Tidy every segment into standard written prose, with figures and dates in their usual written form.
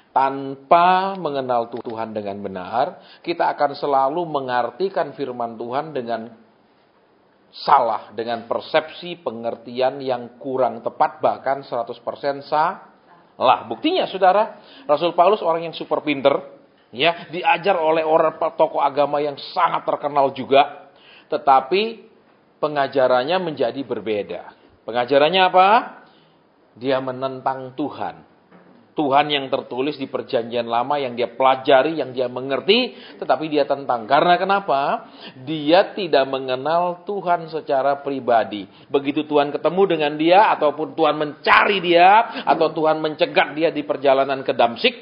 Tanpa mengenal Tuhan dengan benar, kita akan selalu mengartikan firman Tuhan dengan salah, dengan persepsi pengertian yang kurang tepat, bahkan 100% salah. Buktinya saudara, Rasul Paulus orang yang super pinter, ya, diajar oleh orang tokoh agama yang sangat terkenal juga, tetapi pengajarannya menjadi berbeda. Pengajarannya apa? Dia menentang Tuhan. Tuhan yang tertulis di perjanjian lama yang dia pelajari, yang dia mengerti, tetapi dia tentang. Karena kenapa? Dia tidak mengenal Tuhan secara pribadi. Begitu Tuhan ketemu dengan dia, ataupun Tuhan mencari dia, atau Tuhan mencegat dia di perjalanan ke Damsyik,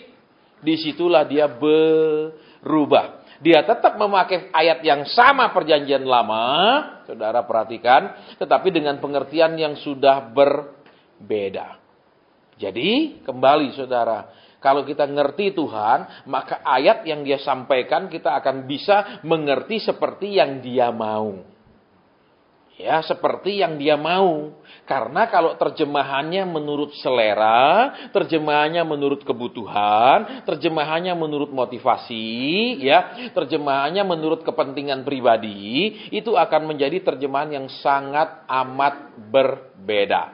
disitulah dia berubah. Dia tetap memakai ayat yang sama perjanjian lama, saudara perhatikan, tetapi dengan pengertian yang sudah berbeda. Jadi, kembali saudara, kalau kita ngerti Tuhan, maka ayat yang dia sampaikan kita akan bisa mengerti seperti yang dia mau. Ya, seperti yang dia mau. Karena kalau terjemahannya menurut selera, terjemahannya menurut kebutuhan, terjemahannya menurut motivasi, ya, terjemahannya menurut kepentingan pribadi, itu akan menjadi terjemahan yang sangat amat berbeda.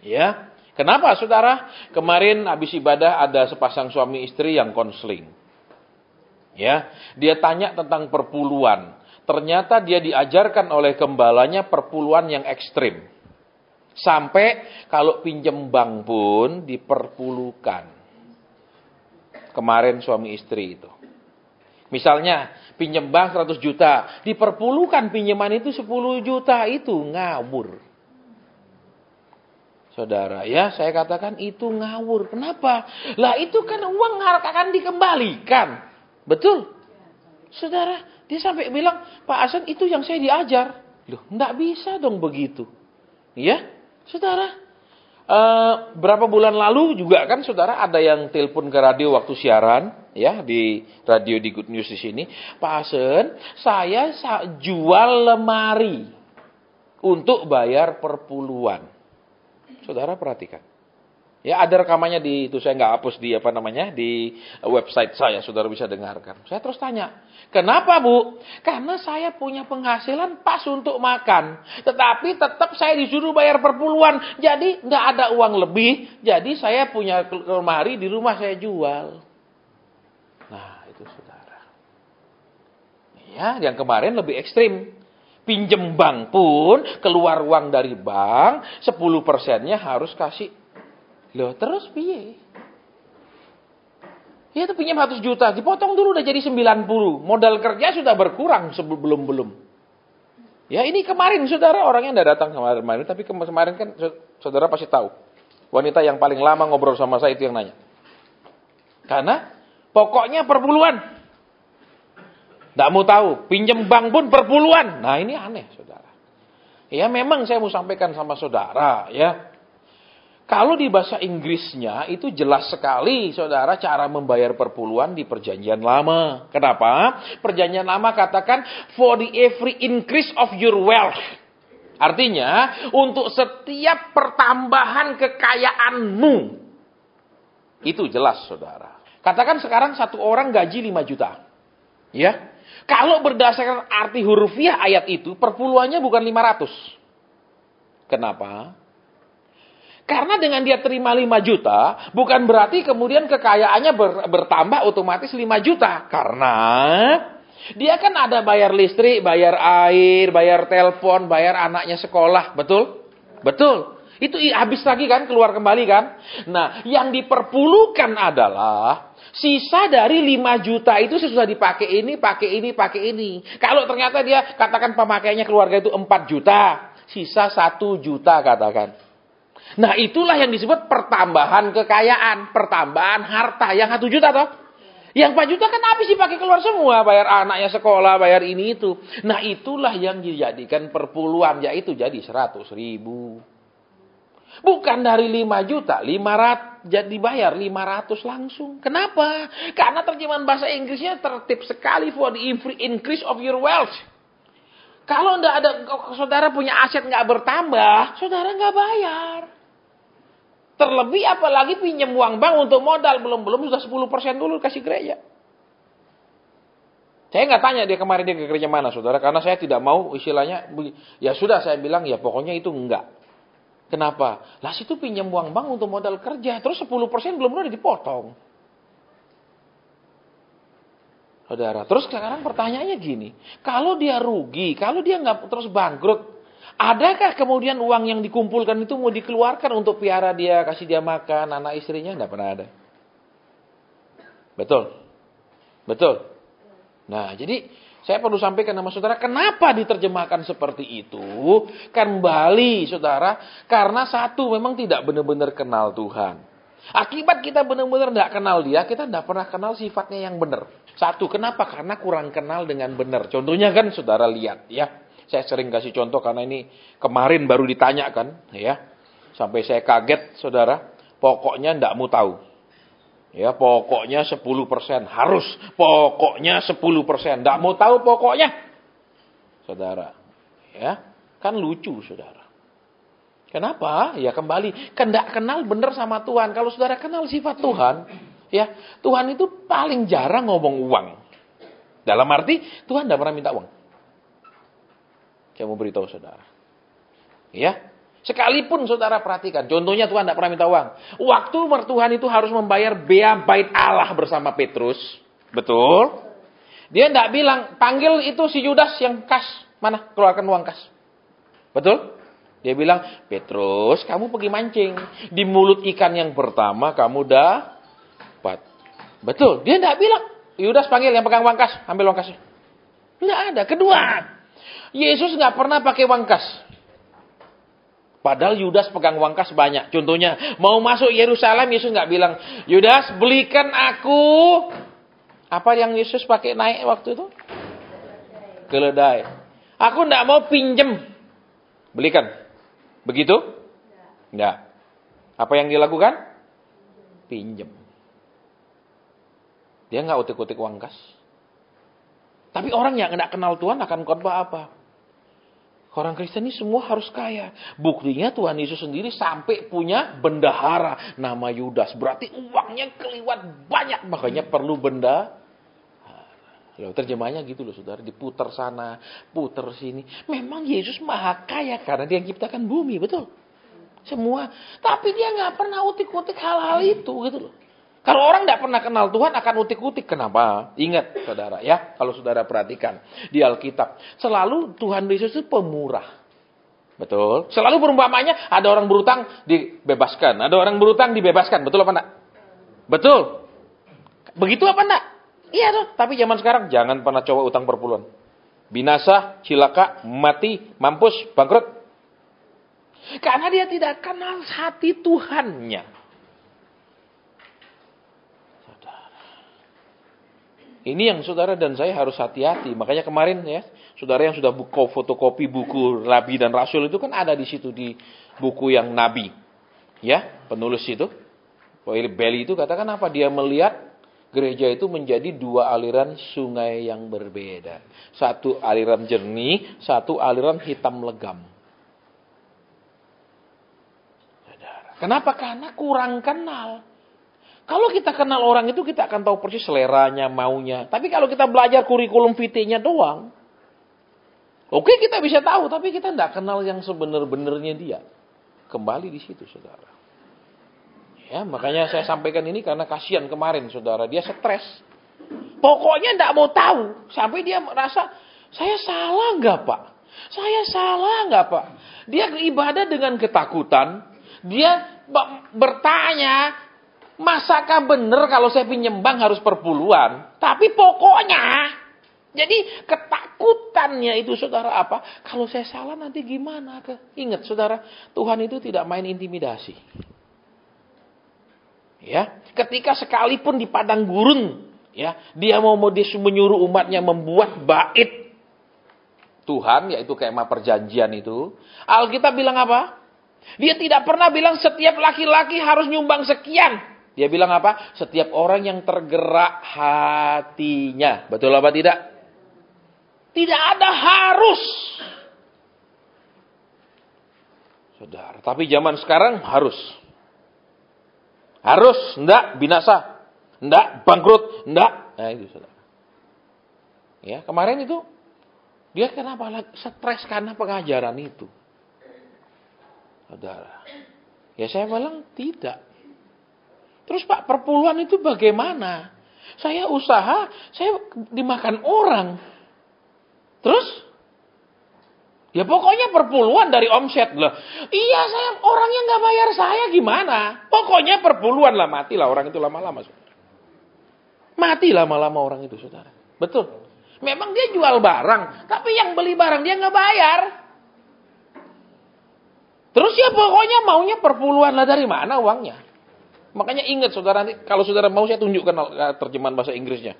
Ya. Kenapa saudara? Kemarin habis ibadah ada sepasang suami istri yang konseling. Ya, dia tanya tentang perpuluhan. Ternyata dia diajarkan oleh gembalanya perpuluhan yang ekstrim. Sampai kalau pinjem bank pun diperpulukan. Kemarin suami istri itu. Misalnya pinjem bank 100 juta, diperpulukan pinjaman itu 10 juta, itu ngawur. Saudara, ya saya katakan itu ngawur. Kenapa? Lah itu kan uang akan dikembalikan. Betul? Saudara, dia sampai bilang, Pak Hasan itu yang saya diajar. Loh, enggak bisa dong begitu. Ya, saudara. Berapa bulan lalu juga kan saudara ada yang telepon ke radio waktu siaran. Ya, di radio di Good News di sini. Pak Hasan, saya jual lemari untuk bayar perpuluhan. Saudara perhatikan. Ya, ada rekamannya di itu, saya nggak hapus di di website saya, saudara bisa dengarkan. Saya terus tanya, kenapa Bu? Karena saya punya penghasilan pas untuk makan, tetapi tetap saya disuruh bayar perpuluhan, jadi nggak ada uang lebih, jadi saya punya lemari di rumah saya jual. Nah itu saudara. Ya, yang kemarin lebih ekstrim. Pinjem bank pun, keluar uang dari bank, 10%-nya harus kasih. Loh, terus piye? Ya itu pinjam 100 juta, dipotong dulu udah jadi 90. Modal kerja sudah berkurang sebelum-belum. Ya ini kemarin saudara, orangnya enggak datang kemarin, tapi kemarin kan saudara pasti tahu. Wanita yang paling lama ngobrol sama saya itu yang nanya. Karena pokoknya perpuluhan. Tidak mau tahu, pinjam bank pun perpuluhan. Nah ini aneh saudara. Ya memang saya mau sampaikan sama saudara ya. Kalau di bahasa Inggrisnya itu jelas sekali saudara cara membayar perpuluhan di perjanjian lama. Kenapa? Perjanjian lama katakan for the every increase of your wealth. Artinya untuk setiap pertambahan kekayaanmu. Itu jelas saudara. Katakan sekarang satu orang gaji 5 juta. Ya. Kalau berdasarkan arti hurufiah ayat itu, perpuluhannya bukan 500. Kenapa? Karena dengan dia terima 5 juta, bukan berarti kemudian kekayaannya bertambah otomatis 5 juta. Karena dia kan ada bayar listrik, bayar air, bayar telepon, bayar anaknya sekolah. Betul? Betul. Itu habis lagi kan, keluar kembali kan. Nah, yang diperpuluhkan adalah sisa dari 5 juta itu sesudah dipakai ini, pakai ini, pakai ini. Kalau ternyata dia katakan pemakaiannya keluarga itu 4 juta, sisa 1 juta katakan. Nah itulah yang disebut pertambahan kekayaan, pertambahan harta. Yang 1 juta toh? Yang 4 juta kan habis dipakai keluar semua, bayar anaknya sekolah, bayar ini itu. Nah itulah yang dijadikan perpuluhan, yaitu jadi 100.000. Bukan dari 5 juta, 500 jadi bayar 500 langsung. Kenapa? Karena terjemahan bahasa Inggrisnya tertib sekali for the increase of your wealth. Kalau saudara punya aset nggak bertambah, saudara nggak bayar. Terlebih apalagi pinjam uang bank untuk modal. Belum sudah 10% dulu kasih gereja. Saya nggak tanya dia kemarin dia ke gereja mana, saudara. Karena saya tidak mau istilahnya, ya sudah saya bilang ya pokoknya itu enggak. Kenapa? Lah situ pinjam uang bank untuk modal kerja. Terus 10% belum udah dipotong. Saudara, terus sekarang pertanyaannya gini. Kalau dia rugi, kalau dia nggak terus bangkrut, adakah kemudian uang yang dikumpulkan itu mau dikeluarkan untuk piara dia, kasih dia makan, anak istrinya? Nggak pernah ada. Betul? Betul? Nah, jadi saya perlu sampaikan sama saudara, kenapa diterjemahkan seperti itu? Kembali, saudara, karena satu, memang tidak benar-benar kenal Tuhan. Akibat kita benar-benar tidak kenal dia, kita tidak pernah kenal sifatnya yang benar. Satu, kenapa? Karena kurang kenal dengan benar. Contohnya kan, saudara lihat ya. Saya sering kasih contoh karena ini kemarin baru ditanyakan, ya. Sampai saya kaget, saudara. Pokoknya tidak mau tahu. Ya, pokoknya 10% harus. Pokoknya 10%. Tidak mau tahu pokoknya. Saudara. Ya, kan lucu, saudara. Kenapa? Ya kembali. Tidak kenal benar sama Tuhan. Kalau saudara kenal sifat Tuhan. Ya, Tuhan itu paling jarang ngomong uang. Dalam arti, Tuhan tidak pernah minta uang. Saya mau beritahu saudara. Ya. Sekalipun saudara perhatikan, contohnya Tuhan tidak pernah minta uang. Waktu mertuhan itu harus membayar bea bait Allah bersama Petrus. Betul? Dia tidak bilang, panggil itu si Yudas yang kas. Mana? Keluarkan uang kas. Betul? Dia bilang, Petrus, kamu pergi mancing. Di mulut ikan yang pertama kamu dapat. Betul? Dia tidak bilang, Yudas panggil yang pegang uang kas. Ambil uang kasnya. Tidak ada. Kedua, Yesus tidak pernah pakai uang kas. Padahal Yudas pegang uang kas banyak. Contohnya, mau masuk Yerusalem, Yesus nggak bilang, Yudas belikan aku. Apa yang Yesus pakai naik waktu itu? Keledai. Aku nggak mau pinjem. Belikan. Begitu? Nggak. Apa yang dia lakukan? Pinjem. Dia nggak utik-utik uang kas. Tapi orang yang nggak kenal Tuhan akan khotbah apa? Orang Kristen ini semua harus kaya. Buktinya Tuhan Yesus sendiri sampai punya bendahara nama Yudas. Berarti uangnya keliwat banyak. Makanya perlu bendahara. Loh, terjemahnya gitu loh saudara. Diputar sana, putar sini. Memang Yesus maha kaya karena dia ciptakan bumi. Betul? Semua. Tapi dia gak pernah utik-utik hal-hal itu gitu loh. Kalau orang tidak pernah kenal Tuhan akan utik-utik. Kenapa? Ingat saudara ya. Kalau saudara perhatikan di Alkitab. Selalu Tuhan Yesus itu pemurah. Betul. Selalu perumpamannya ada orang berutang dibebaskan. Ada orang berutang dibebaskan. Betul apa enggak? Betul. Begitu apa enggak? Iya tuh. Tapi zaman sekarang jangan pernah coba utang perpuluhan. Binasa, cilaka, mati, mampus, bangkrut. Karena dia tidak kenal hati Tuhannya. Ini yang saudara dan saya harus hati-hati. Makanya kemarin ya, saudara yang sudah fotokopi buku Nabi dan Rasul itu kan ada di situ di buku yang Nabi. Ya, penulis itu. Bailey itu katakan apa? Dia melihat gereja itu menjadi dua aliran sungai yang berbeda. Satu aliran jernih, satu aliran hitam legam. Saudara. Kenapa? Karena kurang kenal. Kalau kita kenal orang itu, kita akan tahu persis seleranya, maunya. Tapi kalau kita belajar kurikulum vitae-nya doang, oke kita bisa tahu, tapi kita tidak kenal yang sebenar-benarnya dia. Kembali di situ, saudara. Ya, makanya saya sampaikan ini karena kasihan kemarin, saudara. Dia stres. Pokoknya tidak mau tahu. Sampai dia merasa, saya salah nggak Pak? Saya salah nggak Pak? Dia beribadah dengan ketakutan. Dia bertanya, masakah benar kalau saya pinjam bank harus perpuluhan? Tapi pokoknya, jadi ketakutannya itu saudara apa? Kalau saya salah nanti gimana? Ingat saudara, Tuhan itu tidak main intimidasi. Ya, ketika sekalipun di padang gurun, ya, dia mau menyuruh umatnya membuat bait Tuhan, yaitu kemah perjanjian itu. Alkitab bilang apa? Dia tidak pernah bilang setiap laki-laki harus nyumbang sekian. Dia bilang apa? Setiap orang yang tergerak hatinya. Betul apa tidak? Tidak ada harus. Saudara, tapi zaman sekarang harus. Harus, enggak, binasa. Enggak, bangkrut, enggak. Nah itu saudara. Ya, kemarin itu dia kenapa stres karena pengajaran itu. Saudara. Ya saya bilang tidak. Terus Pak, perpuluhan itu bagaimana? Saya usaha, saya dimakan orang. Terus? Ya pokoknya perpuluhan dari omset lah. Iya, saya orangnya nggak bayar saya gimana? Pokoknya perpuluhan lah, matilah orang itu lama-lama. Mati lama-lama orang itu, saudara. Betul. Memang dia jual barang, tapi yang beli barang dia nggak bayar. Terus ya pokoknya maunya perpuluhan lah, dari mana uangnya? Makanya ingat saudara, nanti kalau saudara mau saya tunjukkan terjemahan bahasa Inggrisnya.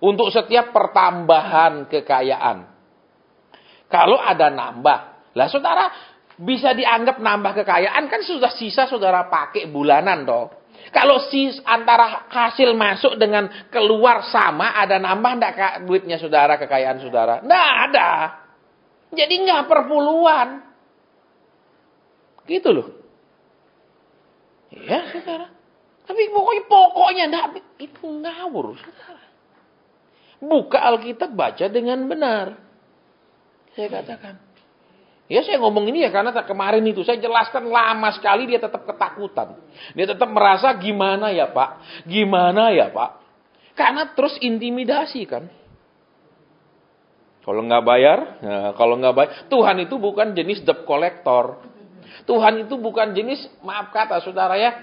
Untuk setiap pertambahan kekayaan. Kalau ada nambah. Lah saudara bisa dianggap nambah kekayaan kan sudah sisa saudara pakai bulanan toh. Kalau antara hasil masuk dengan keluar sama, ada nambah enggak duitnya saudara, kekayaan saudara? Enggak ada. Jadi enggak perpuluhan. Gitu loh. Ya saudara. Tapi pokoknya enggak, itu ngawur saudara. Buka Alkitab, baca dengan benar. Saya katakan. Ya saya ngomong ini ya karena kemarin itu saya jelaskan lama sekali dia tetap ketakutan. Dia tetap merasa gimana ya Pak? Gimana ya Pak? Karena terus intimidasi kan. Kalau nggak bayar, Tuhan itu bukan jenis debt collector. Tuhan itu bukan jenis, maaf kata saudara ya,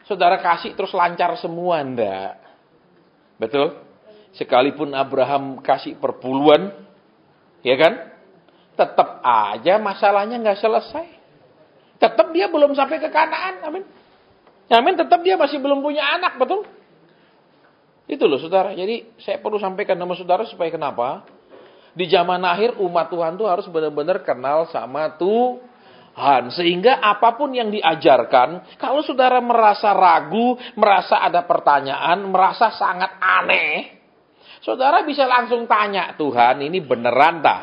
saudara kasih terus lancar semua, enggak. Betul? Sekalipun Abraham kasih perpuluhan, ya kan? Tetap aja masalahnya nggak selesai. Tetap dia belum sampai ke Kanaan, amin. Amin, tetap dia masih belum punya anak, betul? Itu loh saudara. Jadi saya perlu sampaikan sama saudara supaya kenapa? Di zaman akhir umat Tuhan tuh harus benar-benar kenal sama Tuhan. Sehingga apapun yang diajarkan, kalau saudara merasa ragu, merasa ada pertanyaan, merasa sangat aneh, saudara bisa langsung tanya, Tuhan ini beneran dah?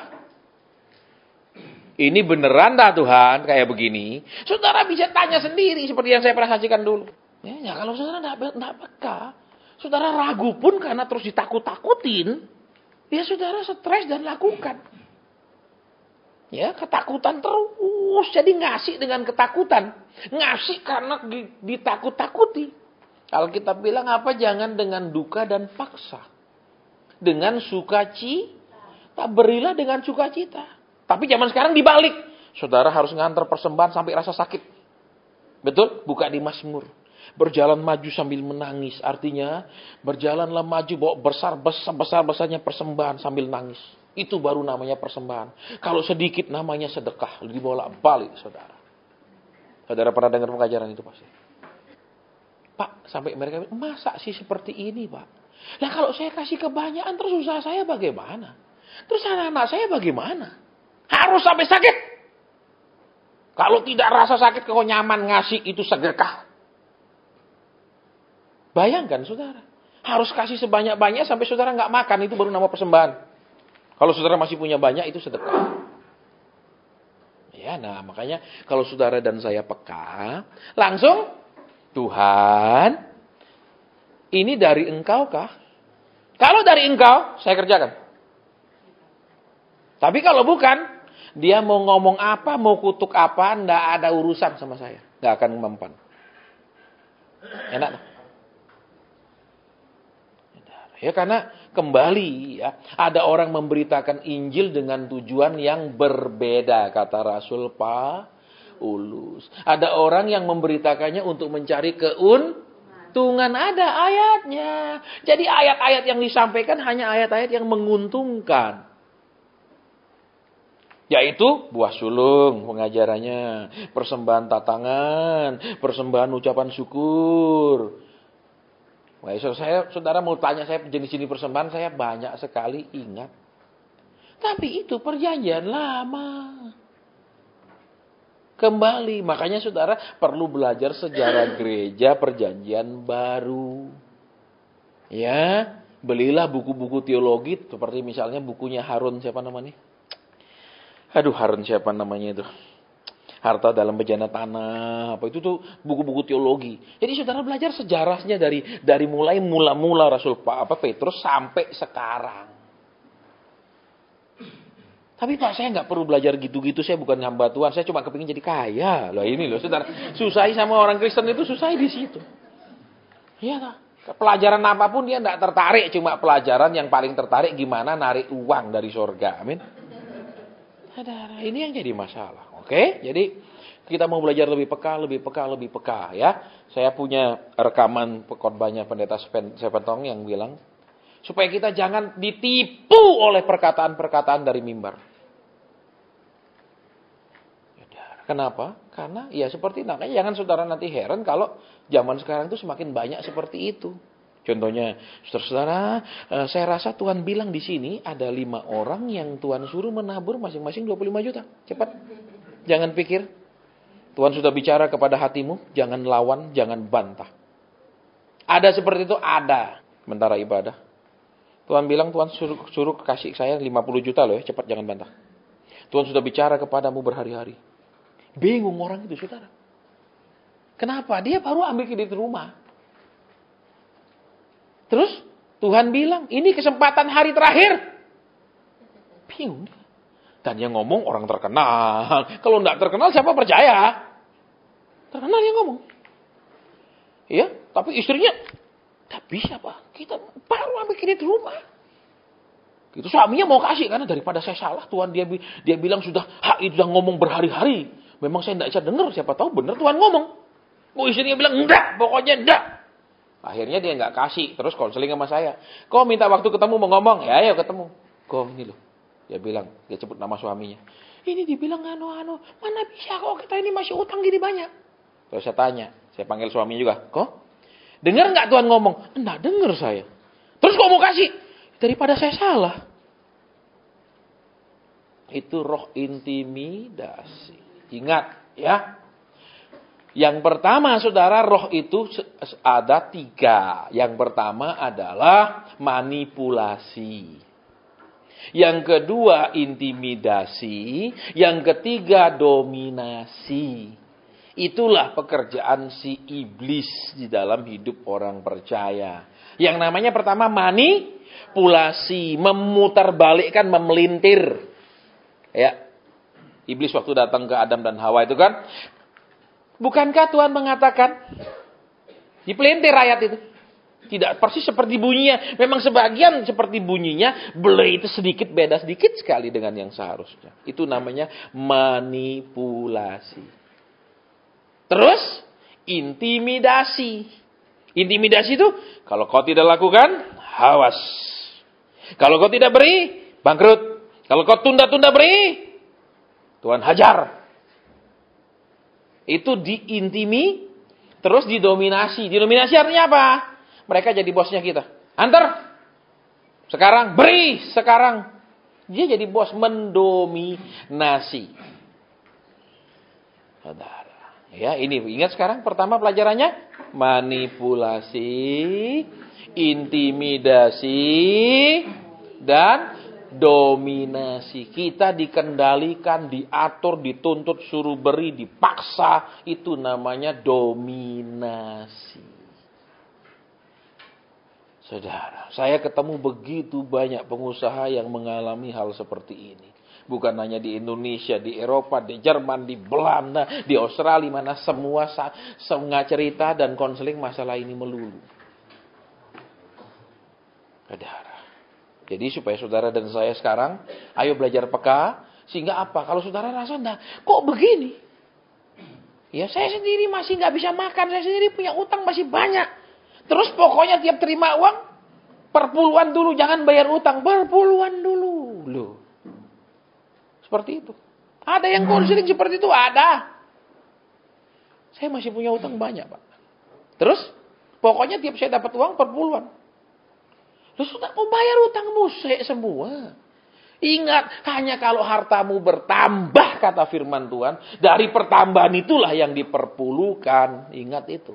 Ini beneran dah Tuhan kayak begini? Saudara bisa tanya sendiri seperti yang saya pernah sajikan dulu. Ya kalau saudara tidak peka, saudara ragu pun karena terus ditakut-takutin, ya saudara stres dan lakukan. Ya ketakutan terus, jadi ngasih dengan ketakutan. Ngasih karena ditakut-takuti. Kalau kita bilang apa? Jangan dengan duka dan paksa. Dengan sukacita, berilah dengan sukacita. Tapi zaman sekarang dibalik. Saudara harus ngantar persembahan sampai rasa sakit. Betul? Buka di Mazmur. Berjalan maju sambil menangis. Artinya, berjalanlah maju bawa besar-besarnya persembahan sambil nangis. Itu baru namanya persembahan. Kalau sedikit namanya sedekah. Dibolak-balik, saudara. Saudara pernah dengar pengajaran itu pasti? Pak, sampai mereka bilang, masa sih seperti ini, Pak? Nah kalau saya kasih kebanyakan, terus usaha saya bagaimana? Terus anak-anak saya bagaimana? Harus sampai sakit. Kalau tidak rasa sakit, kok nyaman ngasih itu sedekah. Bayangkan saudara. Harus kasih sebanyak-banyak sampai saudara nggak makan. Itu baru nama persembahan. Kalau saudara masih punya banyak, itu sedekah. Ya, nah makanya kalau saudara dan saya peka, langsung, Tuhan, ini dari Engkau kah? Kalau dari Engkau, saya kerjakan. Tapi kalau bukan, dia mau ngomong apa, mau kutuk apa, nggak ada urusan sama saya. Nggak akan mempan. Enak. Ya karena kembali ya, ada orang memberitakan Injil dengan tujuan yang berbeda, kata Rasul Paulus. Ada orang yang memberitakannya untuk mencari keuntungan, ada ayatnya. Jadi ayat-ayat yang disampaikan hanya ayat-ayat yang menguntungkan. Yaitu buah sulung pengajarannya, persembahan tatangan, persembahan ucapan syukur. Wah, saudara mau tanya saya jenis-jenis persembahan, saya banyak sekali ingat. Tapi itu perjanjian lama. Kembali, makanya saudara perlu belajar sejarah gereja perjanjian baru. Ya, belilah buku-buku teologi seperti misalnya bukunya Harun siapa namanya? Harun siapa namanya itu? Harta dalam bejana tanah, apa itu tuh buku-buku teologi. Jadi saudara belajar sejarahnya dari mulai mula-mula Rasul Petrus sampai sekarang. Tapi Pak, saya nggak perlu belajar gitu-gitu, saya bukan hamba Tuhan, saya cuma kepingin jadi kaya. Loh ini loh saudara, susahi sama orang Kristen itu susahi di situ. Iya tak? Pelajaran apapun dia nggak tertarik, cuma pelajaran yang paling tertarik gimana narik uang dari surga. Amin. Saudara, ini yang jadi masalah. Oke, jadi kita mau belajar lebih peka ya. Saya punya rekaman khotbahnya pendeta Sepentong yang bilang supaya kita jangan ditipu oleh perkataan-perkataan dari mimbar. Kenapa? Karena ya seperti makanya jangan saudara nanti heran kalau zaman sekarang itu semakin banyak seperti itu. Contohnya, saudara-saudara, saya rasa Tuhan bilang di sini ada 5 orang yang Tuhan suruh menabur masing-masing 25 juta. Cepat. Jangan pikir. Tuhan sudah bicara kepada hatimu, jangan lawan, jangan bantah. Ada seperti itu? Ada. Sementara ibadah. Tuhan bilang, Tuhan suruh kasih saya 50 juta loh ya, cepat jangan bantah. Tuhan sudah bicara kepadamu berhari-hari. Bingung orang itu, saudara. Kenapa? Dia baru ambil kredit rumah. Terus Tuhan bilang, ini kesempatan hari terakhir. Bingung. Dan yang ngomong orang terkenal. Kalau enggak terkenal siapa percaya? Terkenal yang ngomong. Iya, tapi istrinya, tak bisa Pak. Kita baru ambil kredit rumah. Itu suaminya mau kasih karena daripada saya salah. Tuhan dia bilang sudah ngomong berhari-hari. Memang saya enggak bisa dengar, siapa tahu benar Tuhan ngomong. Istrinya bilang enggak, pokoknya enggak. Akhirnya dia nggak kasih, terus konseling sama saya. Kok minta waktu ketemu mau ngomong? Ya ayo ketemu. Kok ini loh. Dia bilang, dia sebut nama suaminya. Ini dibilang mana bisa kok kita ini masih utang gini banyak. Terus saya tanya, saya panggil suaminya juga. Kok? Dengar nggak Tuhan ngomong? Enggak dengar saya. Terus kok mau kasih? Daripada saya salah. Itu roh intimidasi. Ingat ya. Yang pertama saudara, roh itu ada 3. Yang pertama adalah manipulasi. Yang kedua intimidasi. Yang ketiga dominasi. Itulah pekerjaan si iblis di dalam hidup orang percaya. Yang namanya pertama manipulasi. Memutarbalikkan, memelintir. Ya. Iblis waktu datang ke Adam dan Hawa itu kan. Bukankah Tuhan mengatakan dipelintir ayat itu? Tidak persis seperti bunyinya. Memang sebagian seperti bunyinya, belai itu sedikit beda sedikit sekali dengan yang seharusnya. Itu namanya manipulasi. Terus intimidasi. Intimidasi itu kalau kau tidak lakukan, awas. Kalau kau tidak beri, bangkrut. Kalau kau tunda-tunda beri, Tuhan hajar. Itu terus didominasi. Didominasi artinya apa? Mereka jadi bosnya kita. Antar. Sekarang, beri. Sekarang. Dia jadi bos, mendominasi. Saudara. Ya, ini ingat sekarang pertama pelajarannya. Manipulasi, intimidasi, dan dominasi. Kita dikendalikan, diatur, dituntut, suruh beri, dipaksa. Itu namanya dominasi. Saudara, saya ketemu begitu banyak pengusaha yang mengalami hal seperti ini. Bukan hanya di Indonesia, di Eropa, di Jerman, di Belanda, di Australia, mana semua cerita dan konseling masalah ini melulu. Saudara. Jadi supaya saudara dan saya sekarang, ayo belajar peka. Sehingga apa? Kalau saudara rasa enggak, kok begini? Ya saya sendiri masih nggak bisa makan. Saya sendiri punya utang masih banyak. Terus pokoknya tiap terima uang, perpuluhan dulu. Jangan bayar utang, perpuluhan dulu. Loh. Seperti itu. Ada yang konseling seperti itu? Ada. Saya masih punya utang banyak Pak. Terus, pokoknya tiap saya dapat uang, perpuluhan. Lu sudah mau bayar utangmu semua. Ingat, hanya kalau hartamu bertambah, kata firman Tuhan, dari pertambahan itulah yang diperpuluhkan. Ingat itu.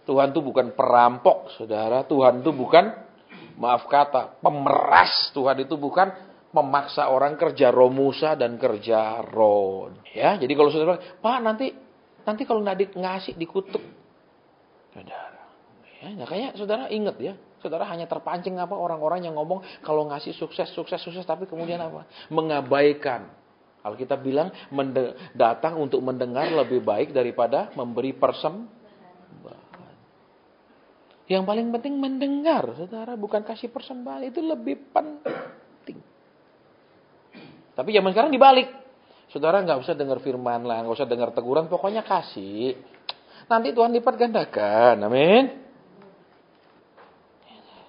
Tuhan itu bukan perampok, saudara. Tuhan itu bukan, maaf kata, pemeras. Tuhan itu bukan memaksa orang kerja roh Musa dan kerja roh. Ya, jadi kalau saudara, Pak nanti kalau nggak ngasih dikutuk. Saudara. Ya, makanya saudara ingat ya, saudara hanya terpancing apa orang-orang yang ngomong kalau ngasih sukses, tapi kemudian apa? Mengabaikan. Alkitab bilang datang untuk mendengar lebih baik daripada memberi persembahan. Yang paling penting mendengar, saudara, bukan kasih persembahan, itu lebih penting. Tapi zaman sekarang dibalik. Saudara nggak usah dengar firman lah, nggak usah dengar teguran, pokoknya kasih. Nanti Tuhan lipat gandakan, amin.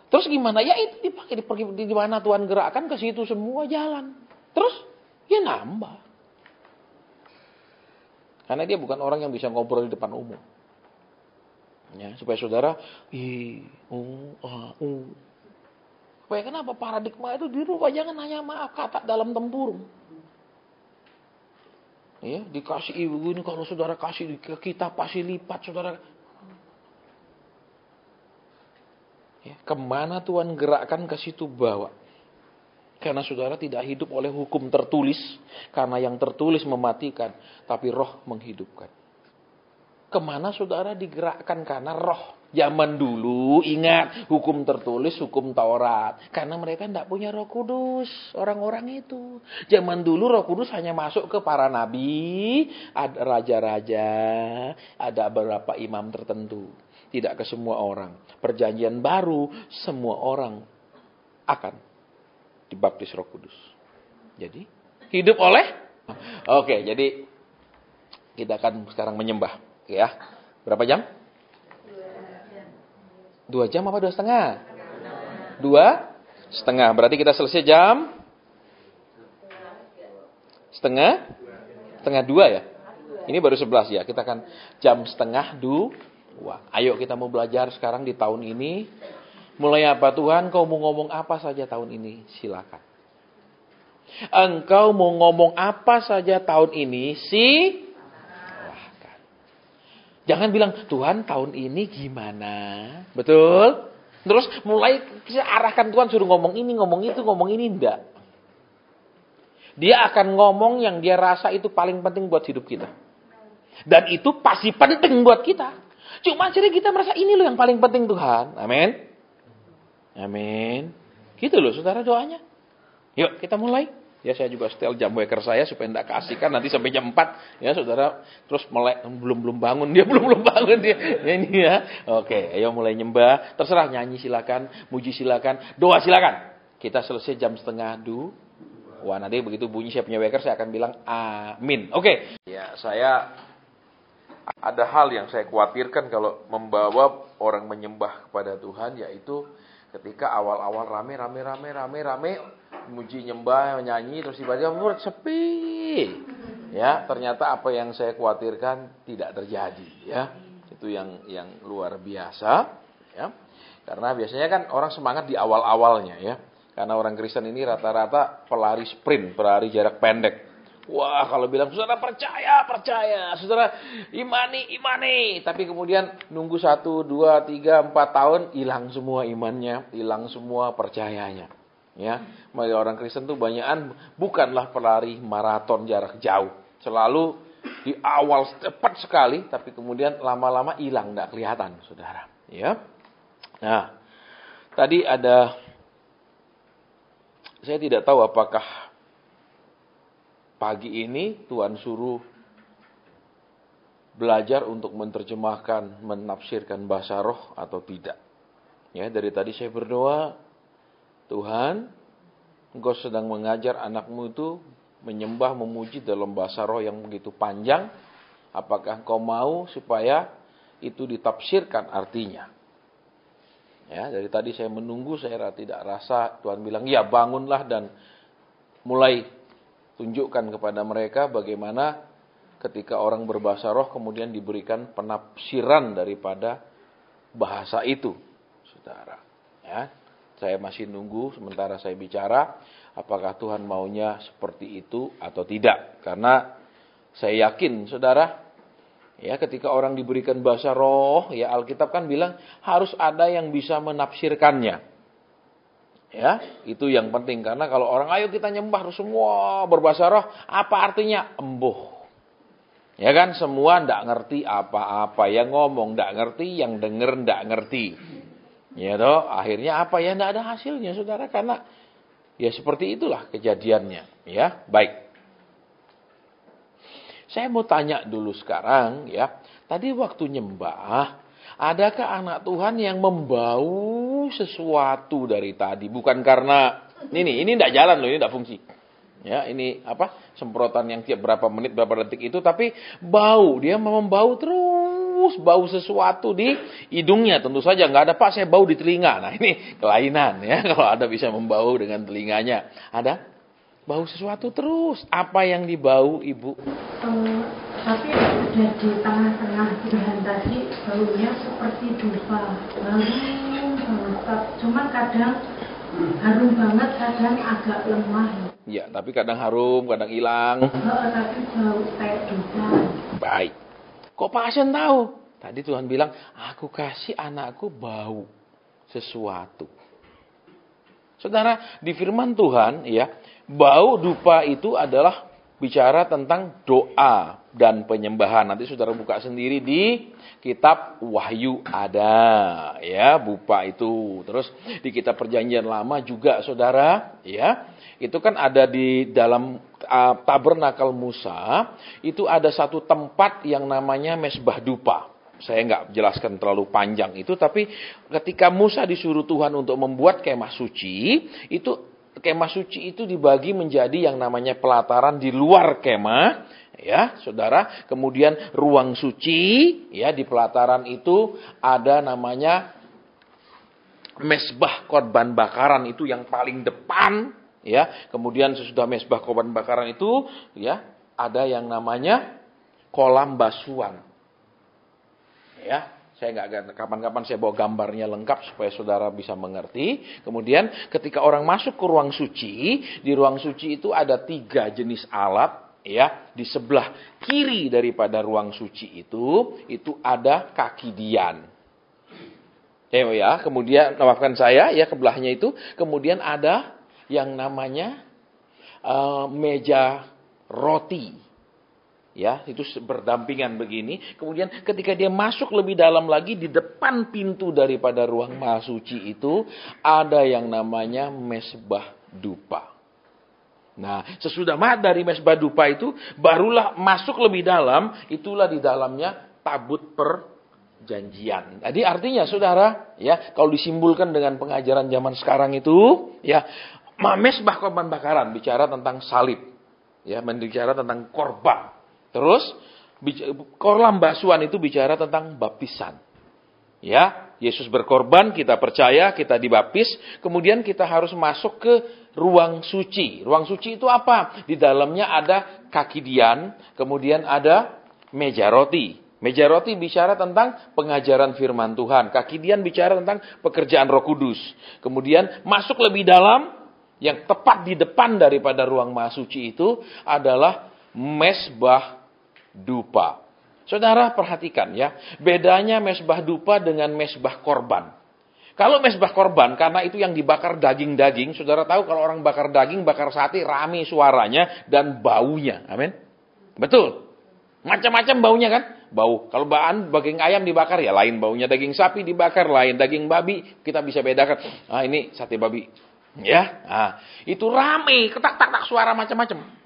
Terus gimana? Ya itu dipakai di mana Tuhan gerakkan ke situ semua jalan. Terus ya nambah. Karena dia bukan orang yang bisa ngobrol di depan umum. Ya, supaya saudara, supaya kenapa paradigma itu dirubah, jangan hanya maaf kata dalam tempurung. Ya, dikasih ibu ini kalau saudara kasih ke kita pasti lipat saudara. Ya, kemana Tuhan gerakkan ke situ bawa. Karena saudara tidak hidup oleh hukum tertulis, karena yang tertulis mematikan, tapi roh menghidupkan. Kemana saudara digerakkan karena roh. Zaman dulu ingat hukum tertulis, hukum Taurat. Karena mereka tidak punya Roh Kudus, orang-orang itu. Zaman dulu Roh Kudus hanya masuk ke para nabi, ada raja-raja, ada beberapa imam tertentu. Tidak ke semua orang. Perjanjian baru, semua orang akan dibaptis Roh Kudus. Jadi hidup oleh. Oke, jadi kita akan sekarang menyembah. Oke ya. Berapa jam? 2 jam apa 2,5? 2,5. Berarti kita selesai jam setengah 2 ya. Ini baru 11 ya. Kita akan jam setengah 2. Ayo kita mau belajar sekarang di tahun ini. Mulai apa Tuhan? Kau mau ngomong apa saja tahun ini? Silakan. Engkau mau ngomong apa saja tahun ini? Jangan bilang, Tuhan tahun ini gimana? Betul? Terus mulai arahkan Tuhan suruh ngomong ini, ngomong itu, ngomong ini. Enggak. Dia akan ngomong yang dia rasa itu paling penting buat hidup kita. Dan itu pasti penting buat kita. Cuma jadi kita merasa ini loh yang paling penting Tuhan. Amin. Amin. Gitu loh saudara doanya. Yuk kita mulai. Ya saya juga setel jam waker saya supaya tidak keasikan nanti sampai jam 4 ya saudara terus melek belum bangun dia belum bangun dia ya, ini ya. Oke, ayo mulai nyembah, terserah nyanyi silakan, muji silakan, doa silakan. Kita selesai jam setengah 2. Nanti begitu bunyi saya punya waker saya akan bilang amin. Oke. Ya, saya ada hal yang saya khawatirkan kalau membawa orang menyembah kepada Tuhan yaitu ketika awal-awal rame muji nyembah nyanyi terus tiba-tiba sepi ya ternyata apa yang saya khawatirkan tidak terjadi ya itu yang luar biasa ya karena biasanya kan orang semangat di awal-awalnya ya karena orang Kristen ini rata-rata pelari sprint pelari jarak pendek. Wah kalau bilang saudara percaya saudara imani tapi kemudian nunggu 1, 2, 3, 4 tahun hilang semua imannya hilang semua percayanya. Ya, bagi orang Kristen tuh banyakan bukanlah pelari maraton jarak jauh. Selalu di awal cepat sekali, tapi kemudian lama-lama hilang, tidak kelihatan, saudara. Ya, nah, tadi saya tidak tahu apakah pagi ini Tuhan suruh belajar untuk menerjemahkan, menafsirkan bahasa roh atau tidak. Ya, dari tadi saya berdoa. Tuhan, Engkau sedang mengajar anakmu itu menyembah, memuji dalam bahasa roh yang begitu panjang. Apakah Engkau mau supaya itu ditafsirkan artinya? Ya, dari tadi saya menunggu, saya tidak rasa Tuhan bilang, ya bangunlah dan mulai tunjukkan kepada mereka bagaimana ketika orang berbahasa roh kemudian diberikan penafsiran daripada bahasa itu, saudara. Ya. Saya masih nunggu sementara saya bicara apakah Tuhan maunya seperti itu atau tidak. Karena saya yakin saudara ya ketika orang diberikan bahasa roh ya Alkitab kan bilang harus ada yang bisa menafsirkannya. Ya, itu yang penting karena kalau orang ayo kita nyembah semua berbahasa roh, apa artinya? Embuh. Ya kan, semua ndak ngerti apa-apa, yang ngomong ndak ngerti, yang denger ndak ngerti. Ya toh, akhirnya apa ya, ndak ada hasilnya Saudara, karena ya seperti itulah kejadiannya, ya. Baik. Saya mau tanya dulu sekarang ya. Tadi waktu nyembah, adakah anak Tuhan yang membau sesuatu dari tadi? Bukan karena ini enggak jalan loh, ini enggak fungsi. Ya, ini semprotan yang tiap berapa menit, berapa detik itu, tapi bau, dia membau terus, bau sesuatu di hidungnya. Tentu saja enggak ada, Pak, saya bau di telinga. Nah, ini kelainan ya, kalau ada bisa membau dengan telinganya. Ada? Bau sesuatu terus. Apa yang dibau, Ibu? Tapi ada di tengah-tengah Tuhan tadi, baunya seperti dupa. Harum banget. Cuma kadang harum banget, kadang agak lemah. Ya, tapi kadang harum, kadang hilang. Tapi bau kayak dupa. Baik. Kok Pak Asen tahu? Tadi Tuhan bilang, aku kasih anakku bau sesuatu. Saudara, di firman Tuhan ya, bau dupa itu adalah bicara tentang doa dan penyembahan. Nanti saudara buka sendiri di kitab Wahyu ada ya dupa itu. Terus di kitab Perjanjian Lama juga saudara ya. Itu kan ada di dalam tabernakel Musa, itu ada satu tempat yang namanya mesbah dupa. Saya nggak jelaskan terlalu panjang itu, tapi ketika Musa disuruh Tuhan untuk membuat kemah suci, itu kemah suci itu dibagi menjadi yang namanya pelataran di luar kemah, ya, saudara. Kemudian ruang suci, ya, di pelataran itu ada namanya mesbah korban bakaran itu yang paling depan, ya. Kemudian sesudah mesbah korban bakaran itu, ya, ada yang namanya kolam basuhan. Ya, saya nggak kapan-kapan saya bawa gambarnya lengkap supaya saudara bisa mengerti. Kemudian ketika orang masuk ke ruang suci, di ruang suci itu ada 3 jenis alat, ya. Di sebelah kiri daripada ruang suci itu ada kaki dian. Ya, kemudian maafkan saya, ya, kebelahnya itu, kemudian ada yang namanya meja roti. Ya, itu berdampingan begini. Kemudian ketika dia masuk lebih dalam lagi, di depan pintu daripada ruang maha suci itu ada yang namanya mesbah dupa. Nah, sesudah dari mesbah dupa itu barulah masuk lebih dalam, itulah di dalamnya tabut perjanjian. Jadi artinya saudara, ya, kalau disimbolkan dengan pengajaran zaman sekarang itu, ya, mesbah korban bakaran bicara tentang salib. Ya, bicara tentang korban. Terus kolam basuhan itu bicara tentang baptisan. Ya, Yesus berkorban, kita percaya, kita dibaptis, kemudian kita harus masuk ke ruang suci. Ruang suci itu apa? Di dalamnya ada kaki dian, kemudian ada meja roti. Meja roti bicara tentang pengajaran firman Tuhan. Kaki dian bicara tentang pekerjaan Roh Kudus. Kemudian masuk lebih dalam, yang tepat di depan daripada ruang maha suci itu adalah mesbah dupa. Saudara perhatikan ya, bedanya mesbah dupa dengan mesbah korban. Kalau mesbah korban, karena itu yang dibakar daging-daging, saudara tahu kalau orang bakar daging, bakar sate, rame suaranya dan baunya. Amin. Betul. Macam-macam baunya kan? Bau. Kalau daging ayam dibakar ya lain baunya, daging sapi dibakar lain, daging babi kita bisa bedakan. Ah, ini sate babi. Ya. Nah, itu rame, ketak-tak suara macam-macam.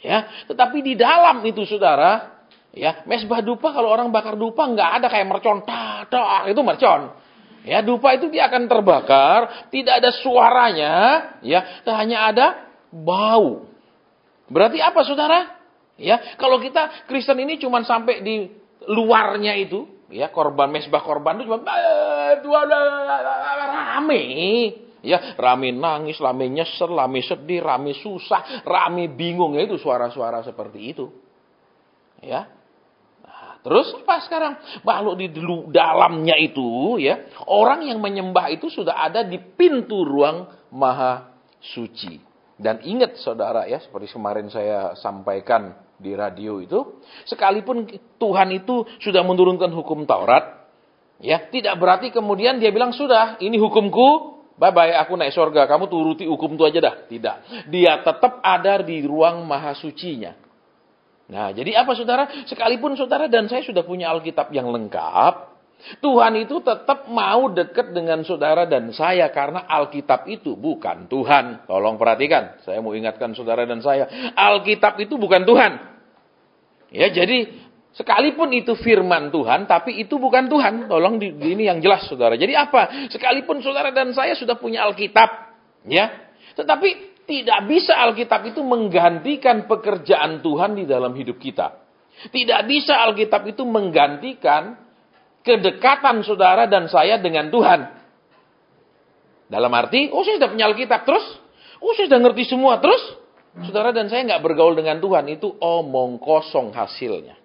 Ya, tetapi di dalam itu saudara, ya, mesbah dupa kalau orang bakar dupa nggak ada kayak mercon, itu mercon. Ya, dupa itu dia akan terbakar, tidak ada suaranya, ya, hanya ada bau. Berarti apa saudara? Ya, kalau kita Kristen ini cuma sampai di luarnya itu, ya, korban mesbah korban itu cuma rame. Ya, rame nangis, rame nyesel, rame sedih, rame susah, rame bingung, ya, itu suara-suara seperti itu. Ya. Nah, terus apa sekarang? Kalau di dalamnya itu, ya, orang yang menyembah itu sudah ada di pintu ruang maha suci. Dan ingat saudara ya, seperti kemarin saya sampaikan di radio itu, sekalipun Tuhan itu sudah menurunkan hukum Taurat, ya, tidak berarti kemudian dia bilang sudah, ini hukumku, bye-bye, aku naik surga, kamu turuti hukum itu aja dah. Tidak. Dia tetap ada di ruang maha sucinya. Nah, jadi apa saudara? Sekalipun saudara dan saya sudah punya Alkitab yang lengkap, Tuhan itu tetap mau dekat dengan saudara dan saya karena Alkitab itu bukan Tuhan. Tolong perhatikan, saya mau ingatkan saudara dan saya, Alkitab itu bukan Tuhan. Ya, jadi sekalipun itu firman Tuhan, tapi itu bukan Tuhan. Tolong ini yang jelas saudara. Jadi apa? Sekalipun saudara dan saya sudah punya Alkitab, ya, tetapi tidak bisa Alkitab itu menggantikan pekerjaan Tuhan di dalam hidup kita. Tidak bisa Alkitab itu menggantikan kedekatan saudara dan saya dengan Tuhan. Dalam arti, saya sudah punya Alkitab terus, saya sudah ngerti semua terus, saudara dan saya nggak bergaul dengan Tuhan, itu omong kosong hasilnya.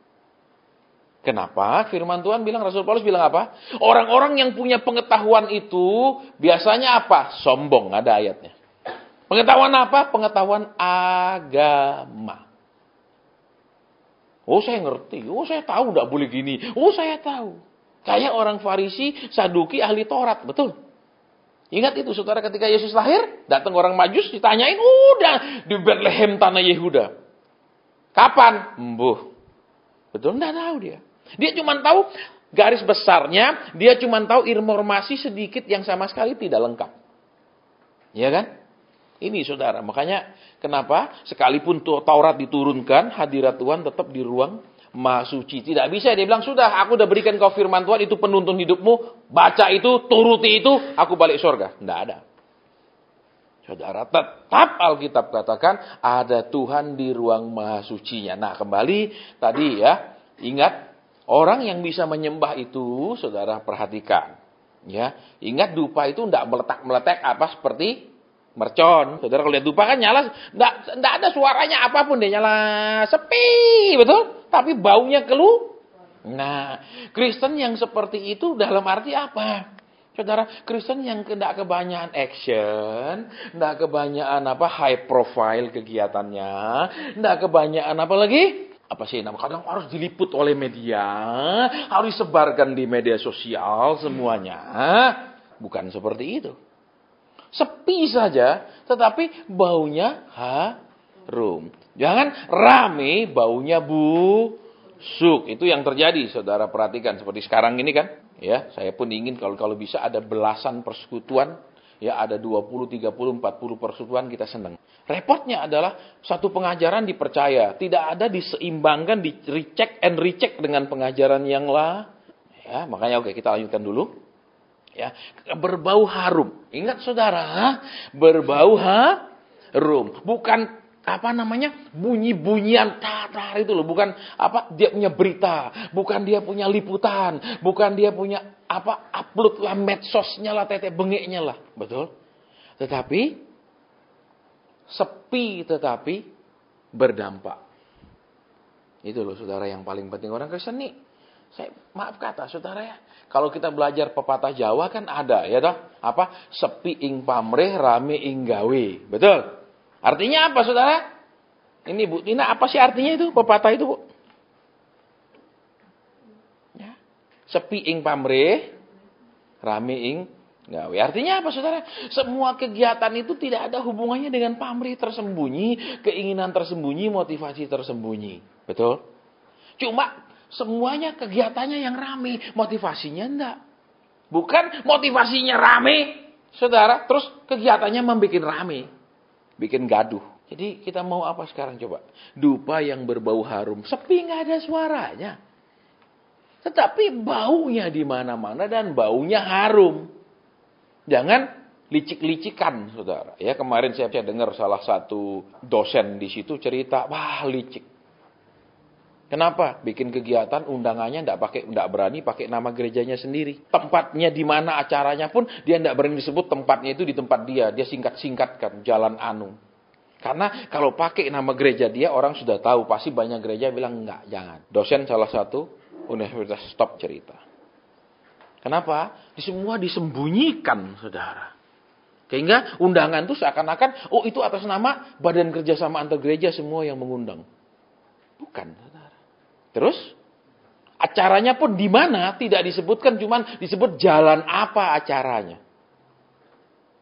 Kenapa? Firman Tuhan bilang, Rasul Paulus bilang apa? Orang-orang yang punya pengetahuan itu biasanya apa? Sombong, ada ayatnya. Pengetahuan apa? Pengetahuan agama. Saya ngerti. Saya tahu nggak boleh gini. Saya tahu. Kayak orang Farisi, Saduki, ahli Taurat, betul. Ingat itu saudara ketika Yesus lahir, datang orang Majus ditanyain, udah di Bethlehem tanah Yehuda. Kapan? Betul, enggak tahu dia. Dia cuma tahu garis besarnya, dia cuma tahu informasi sedikit yang sama sekali tidak lengkap. Iya kan? Ini saudara, makanya kenapa sekalipun Taurat diturunkan, hadirat Tuhan tetap di ruang Maha Suci. Tidak bisa dia bilang, sudah aku udah berikan kau firman Tuhan, itu penuntun hidupmu, baca itu, turuti itu, aku balik surga. Tidak ada. Saudara, tetap Alkitab katakan ada Tuhan di ruang Maha Sucinya. Nah, kembali tadi ya, ingat orang yang bisa menyembah itu, saudara perhatikan. Ya, ingat dupa itu tidak meletak-meletak apa seperti mercon. Saudara kalau lihat dupa kan nyala, tidak ada suaranya apapun, dia nyala sepi, betul? Tapi baunya keluar. Nah, Kristen yang seperti itu dalam arti apa? Saudara, Kristen yang tidak kebanyakan action, tidak kebanyakan high profile kegiatannya, tidak kebanyakan apa lagi? Apa sih nama? Kadang harus diliput oleh media, harus disebarkan di media sosial semuanya. Bukan seperti itu. Sepi saja, tetapi baunya harum. Jangan rame, baunya busuk. Itu yang terjadi, saudara perhatikan. Seperti sekarang ini kan. Ya, saya pun ingin kalau bisa ada belasan persekutuan. Ya, ada 20, 30, 40 persekutuan, kita senang. Repotnya adalah satu pengajaran dipercaya. Tidak ada diseimbangkan, di recheck dengan pengajaran yang lain. Ya, makanya oke, kita lanjutkan dulu. Ya, berbau harum. Ingat saudara, berbau harum. Bukan bunyi-bunyian tatar itu loh, bukan dia punya berita, bukan dia punya liputan, bukan dia punya upload lah medsosnya lah, tete bengeknya lah, betul? Tetapi sepi tetapi berdampak. Itu loh saudara yang paling penting orang Kristen nih. Saya maaf kata saudara ya, kalau kita belajar pepatah Jawa kan ada ya toh, sepi ing pamrih rame ing gawe, betul? Artinya apa saudara? Ini Bu Tina, apa sih artinya itu pepatah itu Bu? Ya. Sepi ing pamrih, rame ing gawe. Artinya apa saudara? Semua kegiatan itu tidak ada hubungannya dengan pamrih tersembunyi, keinginan tersembunyi, motivasi tersembunyi. Betul? Cuma semuanya kegiatannya yang rame, motivasinya enggak. Bukan motivasinya rame, saudara, terus kegiatannya membuat rame. Bikin gaduh. Jadi kita mau apa sekarang coba? Dupa yang berbau harum. Sepi nggak ada suaranya. Tetapi baunya di mana-mana dan baunya harum. Jangan licik-licikan, saudara. Ya, kemarin saya dengar salah satu dosen di situ cerita, wah licik. Kenapa? Bikin kegiatan undangannya enggak berani pakai nama gerejanya sendiri. Tempatnya di mana acaranya pun dia enggak berani disebut tempatnya itu di tempat dia. Dia singkat-singkatkan Jalan Anu. Karena kalau pakai nama gereja dia orang sudah tahu, pasti banyak gereja bilang enggak, jangan. Dosen salah satu universitas stop cerita. Kenapa? Semua disembunyikan, saudara. Sehingga undangan itu seakan-akan itu atas nama Badan Kerjasama Antar Gereja semua yang mengundang. Bukan, saudara. Terus acaranya pun di mana tidak disebutkan, cuman disebut jalan apa acaranya.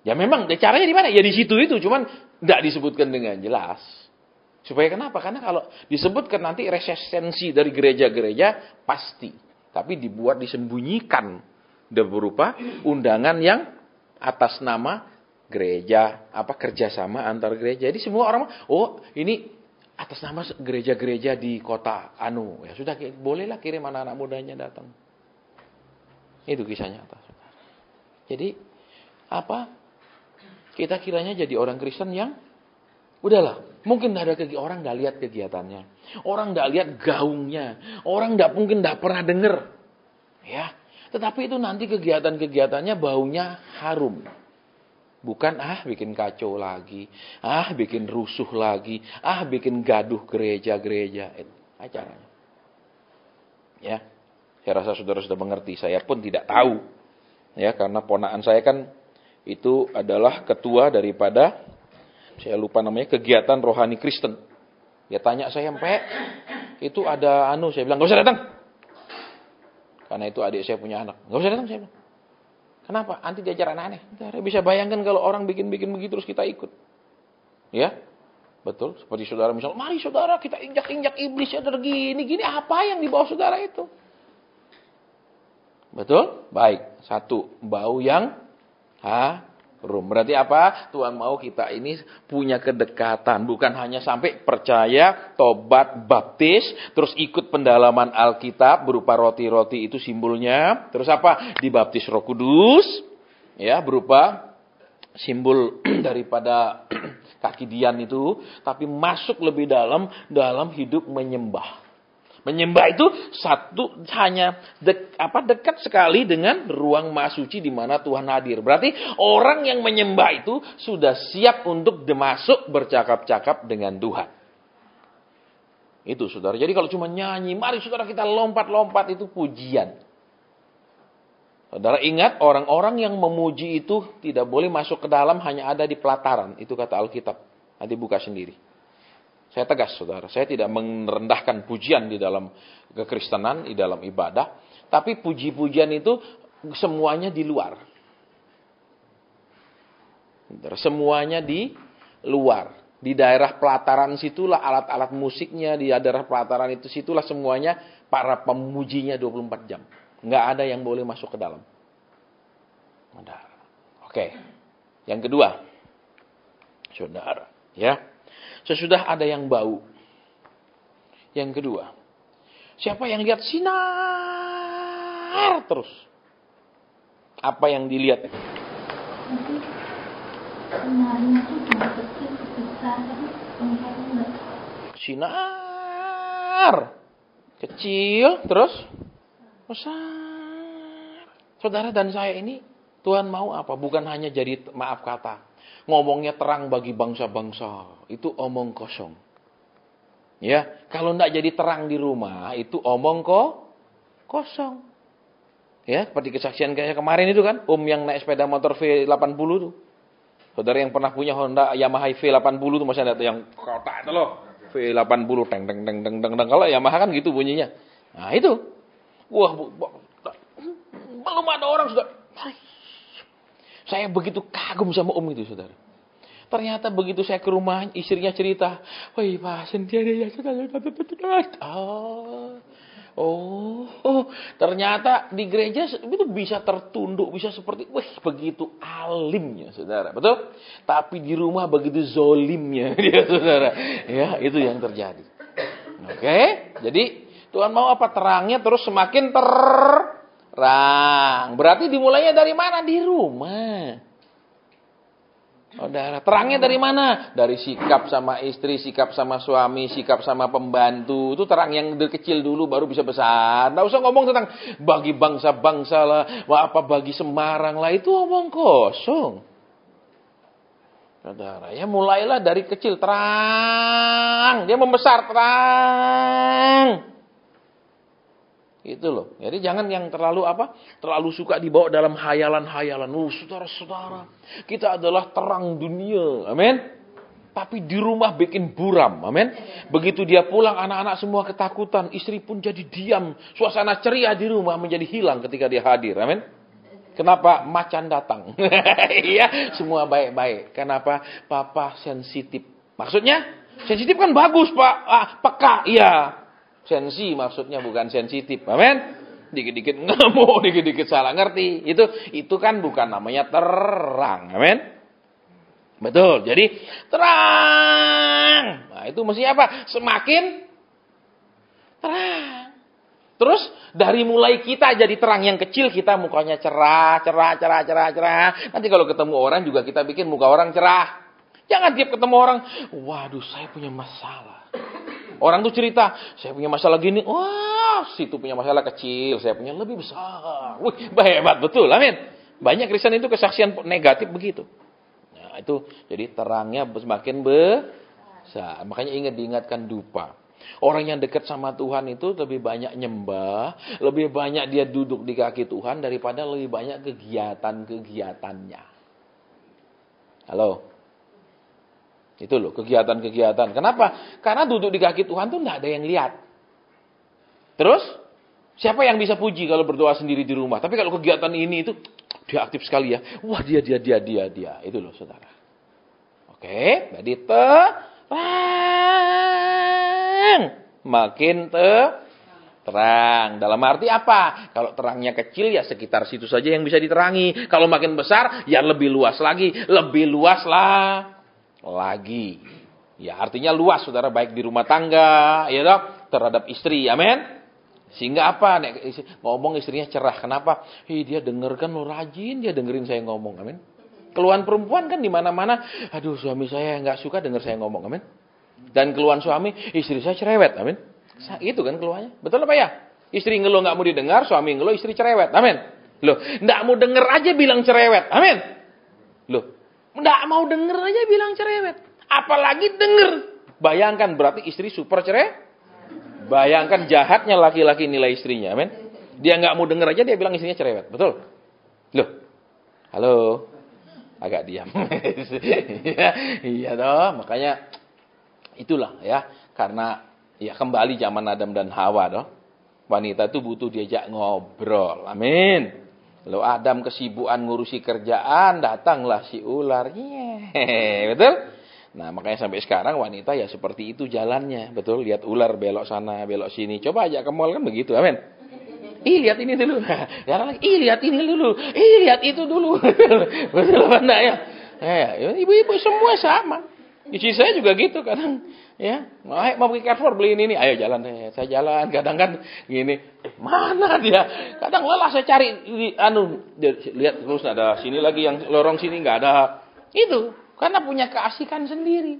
Ya memang caranya di mana? Ya di situ itu, cuman tidak disebutkan dengan jelas. Supaya kenapa? Karena kalau disebutkan nanti resistensi dari gereja-gereja pasti. Tapi dibuat disembunyikan. Berupa undangan yang atas nama gereja, kerjasama antar gereja. Jadi semua orang, ini atas nama gereja-gereja di kota anu. Ya sudah, bolehlah kirim anak-anak mudanya datang. Itu kisahnya. Jadi kita kiranya jadi orang Kristen yang udahlah, mungkin orang nggak lihat kegiatannya, orang nggak lihat gaungnya, orang mungkin nggak pernah dengar, ya. Tetapi itu nanti kegiatan-kegiatannya baunya harum, bukan bikin kacau lagi, bikin rusuh lagi, bikin gaduh gereja-gereja, itu acaranya. Ya, saya rasa saudara sudah mengerti. Saya pun tidak tahu, ya, karena ponakan saya kan itu adalah ketua daripada, saya lupa namanya, kegiatan rohani Kristen. Dia tanya saya, itu ada saya bilang, gak usah datang. Karena itu adik saya punya anak. Gak usah datang, saya bilang. Kenapa? Nanti diajar aneh-aneh. Bisa bayangkan kalau orang bikin-bikin begitu terus kita ikut. Ya, betul. Seperti saudara misal, mari saudara kita injak-injak iblis ya, gini. Apa yang dibawa saudara itu? Betul? Baik. Satu, bau yang harum. Berarti apa? Tuhan mau kita ini punya kedekatan. Bukan hanya sampai percaya, tobat, baptis, terus ikut pendalaman Alkitab berupa roti-roti itu simbolnya. Terus dibaptis Roh Kudus, ya, berupa simbol daripada kaki Dian itu. Tapi masuk lebih dalam hidup menyembah. Menyembah itu hanya dekat sekali dengan ruang maha suci di mana Tuhan hadir. Berarti orang yang menyembah itu sudah siap untuk masuk bercakap-cakap dengan Tuhan. Itu saudara. Jadi kalau cuma nyanyi, mari saudara kita lompat-lompat, itu pujian. Saudara ingat, orang-orang yang memuji itu tidak boleh masuk ke dalam, hanya ada di pelataran. Itu kata Alkitab. Nanti buka sendiri. Saya tegas, saudara. Saya tidak merendahkan pujian di dalam kekristenan, di dalam ibadah. Tapi puji-pujian itu semuanya di luar. Semuanya di luar. Di daerah pelataran situlah alat-alat musiknya. Di daerah pelataran itu situlah semuanya para pemujinya 24 jam. Nggak ada yang boleh masuk ke dalam. Oke. Yang kedua. Saudara. Ya. Sesudah ada yang bau. Yang kedua, siapa yang lihat sinar terus? Apa yang dilihat? Sinarnya itu dari kecil ke besar, tapi enggak. Sinar kecil terus besar. Saudara dan saya ini, Tuhan mau apa? Bukan hanya jadi, maaf kata, ngomongnya terang bagi bangsa-bangsa. Itu omong kosong. Ya, kalau enggak jadi terang di rumah, itu omong kosong. Ya, seperti kesaksian kayak kemarin itu kan, yang naik sepeda motor V80 tuh. Saudara yang pernah punya Honda Yamaha V80 tuh, masih ada yang kotak itu loh. V80 teng. Kalau Yamaha kan gitu bunyinya. Nah, itu. Wah, belum ada orang sudah. Saya begitu kagum sama itu, saudara. Ternyata begitu saya ke rumah, istrinya cerita, "Woi, Pak, sendiri ya sudah. Ternyata di gereja itu bisa tertunduk, bisa seperti, begitu alimnya, saudara. Betul? Tapi di rumah begitu zolimnya dia, saudara. Ya, itu yang terjadi. Oke? Jadi, Tuhan mau apa? Terangnya terus semakin terang. Berarti dimulainya dari mana? Di rumah. Saudara, terangnya dari mana? Dari sikap sama istri, sikap sama suami, sikap sama pembantu. Itu terang yang dari kecil dulu baru bisa besar. Nggak usah ngomong tentang bagi bangsa-bangsa lah, bagi Semarang lah, itu omong kosong. Saudara, ya mulailah dari kecil, terang. Dia membesar, terang. Itu loh. Jadi jangan yang terlalu suka dibawa dalam hayalan-hayalan. Saudara-saudara, kita adalah terang dunia. Amin. Tapi di rumah bikin buram. Amin. Begitu dia pulang, anak-anak semua ketakutan. Istri pun jadi diam. Suasana ceria di rumah menjadi hilang ketika dia hadir. Amin. Kenapa macan datang? Iya, semua baik-baik. Kenapa? Papa sensitif. Maksudnya, sensitif kan bagus, Pak. Peka, iya. Sensi maksudnya bukan sensitif. Amin. Dikit-dikit ngamuk, dikit-dikit salah ngerti. Itu kan bukan namanya terang. Amin. Betul. Jadi terang. Nah, itu mestinya apa? Semakin terang. Terus dari mulai kita jadi terang yang kecil, kita mukanya cerah. Nanti kalau ketemu orang juga kita bikin muka orang cerah. Jangan tiap ketemu orang, waduh saya punya masalah. Orang tuh cerita, saya punya masalah gini. Wah, situ punya masalah kecil, saya punya lebih besar. Wih, hebat betul, amin. Banyak Kristen itu kesaksian negatif begitu. Nah, itu jadi terangnya semakin besar. Makanya diingatkan dupa. Orang yang dekat sama Tuhan itu lebih banyak nyembah, lebih banyak dia duduk di kaki Tuhan daripada lebih banyak kegiatan-kegiatannya. Halo? Itu loh, kegiatan-kegiatan. Kenapa? Karena duduk di kaki Tuhan tuh enggak ada yang lihat. Terus, siapa yang bisa puji kalau berdoa sendiri di rumah? Tapi kalau kegiatan ini itu, dia aktif sekali ya. Wah, dia. Itu loh, saudara. Oke, jadi makin terang. Dalam arti apa? Kalau terangnya kecil ya sekitar situ saja yang bisa diterangi. Kalau makin besar ya lebih luas lagi. Lebih luas lagi. Ya artinya luas saudara, baik di rumah tangga ya dok, terhadap istri. Amin. Sehingga apa? Ngomong istrinya cerah. Kenapa? Dia dengarkan lo rajin, dia dengerin saya ngomong. Amin. Keluhan perempuan kan di mana-mana. Aduh suami saya nggak suka dengar saya ngomong. Amin. Dan keluhan suami, istri saya cerewet. Amin. Itu kan keluhannya. Betul apa ya? Istri ngeluh nggak mau didengar, suami ngeluh, istri cerewet. Amin. Loh, nggak mau denger aja bilang cerewet. Amin. Loh, nggak mau denger aja bilang cerewet. Apalagi denger. Bayangkan berarti istri super cerewet. Bayangkan jahatnya laki-laki nilai istrinya. Amin. Dia nggak mau denger aja dia bilang istrinya cerewet. Betul? Loh. Halo. Agak diam. Iya dong. Makanya itulah ya. Karena ya kembali zaman Adam dan Hawa dong. Wanita itu butuh diajak ngobrol. Amin. Lalu Adam kesibukan ngurusi kerjaan, datanglah si ular. Betul? Nah makanya sampai sekarang wanita ya seperti itu jalannya. Betul? Lihat ular belok sana, belok sini. Coba ajak ke mall kan begitu. Amin. Lihat ini dulu. Lihat ini dulu. Lihat itu dulu. Betul apa enggak ya? Ibu-ibu semua sama. Istri saya juga gitu kadang. Ya, mau pergi Carrefour beliin ini. Ayo jalan deh. Saya jalan. Kadang kan gini. Mana dia? Kadang lelah saya cari. Lihat terus ada sini lagi yang lorong sini nggak ada. Itu. Karena punya keasikan sendiri.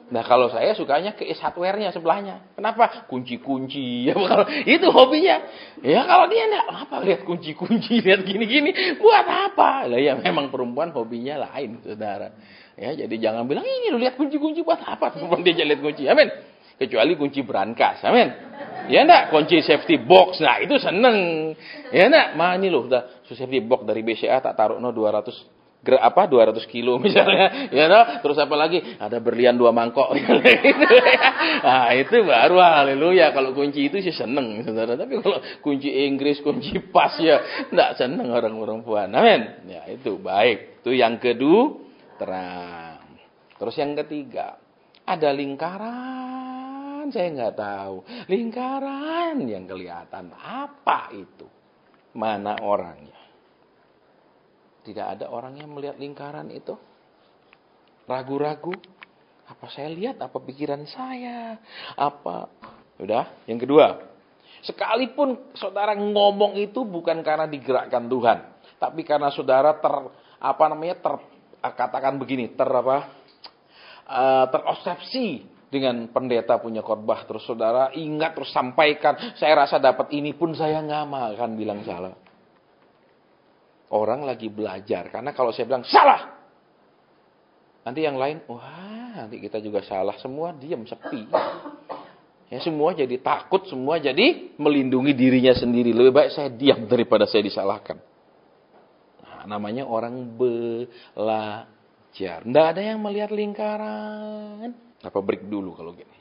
Nah kalau saya sukanya ke hardware-nya sebelahnya. Kenapa? Kunci-kunci. Ya, kalau itu hobinya. Ya kalau dia enggak, apa lihat kunci-kunci, lihat gini-gini. Buat apa? Lah ya memang perempuan hobinya lain, saudara. Ya jadi jangan bilang, ini lu lihat kunci-kunci buat apa? Perempuan dia lihat kunci. Amin. Kecuali kunci brankas. Amin. Ya enggak? Kunci safety box. Nah itu seneng. Ya enggak? Ini loh, udah safety box dari BCA tak taruh 200 kilo misalnya, ya no? Terus apa lagi? Ada berlian 2 mangkok. Nah, itu baru haleluya. Kalau kunci itu sih seneng, saudara. Tapi kalau kunci Inggris, kunci pas ya enggak seneng orang perempuan. Amin. Ya, itu baik. Itu yang kedua, terang. Terus yang ketiga, ada lingkaran. Saya enggak tahu. Lingkaran yang kelihatan apa itu? Mana orangnya? Tidak ada orang yang melihat lingkaran itu. Ragu-ragu. Apa saya lihat? Apa pikiran saya? Apa? Udah. Yang kedua. Sekalipun saudara ngomong itu bukan karena digerakkan Tuhan. Tapi karena saudara katakan begini. Terobsesi dengan pendeta punya khotbah. Terus saudara ingat terus sampaikan. Saya rasa dapat ini pun saya nggak makan bilang salah. Orang lagi belajar. Karena kalau saya bilang, salah. Nanti yang lain, wah nanti kita juga salah. Semua diam, sepi. Ya, semua jadi takut, semua jadi melindungi dirinya sendiri. Lebih baik saya diam daripada saya disalahkan. Nah, namanya orang belajar. Nggak ada yang melihat lingkaran. Apa break dulu kalau gini?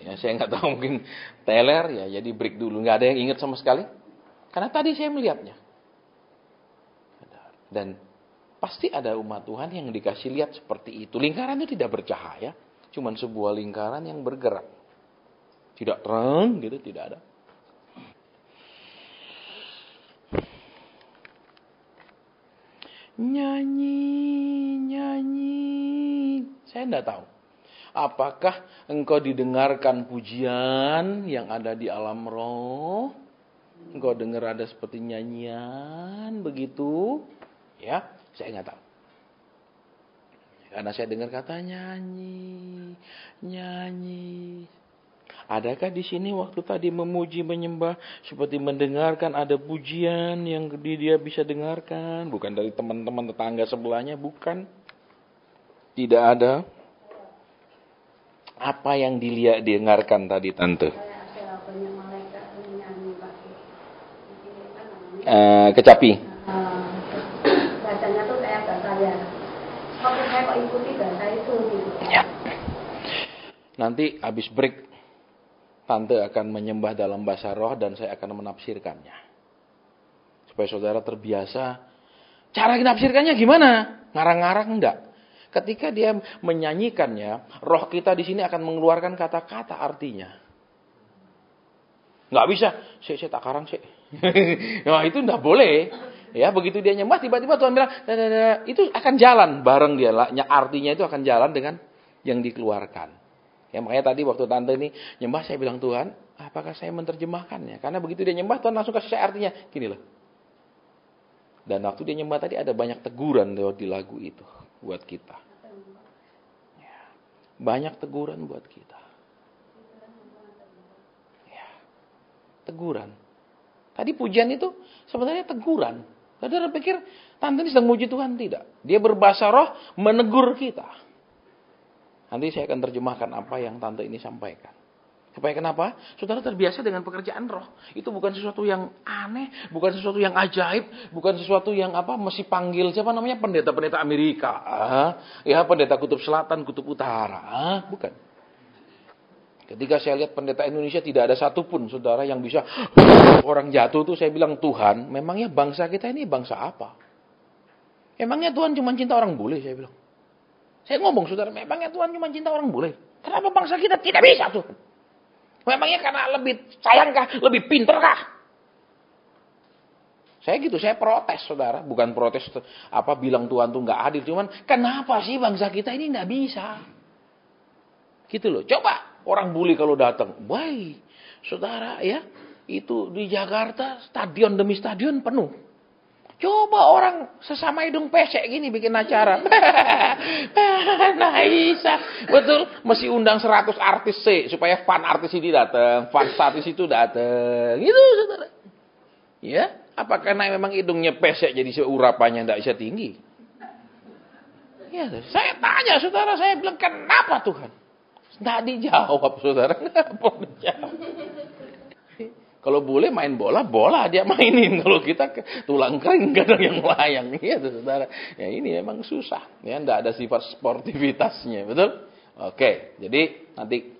Ya, saya nggak tahu, mungkin teler ya, jadi break dulu. Nggak ada yang ingat sama sekali. Karena tadi saya melihatnya. Dan pasti ada umat Tuhan yang dikasih lihat seperti itu. Lingkaran itu tidak bercahaya, cuman sebuah lingkaran yang bergerak. Tidak terang gitu, tidak ada. Nyanyi. Saya tidak tahu. Apakah engkau didengarkan pujian yang ada di alam roh? Engkau dengar ada seperti nyanyian begitu? Ya, saya nggak tahu. Karena saya dengar kata nyanyi, nyanyi. Adakah di sini waktu tadi memuji, menyembah, seperti mendengarkan ada pujian yang dia bisa dengarkan? Bukan dari teman-teman tetangga sebelahnya, bukan. Tidak ada. Apa yang dengarkan tadi, Tante? Kecapi. Bacanya tuh kayak bahasa ya. Waktu saya kok ikuti bahasa itu gitu. Ya. Nanti habis break, Tante akan menyembah dalam bahasa roh dan saya akan menafsirkannya. Supaya saudara terbiasa. Cara menafsirkannya gimana? Ngarang-ngarang enggak. Ketika dia menyanyikannya, roh kita di sini akan mengeluarkan kata-kata artinya. Nggak bisa, saya tak karang sih. Nah itu nggak boleh. Ya begitu dia nyembah, tiba-tiba Tuhan bilang, itu akan jalan bareng dia. Artinya itu akan jalan dengan yang dikeluarkan. Ya makanya tadi waktu Tante ini nyembah, saya bilang, Tuhan, apakah saya menerjemahkannya? Karena begitu dia nyembah, Tuhan langsung kasih saya artinya. Gini loh. Dan waktu dia nyembah tadi ada banyak teguran di lagu itu buat kita. Ya, banyak teguran buat kita. Ya, teguran. Tadi pujian itu sebenarnya teguran. Saudara pikir Tante ini sedang muji Tuhan? Tidak. Dia berbahasa roh menegur kita. Nanti saya akan terjemahkan apa yang Tante ini sampaikan. Supaya kenapa? Saudara terbiasa dengan pekerjaan roh. Itu bukan sesuatu yang aneh, bukan sesuatu yang ajaib, bukan sesuatu yang mesti panggil siapa namanya pendeta-pendeta Amerika, ya pendeta kutub selatan, kutub utara, bukan. Ketika saya lihat pendeta Indonesia tidak ada satupun saudara yang bisa orang jatuh tuh saya bilang, Tuhan, memangnya bangsa kita ini bangsa apa? Emangnya Tuhan cuma cinta orang bule, saya bilang. Saya ngomong saudara, memangnya Tuhan cuma cinta orang bule? Kenapa bangsa kita tidak bisa tuh? Memangnya karena lebih sayangkah, lebih pinterkah? Saya gitu, saya protes saudara, bukan protes bilang Tuhan tuh nggak adil, cuman kenapa sih bangsa kita ini nggak bisa? Gitu loh. Coba orang bule kalau datang, baik saudara ya, itu di Jakarta stadion demi stadion penuh. Coba orang sesama hidung pesek gini bikin acara. Nah bisa. Betul. Mesti undang 100 artis sih. Supaya fan artis ini datang. Fan artis itu datang. Gitu saudara. Ya. Apa karena memang hidungnya pesek jadi urapannya tidak bisa tinggi? Ya. Saya tanya saudara. Saya bilang kenapa Tuhan? Tidak dijawab saudara. Kenapa dijawab? Kalau boleh main bola dia mainin. Kalau kita tulang kering kadang yang melayang. Iya saudara. Ya ini memang susah. Ya tidak ada sifat sportivitasnya. Betul? Oke. Jadi nanti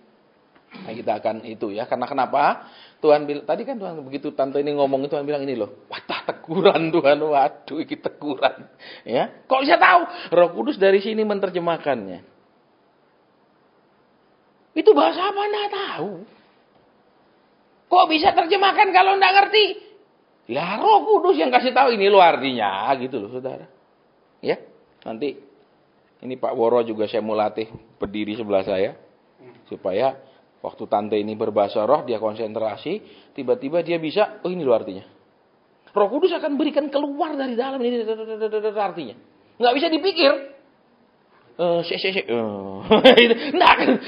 kita akan itu ya. Karena kenapa? Tuhan bilang, tadi kan Tuhan begitu Tante ini ngomong, Tuhan bilang ini loh. Wah teguran Tuhan. Waduh ini teguran. Ya. Kok bisa tahu? Roh Kudus dari sini menerjemahkannya. Itu bahasa apa? Nggak tahu. Kok bisa terjemahkan kalau enggak ngerti? Lah Roh Kudus yang kasih tahu ini lo artinya gitu loh saudara. Ya, nanti ini Pak Woro juga saya mau latih berdiri sebelah saya supaya waktu Tante ini berbahasa roh dia konsentrasi, tiba-tiba dia bisa, oh ini lo artinya. Roh Kudus akan berikan keluar dari dalam ini artinya. Enggak bisa dipikir. Nggak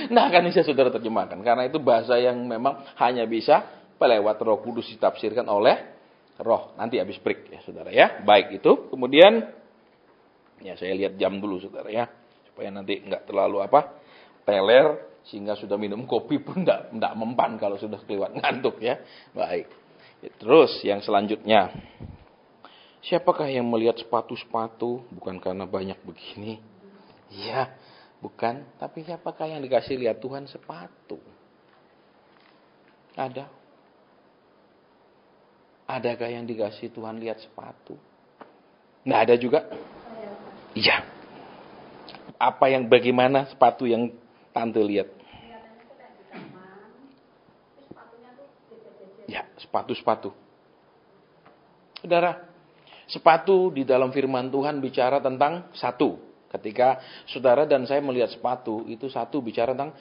akan bisa saudara terjemahkan. Karena itu bahasa yang memang hanya bisa lewat Roh Kudus ditafsirkan oleh roh. Nanti habis break ya saudara ya. Baik itu. Kemudian ya saya lihat jam dulu saudara ya. Supaya nanti nggak terlalu teler. Sehingga sudah minum kopi pun nggak mempan kalau sudah kelewat ngantuk ya. Baik. Terus yang selanjutnya. Siapakah yang melihat sepatu-sepatu? Bukan karena banyak begini. Iya, bukan. Tapi siapakah yang dikasih lihat Tuhan sepatu? Ada. Adakah yang dikasih Tuhan lihat sepatu? Nggak ada juga? Iya. Apa yang bagaimana sepatu yang tante lihat? Ya, sepatu-sepatu. Saudara, sepatu di dalam firman Tuhan bicara tentang satu. Ketika saudara dan saya melihat sepatu, itu satu bicara tentang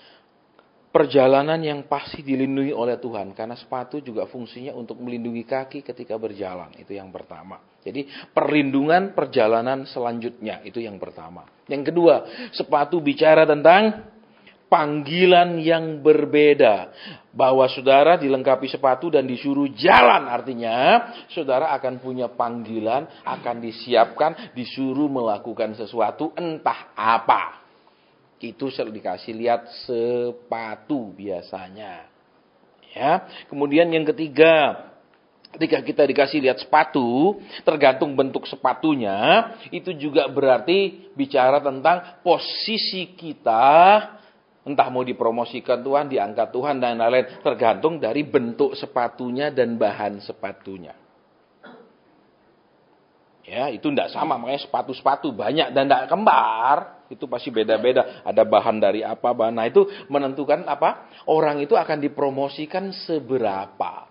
perjalanan yang pasti dilindungi oleh Tuhan. Karena sepatu juga fungsinya untuk melindungi kaki ketika berjalan. Itu yang pertama. Jadi perlindungan perjalanan selanjutnya. Itu yang pertama. Yang kedua, sepatu bicara tentang panggilan yang berbeda. Bahwa saudara dilengkapi sepatu dan disuruh jalan. Artinya saudara akan punya panggilan, akan disiapkan, disuruh melakukan sesuatu entah apa. Itu dikasih lihat sepatu biasanya. Ya. Kemudian yang ketiga, ketika kita dikasih lihat sepatu, tergantung bentuk sepatunya, itu juga berarti bicara tentang posisi kita, entah mau dipromosikan Tuhan, diangkat Tuhan, dan lain-lain. Tergantung dari bentuk sepatunya dan bahan sepatunya. Ya, itu tidak sama, makanya sepatu-sepatu banyak dan tidak kembar. Itu pasti beda-beda. Ada bahan dari apa, bahan. Nah, itu menentukan apa? Orang itu akan dipromosikan seberapa.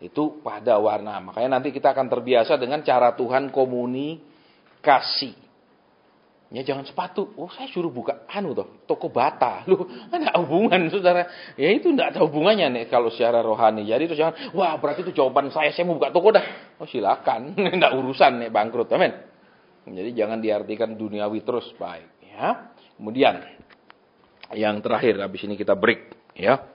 Itu pada warna. Makanya nanti kita akan terbiasa dengan cara Tuhan komunikasi. Ya jangan sepatu. Oh, saya suruh buka toko bata. Loh, ada hubungan saudara. Ya itu tidak ada hubungannya nih kalau secara rohani. Jadi itu jangan, wah berarti itu jawaban saya mau buka toko dah. Oh silakan. Tidak urusan nih bangkrut. Amin. Jadi jangan diartikan duniawi terus. Baik. Ya. Kemudian yang terakhir, habis ini kita break. Ya.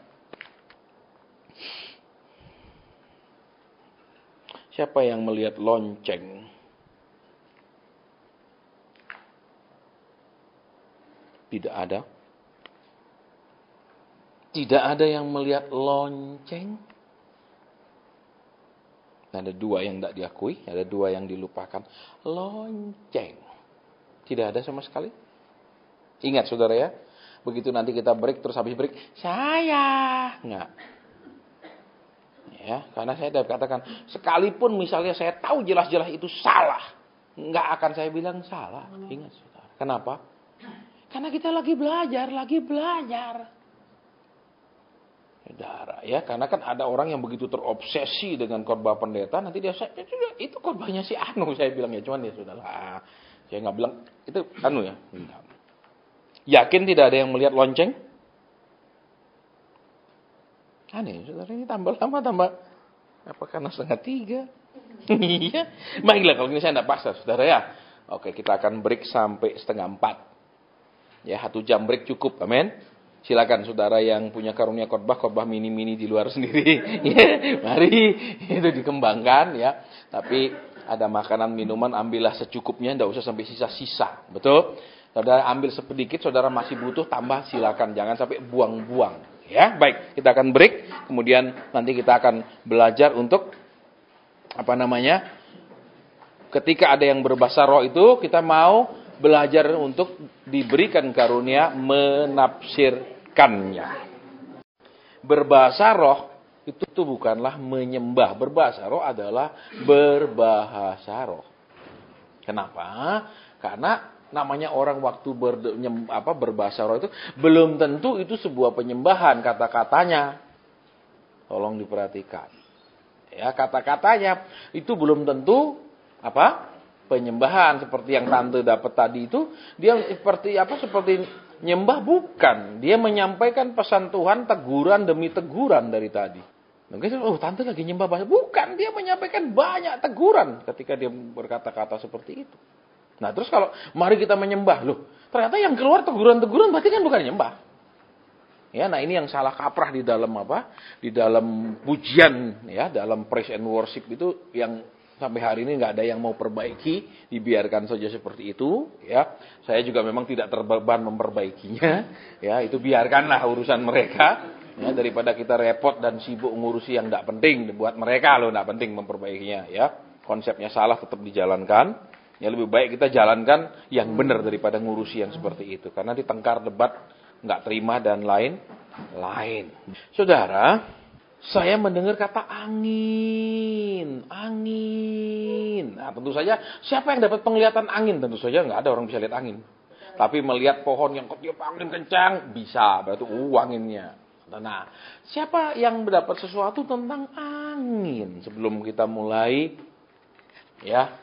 Siapa yang melihat lonceng? Tidak ada. Tidak ada yang melihat lonceng. Ada dua yang tidak diakui, ada dua yang dilupakan. Lonceng. Tidak ada sama sekali. Ingat saudara ya, begitu nanti kita break, terus habis break, saya enggak. Ya, karena saya dapat katakan, sekalipun misalnya saya tahu jelas-jelas itu salah, enggak akan saya bilang salah. Ingat saudara. Kenapa? Karena kita lagi belajar. Saudara, ya, karena kan ada orang yang begitu terobsesi dengan khotbah pendeta, nanti dia itu khotbahnya si Anu, saya bilang ya, cuman ya sudahlah. Saya nggak bilang itu Anu ya. Yakin tidak ada yang melihat lonceng? Aneh, saudara, ini tambah lama tambah apa karena 2:30? Iya. Baiklah kalau ini saya tidak paksa, saudara ya. Oke, kita akan break sampai 3:30. Ya, 1 jam break cukup, amin. Silakan saudara yang punya karunia khotbah mini-mini di luar sendiri. Ya, mari itu dikembangkan ya. Tapi ada makanan minuman ambillah secukupnya, tidak usah sampai sisa-sisa. Betul? Saudara ambil sedikit, saudara masih butuh tambah silakan, jangan sampai buang-buang. Ya, baik, kita akan break. Kemudian nanti kita akan belajar untuk ketika ada yang berbahasa roh itu kita mau belajar untuk diberikan karunia menafsirkannya. Berbahasa roh itu bukanlah menyembah. Berbahasa roh adalah berbahasa roh. Kenapa? Karena namanya orang waktu berbahasa roh itu belum tentu itu sebuah penyembahan kata-katanya. Tolong diperhatikan. Ya, kata-katanya itu belum tentu penyembahan seperti yang tante dapat tadi itu, dia seperti nyembah, bukan. Dia menyampaikan pesan Tuhan teguran demi teguran dari tadi. Mungkin tante lagi nyembah bahasa, bukan, dia menyampaikan banyak teguran ketika dia berkata-kata seperti itu. Nah, terus kalau mari kita menyembah, ternyata yang keluar teguran-teguran berarti kan bukan nyembah. Ya, nah ini yang salah kaprah di dalam Di dalam pujian ya, dalam praise and worship itu yang sampai hari ini nggak ada yang mau perbaiki, dibiarkan saja seperti itu. Ya, saya juga memang tidak terbeban memperbaikinya. Ya, itu biarkanlah urusan mereka. Ya, daripada kita repot dan sibuk ngurusi yang nggak penting, buat mereka nggak penting memperbaikinya. Ya, konsepnya salah tetap dijalankan. Ya, lebih baik kita jalankan yang benar daripada ngurusi yang seperti itu. Karena ditengkar debat nggak terima dan lain-lain. Saudara, Saya mendengar kata angin, angin. Nah, tentu saja siapa yang dapat penglihatan angin? Tentu saja nggak ada orang bisa lihat angin. Tapi melihat pohon yang ketiup angin kencang bisa, berarti anginnya. Nah, siapa yang mendapat sesuatu tentang angin sebelum kita mulai ya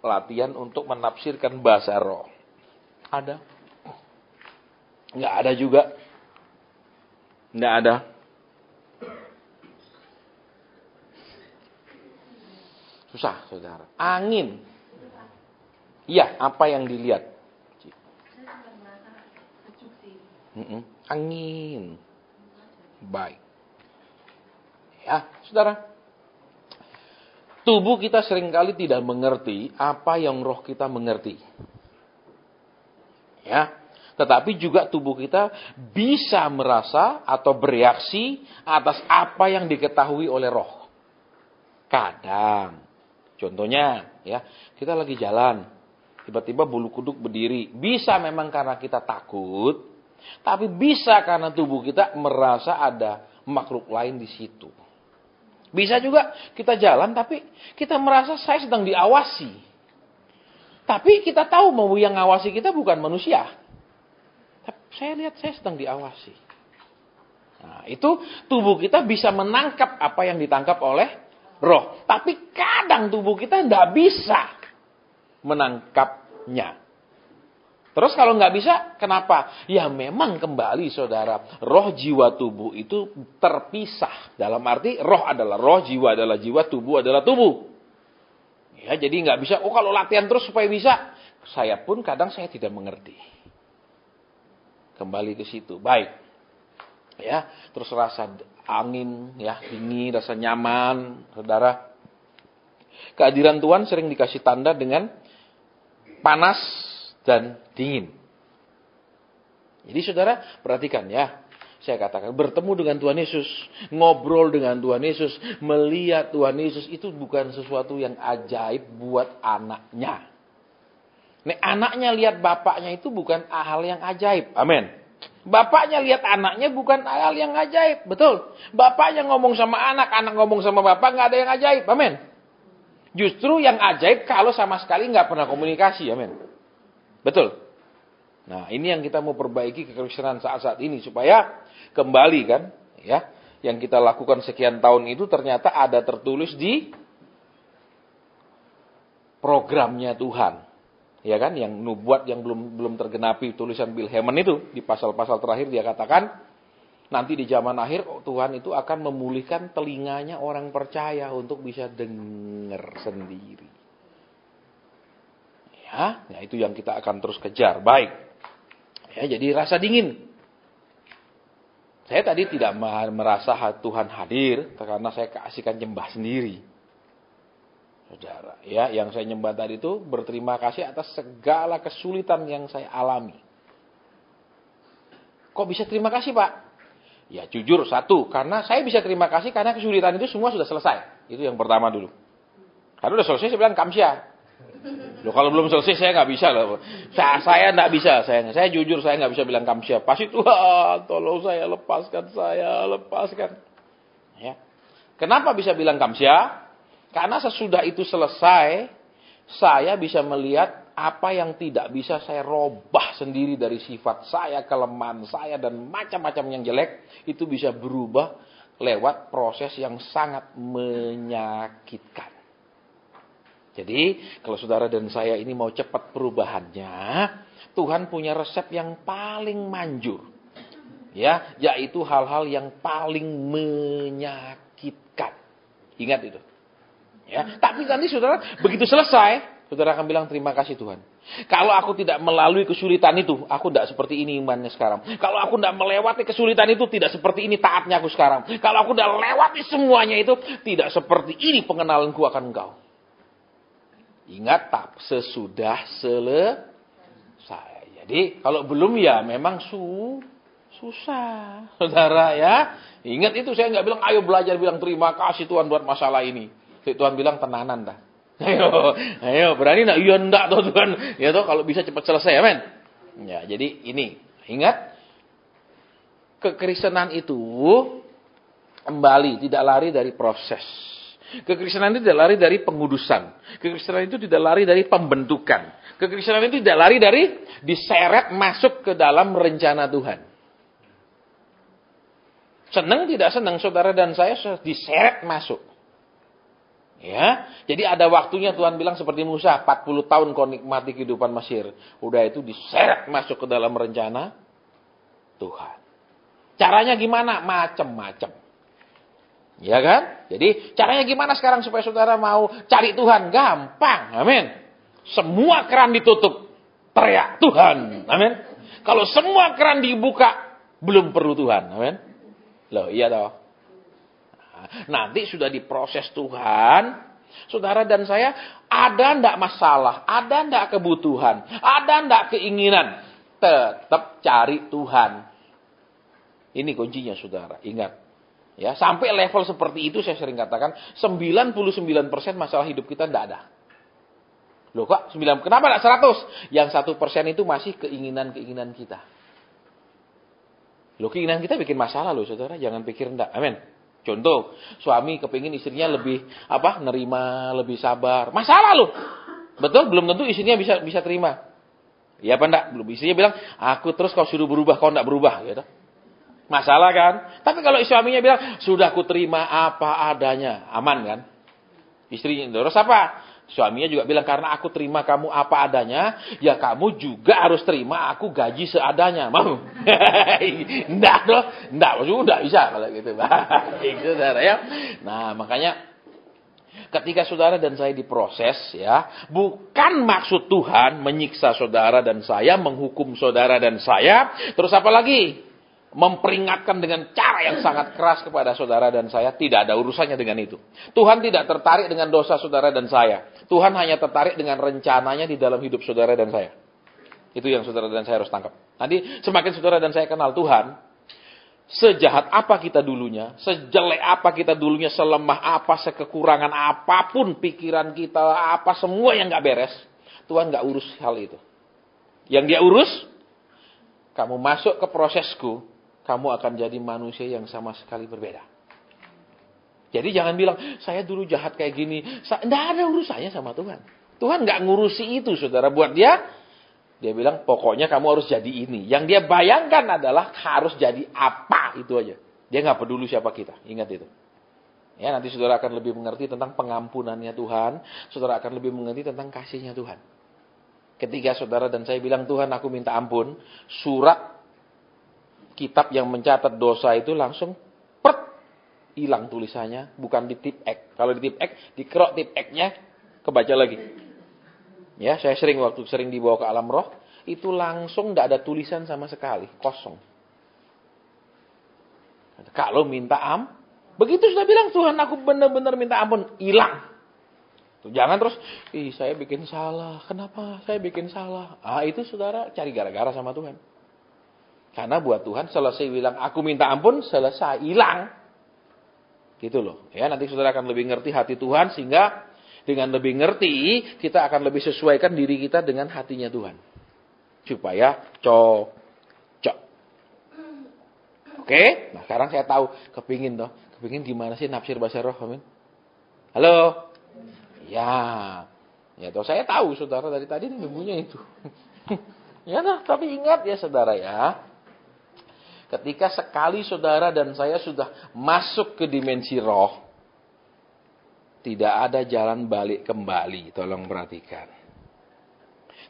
latihan untuk menafsirkan bahasa roh? Ada? Nggak ada juga. Nggak ada. Susah, saudara. Angin. Iya, apa yang dilihat? Angin. Baik. Ya, saudara. Tubuh kita seringkali tidak mengerti apa yang roh kita mengerti. Ya. Tetapi juga tubuh kita bisa merasa atau bereaksi atas apa yang diketahui oleh roh. Kadang. Contohnya, ya, kita lagi jalan, tiba-tiba bulu kuduk berdiri. Bisa memang karena kita takut, tapi bisa karena tubuh kita merasa ada makhluk lain di situ. Bisa juga kita jalan, tapi kita merasa saya sedang diawasi. Tapi kita tahu bahwa yang ngawasi kita bukan manusia. Tapi saya lihat saya sedang diawasi. Nah, itu tubuh kita bisa menangkap apa yang ditangkap oleh roh. Tapi kadang tubuh kita tidak bisa menangkapnya. Terus kalau nggak bisa, kenapa? Ya memang kembali saudara, roh, jiwa, tubuh itu terpisah. Dalam arti roh adalah roh, jiwa adalah jiwa, tubuh adalah tubuh. Ya, jadi nggak bisa, kalau latihan terus supaya bisa. Saya pun kadang saya tidak mengerti. Kembali ke situ. Baik. Ya, terus rasa angin, ya, dingin, rasa nyaman, saudara. Kehadiran Tuhan sering dikasih tanda dengan panas dan dingin. Jadi saudara, perhatikan ya. Saya katakan, bertemu dengan Tuhan Yesus, ngobrol dengan Tuhan Yesus, melihat Tuhan Yesus, itu bukan sesuatu yang ajaib buat anaknya. Nek anaknya lihat bapaknya itu bukan hal yang ajaib. Amin. Bapaknya lihat anaknya bukan hal yang ajaib. Betul. Bapaknya ngomong sama anak ngomong sama bapak, nggak ada yang ajaib. Amin. Justru yang ajaib kalau sama sekali nggak pernah komunikasi. Amin. Betul. Nah, ini yang kita mau perbaiki kekristenan saat-saat ini supaya kembali kan, ya, yang kita lakukan sekian tahun itu ternyata ada tertulis di programnya Tuhan. Ya kan, yang nubuat yang belum tergenapi tulisan Bill Hamon itu di pasal-pasal terakhir dia katakan nanti di zaman akhir Tuhan itu akan memulihkan telinganya orang percaya untuk bisa dengar sendiri. Ya, itu yang kita akan terus kejar. Baik. Ya, jadi rasa dingin. Saya tadi tidak merasa Tuhan hadir karena saya keasikan nyembah sendiri. Saudara, ya, yang saya nyembah tadi itu berterima kasih atas segala kesulitan yang saya alami. Kok bisa terima kasih, Pak? Ya, jujur, satu, karena saya bisa terima kasih karena kesulitan itu semua sudah selesai. Itu yang pertama dulu. Karena udah selesai, saya bilang kamsya. Loh, kalau belum selesai saya nggak bisa loh. Saya nggak bisa, saya jujur saya nggak bisa bilang kamsya. Pasti Tuhan, tolong saya lepaskan. Ya. Kenapa bisa bilang kamsya? Karena sesudah itu selesai, saya bisa melihat apa yang tidak bisa saya robah sendiri dari sifat saya, kelemahan saya, dan macam-macam yang jelek, itu bisa berubah lewat proses yang sangat menyakitkan. Jadi, kalau saudara dan saya ini mau cepat perubahannya, Tuhan punya resep yang paling manjur. Ya, yaitu hal-hal yang paling menyakitkan. Ingat itu. Ya, tapi nanti saudara begitu selesai, saudara akan bilang terima kasih Tuhan. Kalau aku tidak melalui kesulitan itu, aku tidak seperti ini imannya sekarang. Kalau aku tidak melewati kesulitan itu, tidak seperti ini taatnya aku sekarang. Kalau aku tidak lewati semuanya itu, tidak seperti ini pengenalanku akan Engkau. Ingat tak, sesudah selesai. Jadi kalau belum ya memang susah, saudara ya. Ingat itu, saya nggak bilang ayo belajar bilang terima kasih Tuhan buat masalah ini. Tuhan bilang tenanan dah. Ayo berani nak? Iya enggak toh Tuhan. Ya toh kalau bisa cepat selesai, amin. Ya, jadi ini ingat kekristenan itu kembali, tidak lari dari proses. Kekristenan itu tidak lari dari pengudusan. Kekristenan itu tidak lari dari pembentukan. Kekristenan itu tidak lari dari diseret masuk ke dalam rencana Tuhan. Senang tidak senang saudara dan saya diseret masuk. Ya, jadi ada waktunya Tuhan bilang seperti Musa, 40 tahun kau nikmati kehidupan Mesir. Udah itu diseret masuk ke dalam rencana Tuhan. Caranya gimana? Macem-macem. Ya kan? Jadi caranya gimana sekarang supaya saudara mau cari Tuhan? Gampang. Amin. Semua keran ditutup. Teriak Tuhan. Amin. Kalau semua keran dibuka, belum perlu Tuhan. Amin. Loh, iya toh. Nanti sudah diproses Tuhan, saudara dan saya, ada ndak masalah, ada ndak kebutuhan, ada ndak keinginan, tetap cari Tuhan. Ini kuncinya saudara, ingat. Ya, sampai level seperti itu saya sering katakan, 99% masalah hidup kita ndak ada. Loh kok, kenapa ndak 100? Yang 1% itu masih keinginan-keinginan kita. Loh, keinginan kita bikin masalah loh saudara, jangan pikir ndak. Amin. Contoh, suami kepingin istrinya lebih nerima, lebih sabar. Masalah loh. Betul, belum tentu istrinya bisa terima. Iya apa enggak? Belum, istrinya bilang, "Aku terus kau suruh berubah, kau enggak berubah." Gitu. Masalah kan? Tapi kalau suaminya bilang, "Sudah aku terima apa adanya." Aman kan? Istrinya terus apa? Suaminya juga bilang, "Karena aku terima kamu apa adanya, ya kamu juga harus terima aku gaji seadanya." Mau? Enggak dong. Enggak, sudah bisa kalau gitu. Baik, saudara ya. Nah, makanya ketika saudara dan saya diproses ya, bukan maksud Tuhan menyiksa saudara dan saya, menghukum saudara dan saya, terus apa lagi? Memperingatkan dengan cara yang sangat keras kepada saudara dan saya, tidak ada urusannya dengan itu. Tuhan tidak tertarik dengan dosa saudara dan saya. Tuhan hanya tertarik dengan rencananya di dalam hidup saudara dan saya. Itu yang saudara dan saya harus tangkap. Nanti semakin saudara dan saya kenal Tuhan, sejahat apa kita dulunya, sejelek apa kita dulunya, selemah apa, sekekurangan apapun pikiran kita, apa semua yang gak beres, Tuhan gak urus hal itu. Yang dia urus, kamu masuk ke prosesku, kamu akan jadi manusia yang sama sekali berbeda. Jadi jangan bilang, saya dulu jahat kayak gini. Tidak ada urusannya sama Tuhan. Tuhan gak ngurusi itu, saudara. Buat dia bilang, pokoknya kamu harus jadi ini. Yang dia bayangkan adalah harus jadi apa, itu aja. Dia gak peduli siapa kita. Ingat itu. Ya, nanti saudara akan lebih mengerti tentang pengampunannya Tuhan. Saudara akan lebih mengerti tentang kasihnya Tuhan. Ketika saudara dan saya bilang, Tuhan aku minta ampun, surat kitab yang mencatat dosa itu langsung hilang tulisannya, bukan di tip X. Kalau di tip X, dikerok tip X-nya, kebaca lagi. Ya, saya waktu sering dibawa ke alam roh, itu langsung tidak ada tulisan sama sekali, kosong. Kalau minta begitu sudah bilang Tuhan aku benar-benar minta ampun, hilang. Jangan terus, saya bikin salah, kenapa saya bikin salah? Itu saudara cari gara-gara sama Tuhan. Karena buat Tuhan selesai bilang aku minta ampun, selesai, hilang. Gitu loh. Ya, nanti saudara akan lebih ngerti hati Tuhan, sehingga dengan lebih ngerti kita akan lebih sesuaikan diri kita dengan hatinya Tuhan. Supaya cocok. Oke? Nah, sekarang saya tahu kepingin gimana sih nafsir bahasa roh, amin. Halo? Ya. Ya, toh saya tahu saudara dari tadi ibunya itu. Ya, nah, tapi ingat ya saudara ya. Ketika sekali saudara dan saya sudah masuk ke dimensi roh, tidak ada jalan balik kembali. Tolong perhatikan.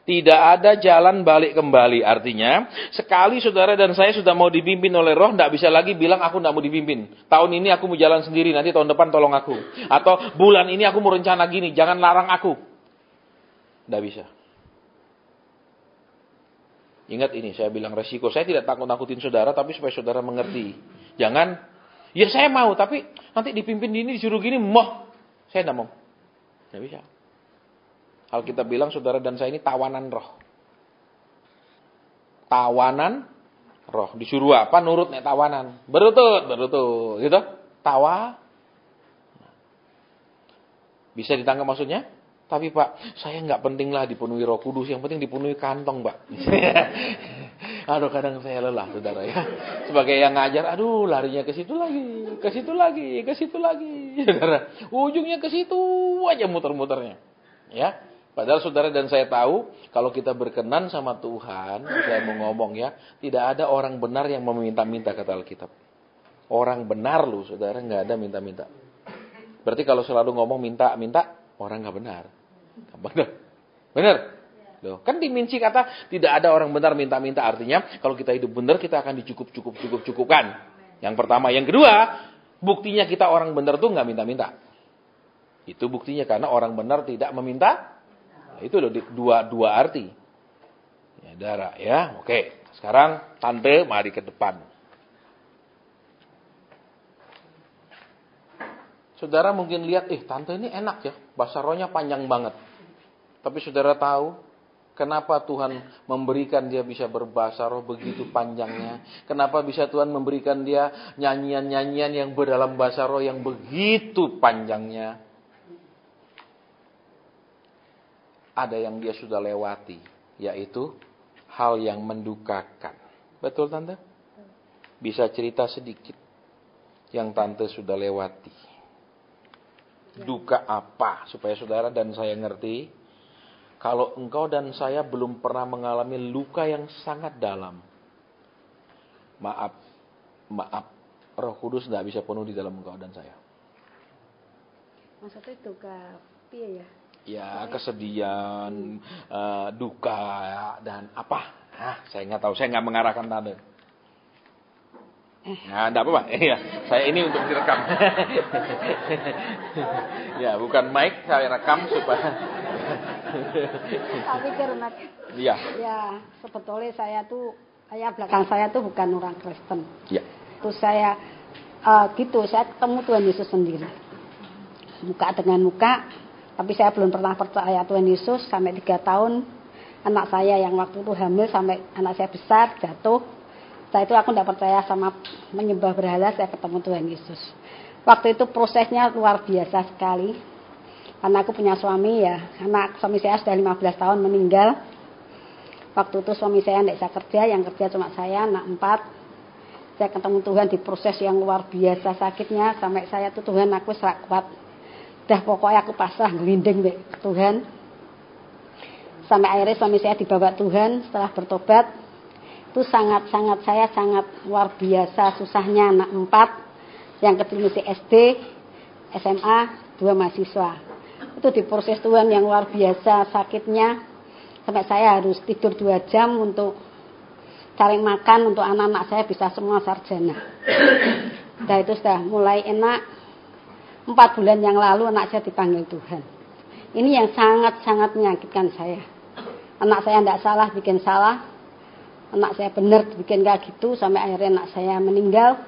Tidak ada jalan balik kembali. Artinya, sekali saudara dan saya sudah mau dipimpin oleh roh, tidak bisa lagi bilang aku tidak mau dipimpin. Tahun ini aku mau jalan sendiri, nanti tahun depan tolong aku. Atau bulan ini aku mau rencana gini, jangan larang aku. Tidak bisa. Ingat ini, saya bilang resiko. Saya tidak takut-takutin saudara, tapi supaya saudara mengerti. Jangan, ya saya mau, tapi nanti dipimpin ini, disuruh gini, saya tidak mau. Tidak bisa. Alkitab bilang saudara dan saya ini tawanan roh. Tawanan roh. Disuruh apa? Nurut nek tawanan. Berutut. Gitu. Tawa. Bisa ditangkap maksudnya? Tapi Pak, saya nggak penting lah dipenuhi Roh Kudus, yang penting dipenuhi kantong Pak. Aduh, kadang saya lelah saudara ya. Sebagai yang ngajar, aduh larinya ke situ lagi, ke situ lagi, ke situ lagi. Saudara, ujungnya ke situ aja muter-muternya. Ya, padahal saudara dan saya tahu, kalau kita berkenan sama Tuhan, saya mau ngomong ya, tidak ada orang benar yang meminta-minta kata Alkitab. Orang benar loh saudara, nggak ada minta-minta. Berarti kalau selalu ngomong minta-minta, orang nggak benar. Benar? Benar? Loh, kan diminci kata tidak ada orang benar minta-minta, artinya kalau kita hidup benar kita akan dicukup-cukupkan. Yang pertama, yang kedua, buktinya kita orang benar tuh nggak minta-minta. Itu buktinya karena orang benar tidak meminta. Nah, itu loh dua arti. Ya, darah ya. Oke, sekarang tante mari ke depan. Saudara mungkin lihat, tante ini enak ya, bahasa rohnya panjang banget. Tapi saudara tahu, kenapa Tuhan memberikan dia bisa berbahasa roh begitu panjangnya? Kenapa bisa Tuhan memberikan dia nyanyian-nyanyian yang berdalam bahasa roh yang begitu panjangnya? Ada yang dia sudah lewati, yaitu hal yang mendukakan. Betul tante? Bisa cerita sedikit yang tante sudah lewati. Duka apa supaya saudara dan saya ngerti kalau engkau dan saya belum pernah mengalami luka yang sangat dalam. Maaf, Roh Kudus tidak bisa penuh di dalam engkau dan saya. Maksudnya duka piye ya? Ya, kesedihan, duka dan apa? Saya nggak tahu, saya nggak mengarahkan tanda. Nah, enggak apa-apa. Iya, saya ini untuk direkam. Ya, bukan mic, saya rekam supaya. Tapi karena Iya. Ya, sebetulnya saya tuh ayah belakang saya tuh bukan orang Kristen. Iya. Terus saya saya ketemu Tuhan Yesus sendiri. Muka dengan muka, tapi saya belum pernah percaya Tuhan Yesus sampai 3 tahun. Anak saya yang waktu itu hamil sampai anak saya besar jatuh. Setelah itu aku tidak percaya sama menyembah berhala, saya ketemu Tuhan Yesus. Waktu itu prosesnya luar biasa sekali. Karena aku punya suami ya, anak suami saya sudah 15 tahun meninggal. Waktu itu suami saya tidak bisa kerja, yang kerja cuma saya, anak 4. Saya ketemu Tuhan di proses yang luar biasa sakitnya, sampai saya tuh Tuhan aku serak kuat. Dah pokoknya aku pasrah gelinding deh Tuhan. Sampai akhirnya suami saya dibawa Tuhan setelah bertobat. Itu saya sangat luar biasa susahnya anak 4, yang kecil masih SD, SMA, 2 mahasiswa. Itu diproses Tuhan yang luar biasa sakitnya, sampai saya harus tidur 2 jam untuk cari makan untuk anak-anak saya bisa semua sarjana. Nah itu sudah mulai enak. 4 bulan yang lalu anak saya dipanggil Tuhan. Ini yang sangat-sangat menyakitkan saya. Anak saya tidak salah, bikin salah. Anak saya benar bikin kayak gitu, sampai akhirnya anak saya meninggal.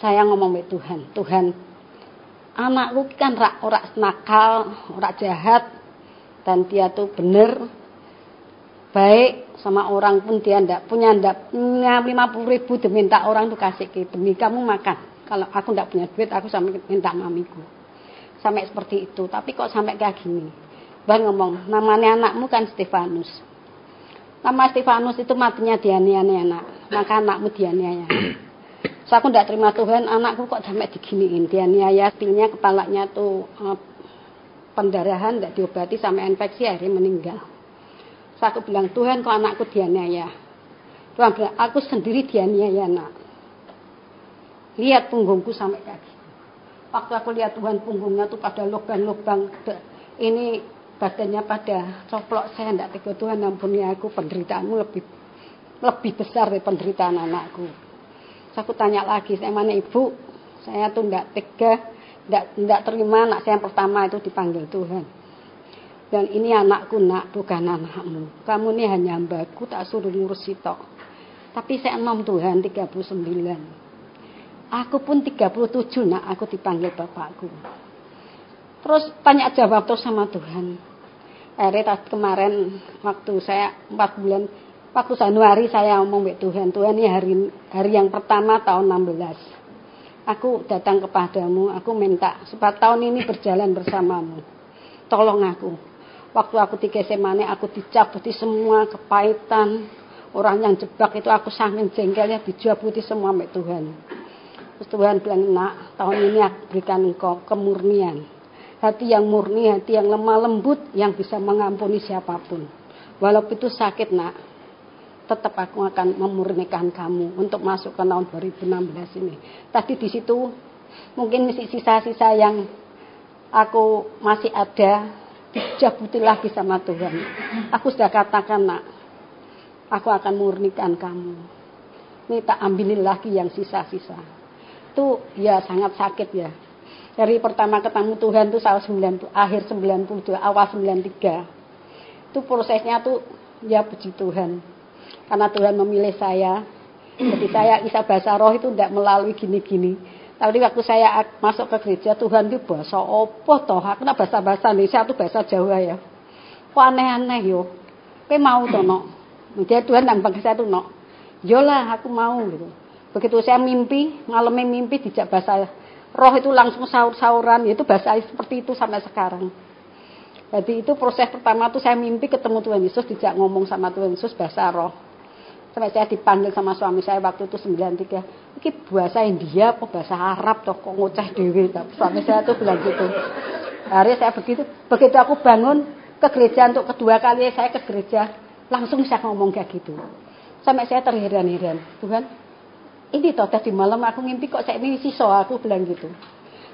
Saya ngomong ke Tuhan, Tuhan, anakku kan orang nakal, orang jahat, dan dia tuh benar, baik sama orang pun dia ndak punya 50.000 diminta orang tuh kasih ke demi kamu makan. Kalau aku ndak punya duit, aku sampai minta mamiku. Sampai seperti itu, tapi kok sampai kayak gini. Bang ngomong, namanya anakmu kan Stefanus. Nama Stefanus itu matinya dianiaya anak, maka anakmu dianiaya. So aku tidak terima Tuhan, anakku kok sampai diginiin, dianiaya, pilnya kepalanya tuh pendarahan, tidak diobati sampai infeksi akhirnya meninggal. So aku bilang Tuhan kok anakku dianiaya. Tuhan bilang aku sendiri dianiaya nak. Lihat punggungku sampai kayak gitu. Waktu aku lihat Tuhan punggungnya tuh pada lubang-lubang, ini badannya pada coplok, saya tidak tega Tuhan ampuni aku, penderitaanmu lebih besar dari penderitaan anakku. Saya aku tanya lagi, saya mana ibu? Saya tuh tidak tega, tidak terima anak saya yang pertama itu dipanggil Tuhan. Dan ini anakku nak, bukan anakmu. Kamu ini hanya hambaku, tak suruh ngurus sitok. Tapi saya nom Tuhan 39. Aku pun 37 nak, aku dipanggil bapakku. Terus tanya jawab terus sama Tuhan. Akhirnya kemarin waktu saya 4 bulan, waktu Januari saya ngomong ke Tuhan, Tuhan ini hari yang pertama tahun 16. Aku datang kepadamu, aku minta supaya tahun ini berjalan bersamamu. Tolong aku. Waktu aku di Getsemani, aku dicabuti semua kepahitan. Orang yang jebak itu aku saking jengkelnya dicabuti semua sama Tuhan. Terus Tuhan bilang, nak, tahun ini aku berikan engkau kemurnian. Hati yang murni, hati yang lemah lembut, yang bisa mengampuni siapapun. Walaupun itu sakit, nak, tetap aku akan memurnikan kamu untuk masuk ke tahun 2016 ini. Tadi di situ mungkin sisa-sisa yang aku masih ada, dijabuti lagi sama Tuhan. Aku sudah katakan, nak, aku akan murnikan kamu. Ini tak ambilin lagi yang sisa-sisa. Itu ya sangat sakit ya. Dari pertama ketemu Tuhan itu akhir 92, awal 93. Itu prosesnya tuh ya puji Tuhan. Karena Tuhan memilih saya. Jadi saya Isa bahasa roh itu tidak melalui gini-gini. Tapi waktu saya masuk ke gereja, Tuhan itu bahasa opo toh? Karena bahasa Indonesia itu bahasa Jawa ya. Kok aneh-aneh yo. Kowe mau toh, no? Jadi Tuhan nambah saya tuh, no. Yolah aku mau gitu. Begitu saya mimpi, malamnya mimpi dijak bahasa roh itu langsung sahur-sahuran. Itu bahasa seperti itu sampai sekarang. Jadi itu proses pertama tuh saya mimpi ketemu Tuhan Yesus, dijak ngomong sama Tuhan Yesus bahasa roh. Sampai saya dipanggil sama suami saya waktu itu 93. Ini bahasa India apa bahasa Arab toh kok ngoceh dewe. Suami saya tuh bilang gitu. Akhirnya saya begitu aku bangun ke gereja untuk kedua kali saya ke gereja, langsung saya ngomong kayak gitu. Sampai saya terheran-heran. Tuhan, ini toh tadi malam aku ngimpi kok saya ini siso, aku bilang gitu.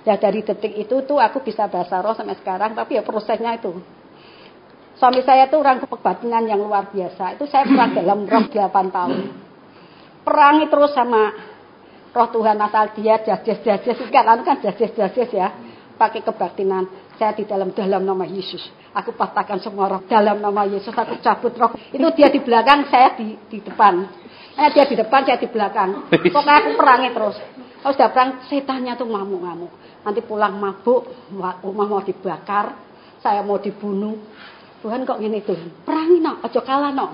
Ya dari detik itu tuh aku bisa bahasa roh sampai sekarang, tapi ya prosesnya itu. Suami saya itu orang kebatinan yang luar biasa. Itu saya perang dalam roh 8 tahun. Perangi terus sama roh Tuhan asal dia jajes-jajes. Kan jajes-jajes ya. Pakai kebatinan. Saya di dalam nama Yesus. Aku patahkan semua roh dalam nama Yesus. Aku cabut roh. Itu dia di belakang, saya di depan. Dia di depan, saya di belakang. Pokoknya aku perangi terus. Kalau sudah perang, setannya tuh ngamuk-ngamuk. Nanti pulang mabuk, rumah mau dibakar, saya mau dibunuh. Tuhan kok gini tuh, perangi no, aja kalah no.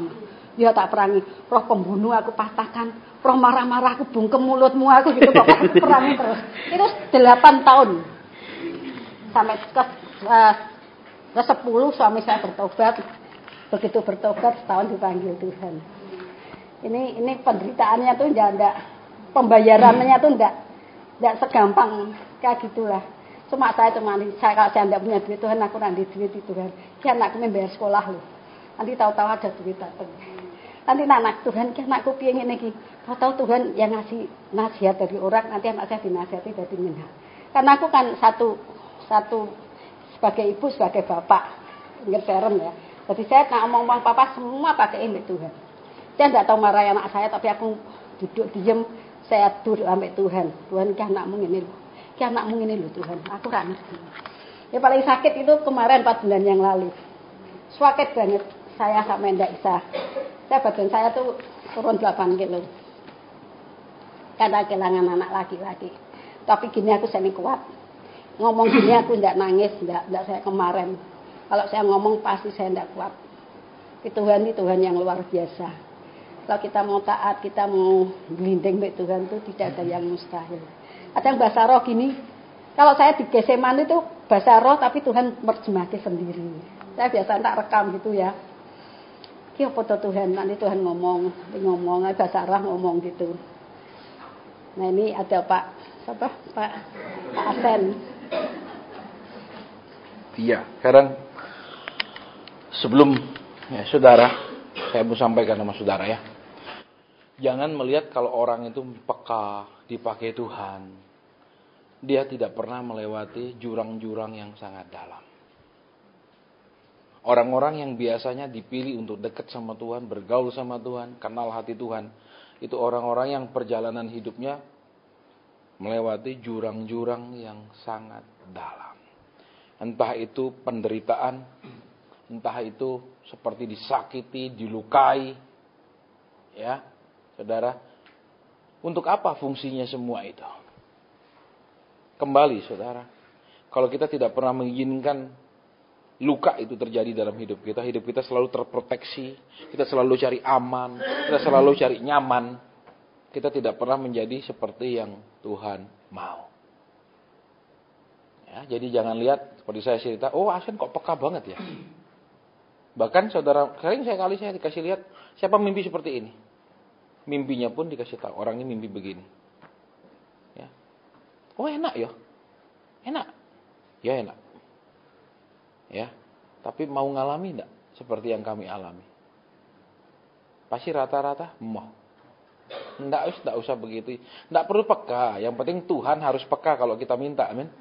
Ya tak perangi, roh pembunuh aku patahkan, roh marah-marah aku bungkem mulutmu aku gitu kok perangi terus. Itu 8 tahun. Sampai ke 10 suami saya bertobat. Begitu bertobat setahun dipanggil Tuhan. Ini penderitaannya tuh enggak pembayarannya tuh enggak segampang kayak gitulah. Cuma saya kalau saya tidak punya duit Tuhan, aku nanti duit itu Tuhan. Ki anakku membayar sekolah loh. Nanti tahu-tahu ada duit datang. Nanti anak Tuhan, ki anakku piye ngene iki. Tahu-tahu Tuhan yang ngasih nasihat dari orang, nanti anak saya dinasihati dari minha. Karena aku kan satu sebagai ibu, sebagai bapak, ngerti ya. Jadi saya nak ngomong papa semua pakai ini Tuhan. Saya tidak tahu marah anak saya, tapi aku duduk diam, saya duduk sampai Tuhan. Tuhan ki anakmu ngene loh. Ki anakmu ini loh Tuhan, aku gak ngerti. Ya paling sakit itu kemarin 4 bulan yang lalu. Sakit banget, saya sampai ndak bisa. Badan saya tuh turun 8 kilo. Karena kehilangan anak laki-laki. Tapi gini aku semi kuat. Ngomong gini aku ndak nangis, ndak saya kemarin. Kalau saya ngomong pasti saya ndak kuat. Tuhan itu Tuhan yang luar biasa. Kalau kita mau taat, kita mau gelinding dengan Tuhan itu tidak ada yang mustahil. Ada yang bahasa roh gini, kalau saya di Getsemani itu bahasa roh tapi Tuhan terjemahkan sendiri. Saya biasa tak rekam gitu ya. Ki apa Tuhan, nanti Tuhan ngomong bahasa roh ngomong gitu. Nah ini ada Pak Asen. Iya, sekarang sebelum saudara, saya mau sampaikan sama saudara ya. Jangan melihat kalau orang itu peka, dipakai Tuhan. Dia tidak pernah melewati jurang-jurang yang sangat dalam. Orang-orang yang biasanya dipilih untuk dekat sama Tuhan, bergaul sama Tuhan, kenal hati Tuhan, itu orang-orang yang perjalanan hidupnya melewati jurang-jurang yang sangat dalam. Entah itu penderitaan, entah itu seperti disakiti, dilukai. Ya, saudara, untuk apa fungsinya semua itu? Kembali saudara, kalau kita tidak pernah menginginkan luka itu terjadi dalam hidup kita selalu terproteksi, kita selalu cari aman, kita selalu cari nyaman, kita tidak pernah menjadi seperti yang Tuhan mau. Ya, jadi jangan lihat seperti saya cerita, oh Asen kok peka banget ya. Bahkan saudara, sering saya dikasih lihat, siapa mimpi seperti ini. Mimpinya pun dikasih tahu, orang ini mimpi begini. Ya. Oh enak ya. Enak. Ya enak. Ya. Tapi mau ngalami enggak seperti yang kami alami? Pasti rata-rata mau. Enggak usah begitu. Enggak perlu peka. Yang penting Tuhan harus peka kalau kita minta, amin.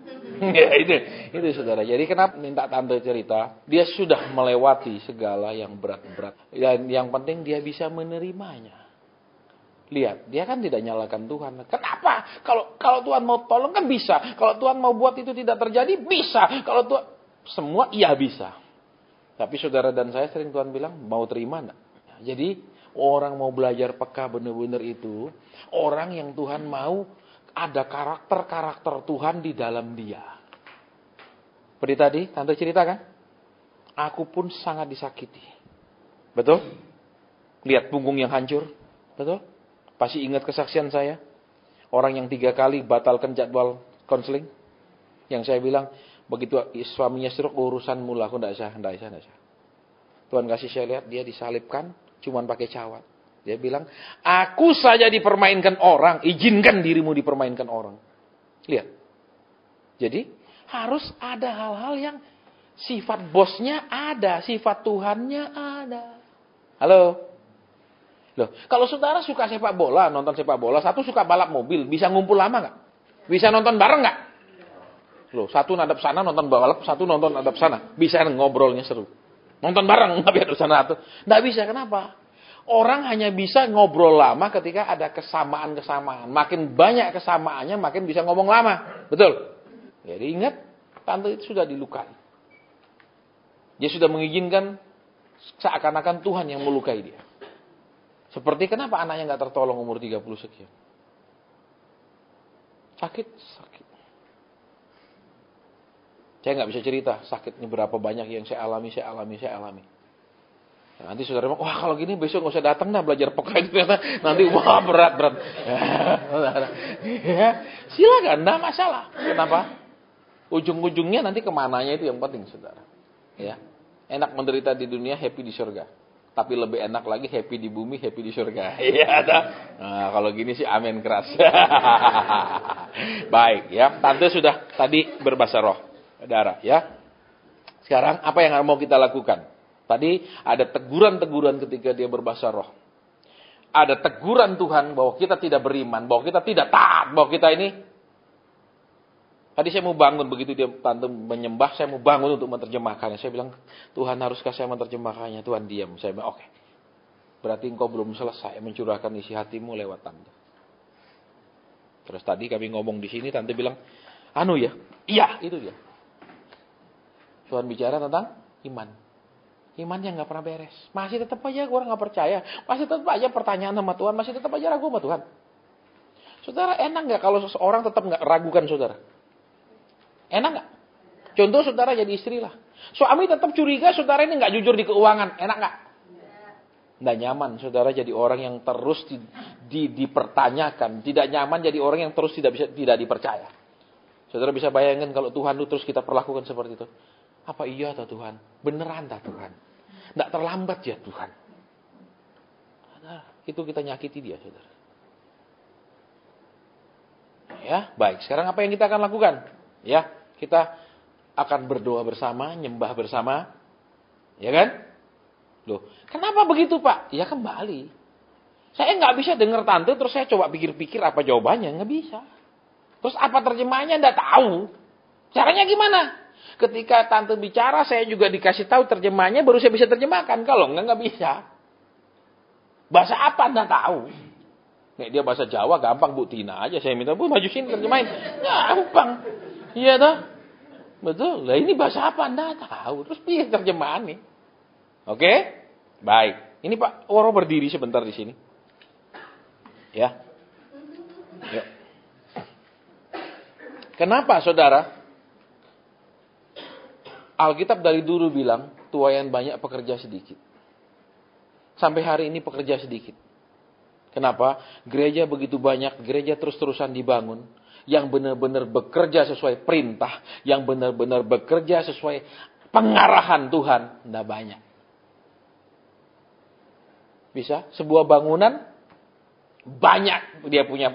Ya itu saudara. Jadi kenapa minta tante cerita? Dia sudah melewati segala yang berat-berat. Dan yang penting dia bisa menerimanya. Lihat, dia kan tidak nyalakan Tuhan. Kenapa? Kalau Tuhan mau tolong kan bisa. Kalau Tuhan mau buat itu tidak terjadi, bisa. Kalau Tuhan semua iya bisa. Tapi saudara dan saya sering Tuhan bilang, mau terima enggak? Jadi orang mau belajar peka benar-benar itu, orang yang Tuhan mau ada karakter-karakter Tuhan di dalam dia. Seperti tadi, tante cerita kan? Aku pun sangat disakiti. Betul? Lihat punggung yang hancur. Betul? Pasti ingat kesaksian saya. Orang yang 3 kali batalkan jadwal konseling. Yang saya bilang, begitu suaminya stroke, urusan mula aku enggak sah. Tuhan kasih saya lihat, dia disalibkan, cuman pakai cawat. Dia bilang, aku saja dipermainkan orang, izinkan dirimu dipermainkan orang. Lihat. Jadi, harus ada hal-hal yang sifat bosnya ada, sifat Tuhannya ada. Halo? Loh, kalau saudara suka sepak bola, nonton sepak bola, satu suka balap mobil, bisa ngumpul lama nggak? Bisa nonton bareng nggak? Loh, satu nadap sana nonton balap, satu nonton nadap sana, bisa ngobrolnya seru. Nonton bareng, nggak ada sana satu, nggak bisa. Kenapa? Orang hanya bisa ngobrol lama ketika ada kesamaan-kesamaan. Makin banyak kesamaannya, makin bisa ngomong lama, betul? Jadi ingat, tante itu sudah dilukai. Dia sudah mengizinkan seakan-akan Tuhan yang melukai dia. Seperti kenapa anaknya nggak tertolong umur 30 sekian? Sakit. Saya nggak bisa cerita sakitnya berapa banyak yang saya alami. Nah, nanti saudara bilang, wah kalau gini besok nggak usah datang dah belajar peka itu nanti wah berat. Ya, silakan, nggak masalah. Kenapa? Ujung-ujungnya nanti kemananya itu yang penting, saudara. Ya, enak menderita di dunia, happy di surga. Tapi lebih enak lagi happy di bumi, happy di surga. Iya, nah, kalau gini sih amin keras. Baik, ya. Tante sudah tadi berbahasa roh, saudara, ya. Sekarang apa yang mau kita lakukan? Tadi ada teguran-teguran ketika dia berbahasa roh. Ada teguran Tuhan bahwa kita tidak beriman, bahwa kita tidak taat, bahwa kita ini. Tadi saya mau bangun, begitu dia tante menyembah, saya mau bangun untuk menerjemahkannya. Saya bilang, Tuhan haruskah saya menerjemahkannya? Tuhan diam. Saya bilang, oke. Berarti engkau belum selesai mencurahkan isi hatimu lewat tante. Terus tadi kami ngomong di sini, tante bilang, anu ya? Iya, itu dia. Tuhan bicara tentang iman. Iman yang gak pernah beres. Masih tetap aja orang gak percaya. Masih tetap aja pertanyaan sama Tuhan. Masih tetap aja ragu sama Tuhan. Saudara, enak gak kalau seseorang tetap gak ragukan saudara? Enak gak? Contoh saudara jadi istri lah. Suami tetap curiga saudara ini gak jujur di keuangan. Enak gak? Nggak nyaman saudara jadi orang yang terus dipertanyakan. Tidak nyaman jadi orang yang terus tidak dipercaya. Saudara bisa bayangkan kalau Tuhan itu terus kita perlakukan seperti itu. Apa iya tak Tuhan? Beneran tak Tuhan? Nggak terlambat ya Tuhan? Nah, itu kita nyakiti dia saudara. Ya, baik. Sekarang apa yang kita akan lakukan? Ya, kita akan berdoa bersama, nyembah bersama. Ya kan? Loh, kenapa begitu Pak? Ya kembali. Saya nggak bisa dengar tante, terus saya coba pikir-pikir apa jawabannya. Nggak bisa. Terus apa terjemahannya? Nggak tahu. Caranya gimana? Ketika tante bicara, saya juga dikasih tahu terjemahannya, baru saya bisa terjemahkan. Kalau nggak bisa. Bahasa apa? Nggak tahu. Nih, dia bahasa Jawa, gampang Bu Tina aja. Saya minta, Bu maju sini terjemahin. Gampang. Iya toh? Betul. Lah ini bahasa apa? Nggak tahu. Terus pilih terjemahan nih. Oke? Baik. Ini Pak Woro berdiri sebentar di sini. Ya. Yuk. Kenapa saudara? Alkitab dari dulu bilang, tuaian banyak pekerja sedikit. Sampai hari ini pekerja sedikit. Kenapa? Gereja begitu banyak, gereja terus-terusan dibangun. Yang benar-benar bekerja sesuai perintah. Yang benar-benar bekerja sesuai pengarahan Tuhan. Tidak banyak. Bisa. Sebuah bangunan banyak dia punya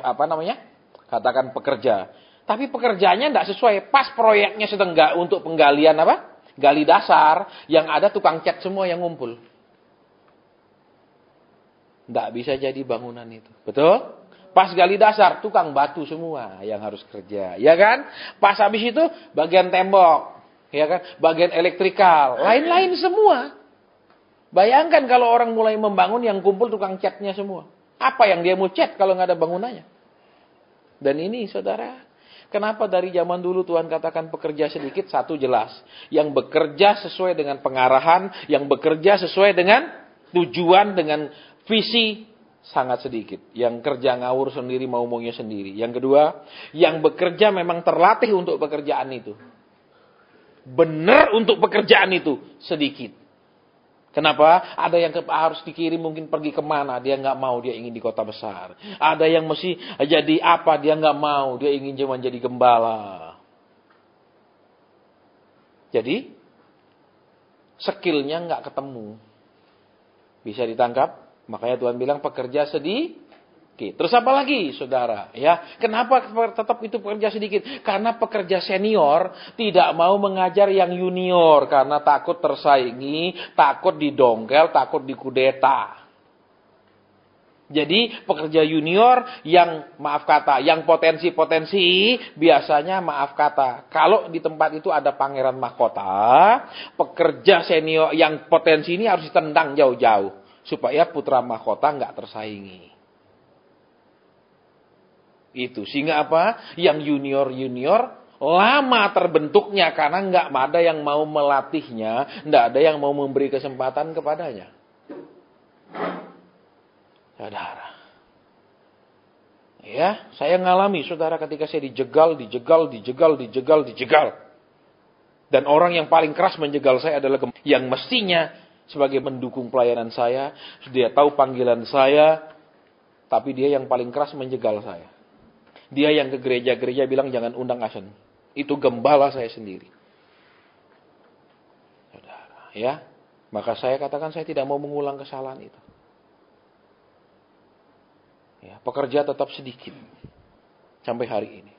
katakan pekerja. Tapi pekerjaannya tidak sesuai. Pas proyeknya sedang untuk penggalian gali dasar, yang ada tukang cat semua yang ngumpul. Tidak bisa jadi bangunan itu. Betul? Pas gali dasar, tukang batu semua yang harus kerja. Ya kan? Pas habis itu, bagian tembok. Ya kan? Bagian elektrikal. Lain-lain semua. Bayangkan kalau orang mulai membangun yang kumpul tukang catnya semua. Apa yang dia mau cat kalau nggak ada bangunannya? Dan ini saudara, kenapa dari zaman dulu Tuhan katakan pekerja sedikit? Satu jelas. Yang bekerja sesuai dengan pengarahan, yang bekerja sesuai dengan tujuan, dengan visi, sangat sedikit. Yang kerja ngawur sendiri, mau-maunya sendiri. Yang kedua, yang bekerja memang terlatih untuk pekerjaan itu. Benar untuk pekerjaan itu, sedikit. Kenapa? Ada yang harus dikirim mungkin pergi kemana, dia nggak mau, dia ingin di kota besar. Ada yang mesti jadi apa, dia nggak mau, dia ingin cuma jadi gembala. Jadi, skillnya nggak ketemu. Bisa ditangkap? Makanya Tuhan bilang pekerja sedikit. Terus apa lagi, saudara? Ya, kenapa tetap itu pekerja sedikit? Karena pekerja senior tidak mau mengajar yang junior karena takut tersaingi, takut didongkel, takut dikudeta. Jadi pekerja junior yang yang potensi-potensi biasanya kalau di tempat itu ada pangeran mahkota, pekerja senior yang potensi ini harus ditendang jauh-jauh supaya putra mahkota nggak tersaingi. Itu sehingga apa? Yang junior lama terbentuknya karena nggak ada yang mau melatihnya, nggak ada yang mau memberi kesempatan kepadanya. Saudara, ya saya ngalami saudara ketika saya dijegal, dan orang yang paling keras menjegal saya adalah yang mestinya sebagai mendukung pelayanan saya, dia tahu panggilan saya, tapi dia yang paling keras menjegal saya. Dia yang ke gereja-gereja bilang jangan undang Asen. Itu gembala saya sendiri. Saudara, ya. Maka saya katakan saya tidak mau mengulang kesalahan itu. Ya, pekerja tetap sedikit. Sampai hari ini.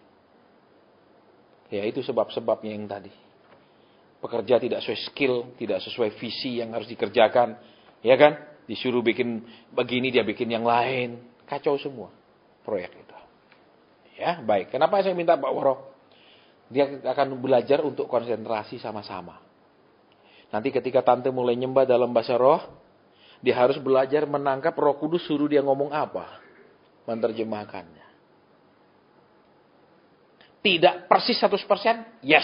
Ya, itu sebab-sebabnya yang tadi. Pekerja tidak sesuai skill, tidak sesuai visi yang harus dikerjakan. Ya kan? Disuruh bikin begini, dia bikin yang lain. Kacau semua proyek itu. Ya, baik. Kenapa saya minta Pak Woro? Dia akan belajar untuk konsentrasi sama-sama. Nanti ketika tante mulai nyembah dalam bahasa roh, dia harus belajar menangkap Roh Kudus suruh dia ngomong apa. Menerjemahkannya. Tidak persis 100%? Yes.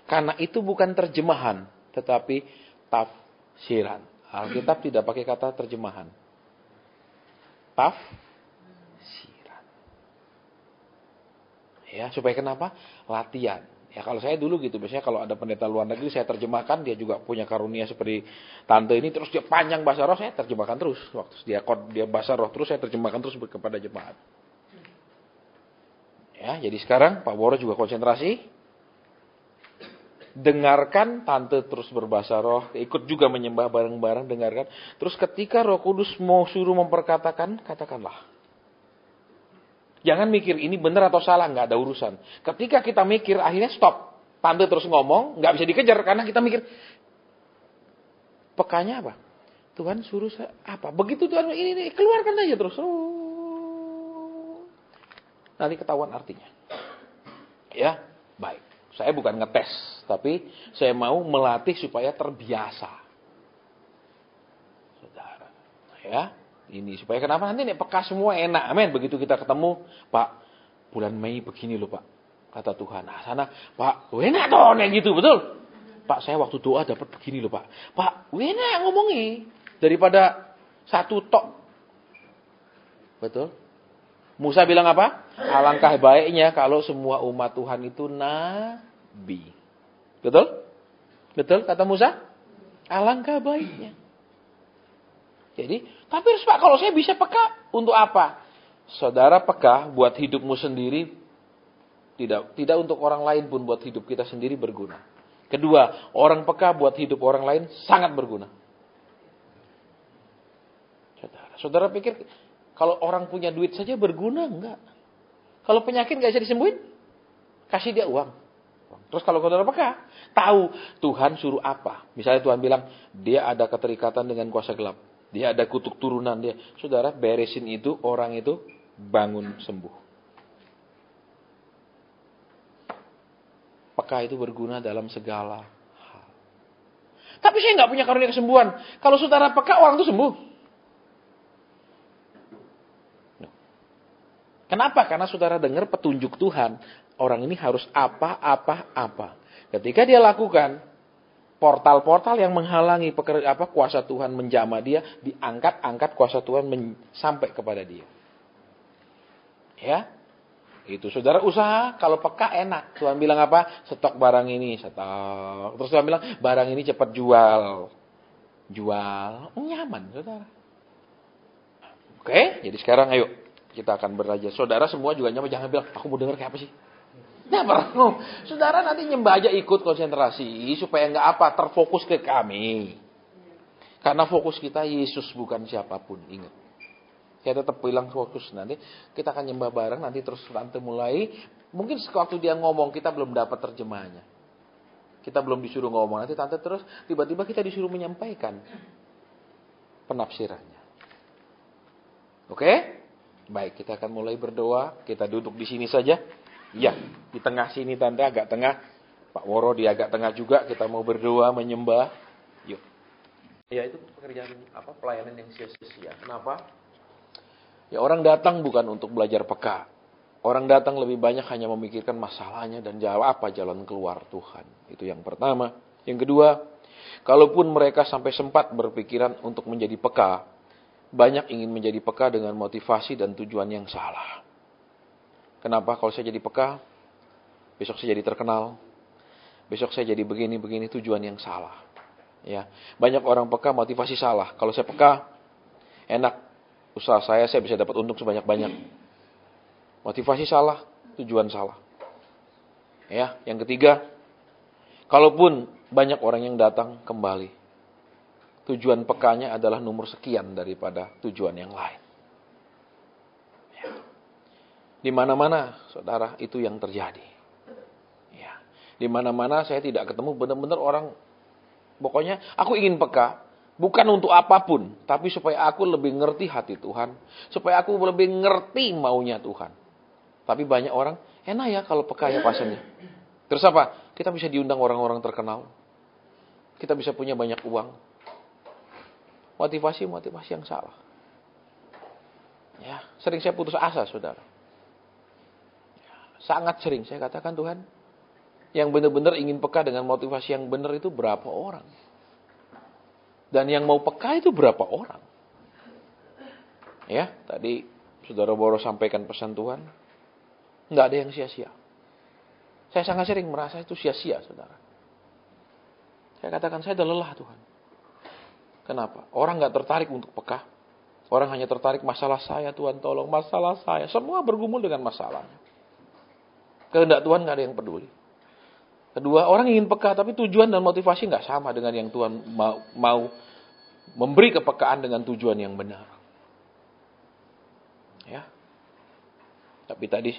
Karena itu bukan terjemahan, tetapi tafsiran. Alkitab tidak pakai kata terjemahan. Tafsiran. Ya, supaya kenapa? Latihan. Ya, kalau saya dulu gitu, biasanya kalau ada pendeta luar negeri saya terjemahkan, dia juga punya karunia seperti tante ini, terus dia panjang bahasa roh, saya terjemahkan terus. Waktu dia bahasa roh terus, saya terjemahkan terus kepada jemaat. Ya, jadi sekarang Pak Woro juga konsentrasi. Dengarkan tante terus berbahasa roh, ikut juga menyembah bareng-bareng, dengarkan. Terus ketika Roh Kudus mau suruh memperkatakan, katakanlah. Jangan mikir ini benar atau salah, nggak ada urusan. Ketika kita mikir, akhirnya stop. Tante terus ngomong, nggak bisa dikejar karena kita mikir. Pekanya apa? Tuhan suruh saya apa? Begitu Tuhan ini keluarkan aja terus. Nanti ketahuan artinya. Ya, baik. Saya bukan ngetes, tapi saya mau melatih supaya terbiasa. Saudara, ya. Ini supaya kenapa nanti nih peka semua enak. Amin. Begitu kita ketemu, Pak, bulan Mei begini loh, Pak. Kata Tuhan. Nah, sana, Pak, enak dong yang gitu, betul? Pak, saya waktu doa dapat begini loh, Pak. Pak, enak ngomongi daripada satu tok. Betul? Musa bilang apa? Alangkah baiknya kalau semua umat Tuhan itu nabi. Betul? Betul kata Musa? Alangkah baiknya. Jadi, tapi Pak, kalau saya bisa peka, untuk apa? Saudara peka buat hidupmu sendiri, tidak untuk orang lain pun, buat hidup kita sendiri berguna. Kedua, orang peka buat hidup orang lain sangat berguna. Saudara pikir kalau orang punya duit saja berguna? Enggak. Kalau penyakit gak bisa disembuhin, kasih dia uang. Terus kalau saudara peka, tahu Tuhan suruh apa. Misalnya Tuhan bilang, dia ada keterikatan dengan kuasa gelap. Dia ada kutuk turunan dia. Saudara beresin itu, orang itu bangun sembuh. Peka itu berguna dalam segala hal. Tapi saya nggak punya karunia kesembuhan. Kalau saudara peka, orang itu sembuh. Kenapa? Karena saudara dengar petunjuk Tuhan. Orang ini harus apa. Ketika dia lakukan, portal-portal yang menghalangi kuasa Tuhan menjamah dia, diangkat kuasa Tuhan sampai kepada dia. Ya, itu saudara usaha. Kalau peka enak. Tuhan bilang apa? Stok barang ini, stok. Terus Tuhan bilang barang ini cepat jual. Nyaman, saudara. Oke, jadi sekarang ayo kita akan belajar. Saudara semua juga nyaman. Jangan bilang, aku mau dengar kayak apa sih? Nah, perlu. Saudara nanti nyembah aja ikut konsentrasi. Supaya terfokus ke kami. Karena fokus kita Yesus bukan siapapun. Ingat. Saya tetap bilang fokus nanti. Kita akan nyembah bareng. Nanti terus tante mulai. Mungkin waktu dia ngomong kita belum dapat terjemahnya. Kita belum disuruh ngomong. Nanti tante terus tiba-tiba kita disuruh menyampaikan penafsirannya. Oke? Baik, kita akan mulai berdoa. Kita duduk di sini saja. Ya, di tengah sini tante, agak tengah. Pak Woro di agak tengah juga. Kita mau berdoa, menyembah. Yuk. Ya, itu pekerjaan pelayanan yang sia-sia. Kenapa? Ya, orang datang bukan untuk belajar peka. Orang datang lebih banyak hanya memikirkan masalahnya dan apa jalan keluar Tuhan. Itu yang pertama. Yang kedua, kalaupun mereka sampai sempat berpikiran untuk menjadi peka, banyak ingin menjadi peka dengan motivasi dan tujuan yang salah. Kenapa? Kalau saya jadi peka, besok saya jadi terkenal. Besok saya jadi begini-begini, tujuan yang salah. Ya, banyak orang peka motivasi salah. Kalau saya peka, enak. Usaha saya bisa dapat untung sebanyak-banyak. Motivasi salah, tujuan salah. Ya, yang ketiga, kalaupun banyak orang yang datang kembali, tujuan pekanya adalah nomor sekian daripada tujuan yang lain. Di mana-mana, saudara, itu yang terjadi. Ya. Di mana-mana saya tidak ketemu benar-benar orang, pokoknya aku ingin peka, bukan untuk apapun, tapi supaya aku lebih ngerti hati Tuhan, supaya aku lebih ngerti maunya Tuhan. Tapi banyak orang, enak ya kalau peka ya pasannya. Terus apa? Kita bisa diundang orang-orang terkenal. Kita bisa punya banyak uang. Motivasi yang salah. Ya, sering saya putus asa, saudara. Sangat sering saya katakan, Tuhan, yang benar-benar ingin peka dengan motivasi yang benar itu berapa orang? Dan yang mau peka itu berapa orang? Ya, tadi saudara Boro sampaikan pesan Tuhan. Enggak ada yang sia-sia. Saya sangat sering merasa itu sia-sia, saudara. Saya katakan, saya udah lelah, Tuhan. Kenapa? Orang enggak tertarik untuk peka. Orang hanya tertarik masalah saya, Tuhan tolong masalah saya. Semua bergumul dengan masalahnya. Kehendak Tuhan nggak ada yang peduli. Kedua, orang ingin peka, tapi tujuan dan motivasi nggak sama dengan yang Tuhan mau memberi kepekaan dengan tujuan yang benar. Ya. Tapi tadi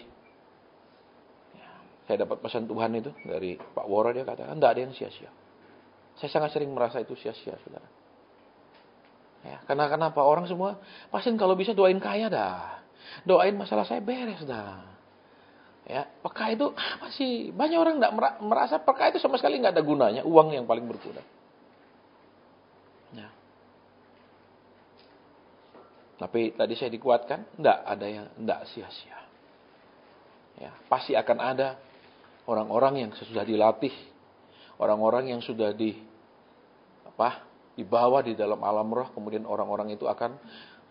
saya dapat pesan Tuhan itu dari Pak Woro, dia katakan nggak ada yang sia-sia. Saya sangat sering merasa itu sia-sia, saudara. Ya, karena kenapa? Orang semua pasti kalau bisa doain kaya dah, doain masalah saya beres dah. Ya, peka itu apa sih? Banyak orang tidak merasa peka itu sama sekali nggak ada gunanya. Uang yang paling berguna. Ya. Tapi tadi saya dikuatkan, enggak ada yang enggak sia-sia. Ya, pasti akan ada orang-orang yang sudah dilatih, orang-orang yang sudah dibawa di dalam alam roh, kemudian orang-orang itu akan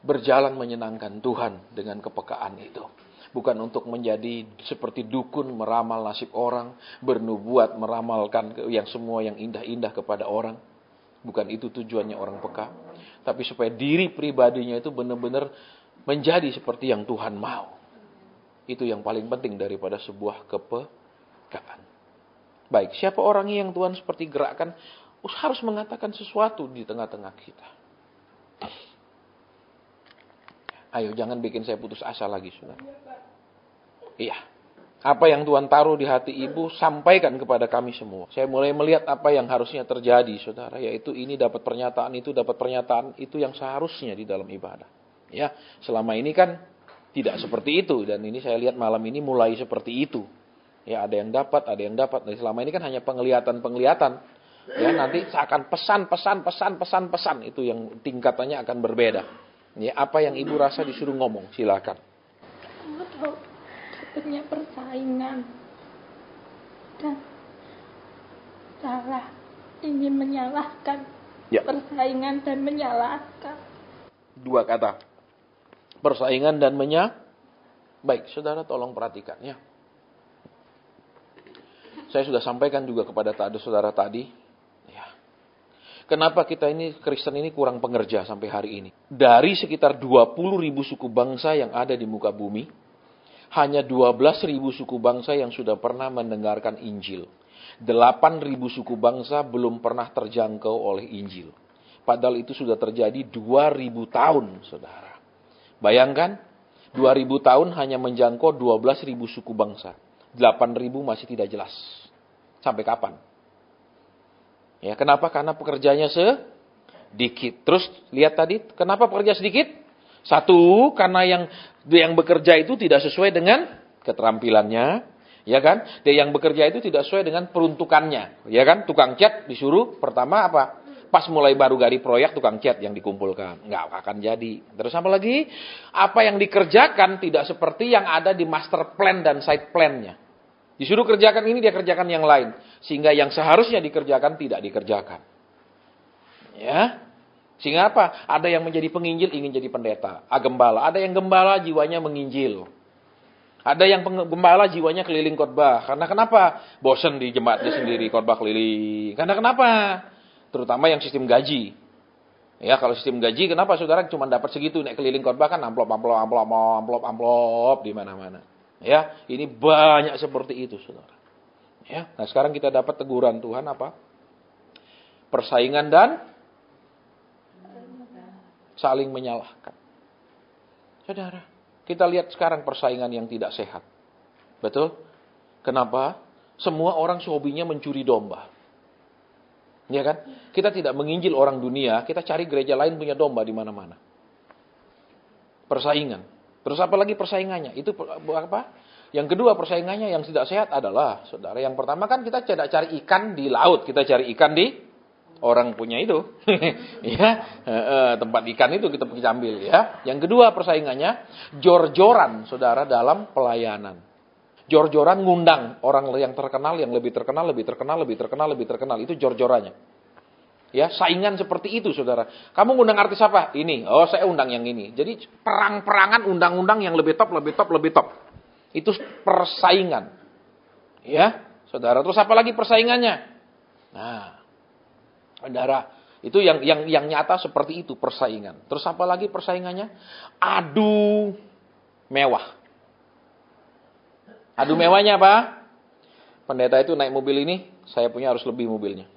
berjalan menyenangkan Tuhan dengan kepekaan itu. Bukan untuk menjadi seperti dukun meramal nasib orang, bernubuat meramalkan yang semua yang indah-indah kepada orang. Bukan itu tujuannya orang peka. Tapi supaya diri pribadinya itu benar-benar menjadi seperti yang Tuhan mau. Itu yang paling penting daripada sebuah kepekaan. Baik, siapa orangnya yang Tuhan seperti gerakkan harus mengatakan sesuatu di tengah-tengah kita. Ayo, jangan bikin saya putus asa lagi, saudara. Iya. Apa yang Tuhan taruh di hati ibu, sampaikan kepada kami semua. Saya mulai melihat apa yang harusnya terjadi, saudara. Yaitu ini dapat pernyataan, itu dapat pernyataan, itu yang seharusnya di dalam ibadah. Ya, selama ini kan tidak seperti itu. Dan ini saya lihat malam ini mulai seperti itu. Ya, ada yang dapat, ada yang dapat. Dan selama ini kan hanya penglihatan-penglihatan. Ya, nanti akan pesan. Itu yang tingkatannya akan berbeda. Ya, apa yang ibu rasa disuruh ngomong, silakan. Kamu tahu, dapatnya persaingan dan salah, ingin menyalahkan. Ya. Persaingan dan menyalahkan. 2 kata. Persaingan dan Baik, saudara tolong perhatikan ya. Saya sudah sampaikan juga kepada saudara tadi. Ya. Kenapa kita ini Kristen ini kurang pengerja sampai hari ini? Dari sekitar 20.000 suku bangsa yang ada di muka bumi, hanya 12.000 suku bangsa yang sudah pernah mendengarkan Injil. 8.000 suku bangsa belum pernah terjangkau oleh Injil. Padahal itu sudah terjadi 2.000 tahun, saudara. Bayangkan, 2.000 tahun hanya menjangkau 12.000 suku bangsa. 8.000 masih tidak jelas. Sampai kapan? Ya, kenapa? Karena pekerjaannya sedikit. Terus lihat tadi, kenapa pekerja sedikit? 1, karena yang bekerja itu tidak sesuai dengan keterampilannya, ya kan? Dan yang bekerja itu tidak sesuai dengan peruntukannya, ya kan? Tukang cat disuruh pertama apa? Pas mulai baru gali proyek tukang cat yang dikumpulkan, nggak akan jadi. Terus apa lagi? Apa yang dikerjakan tidak seperti yang ada di master plan dan side plan-nya. Disuruh kerjakan ini, dia kerjakan yang lain. Sehingga yang seharusnya dikerjakan, tidak dikerjakan. Ya. Sehingga apa? Ada yang menjadi penginjil, ingin jadi pendeta. Gembala. Ada yang gembala, jiwanya menginjil. Ada yang gembala, jiwanya keliling khotbah. Karena kenapa? Bosen di jemaatnya sendiri, khotbah keliling. Karena kenapa? Terutama yang sistem gaji. Ya, kalau sistem gaji, kenapa saudara cuma dapat segitu? Nek keliling khotbah kan amplop di mana-mana. Ya, ini banyak seperti itu, saudara. Ya, nah sekarang kita dapat teguran Tuhan apa? Persaingan dan saling menyalahkan. Saudara, kita lihat sekarang persaingan yang tidak sehat. Betul? Kenapa? Semua orang hobinya mencuri domba. Ya kan? Kita tidak menginjil orang dunia, kita cari gereja lain punya domba di mana-mana. Persaingan. Terus apa lagi persaingannya? Itu apa? Yang kedua persaingannya yang tidak sehat adalah, saudara, yang pertama kan kita tidak cari ikan di laut, kita cari ikan di orang punya itu. Ya, tempat ikan itu kita pergi ambil ya. Yang kedua persaingannya jor-joran, saudara, dalam pelayanan. Jor-joran ngundang orang yang terkenal, yang lebih terkenal, itu jor-jorannya. Ya, saingan seperti itu, saudara. Kamu ngundang artis apa? Ini. Oh, saya undang yang ini. Jadi perang-perangan undang-undang yang lebih top. Itu persaingan. Ya, saudara. Terus apa lagi persaingannya? Nah, saudara, itu yang nyata seperti itu persaingan. Terus apa lagi persaingannya? Adu mewah. Adu mewahnya apa? Pendeta itu naik mobil ini, saya punya harus lebih mobilnya.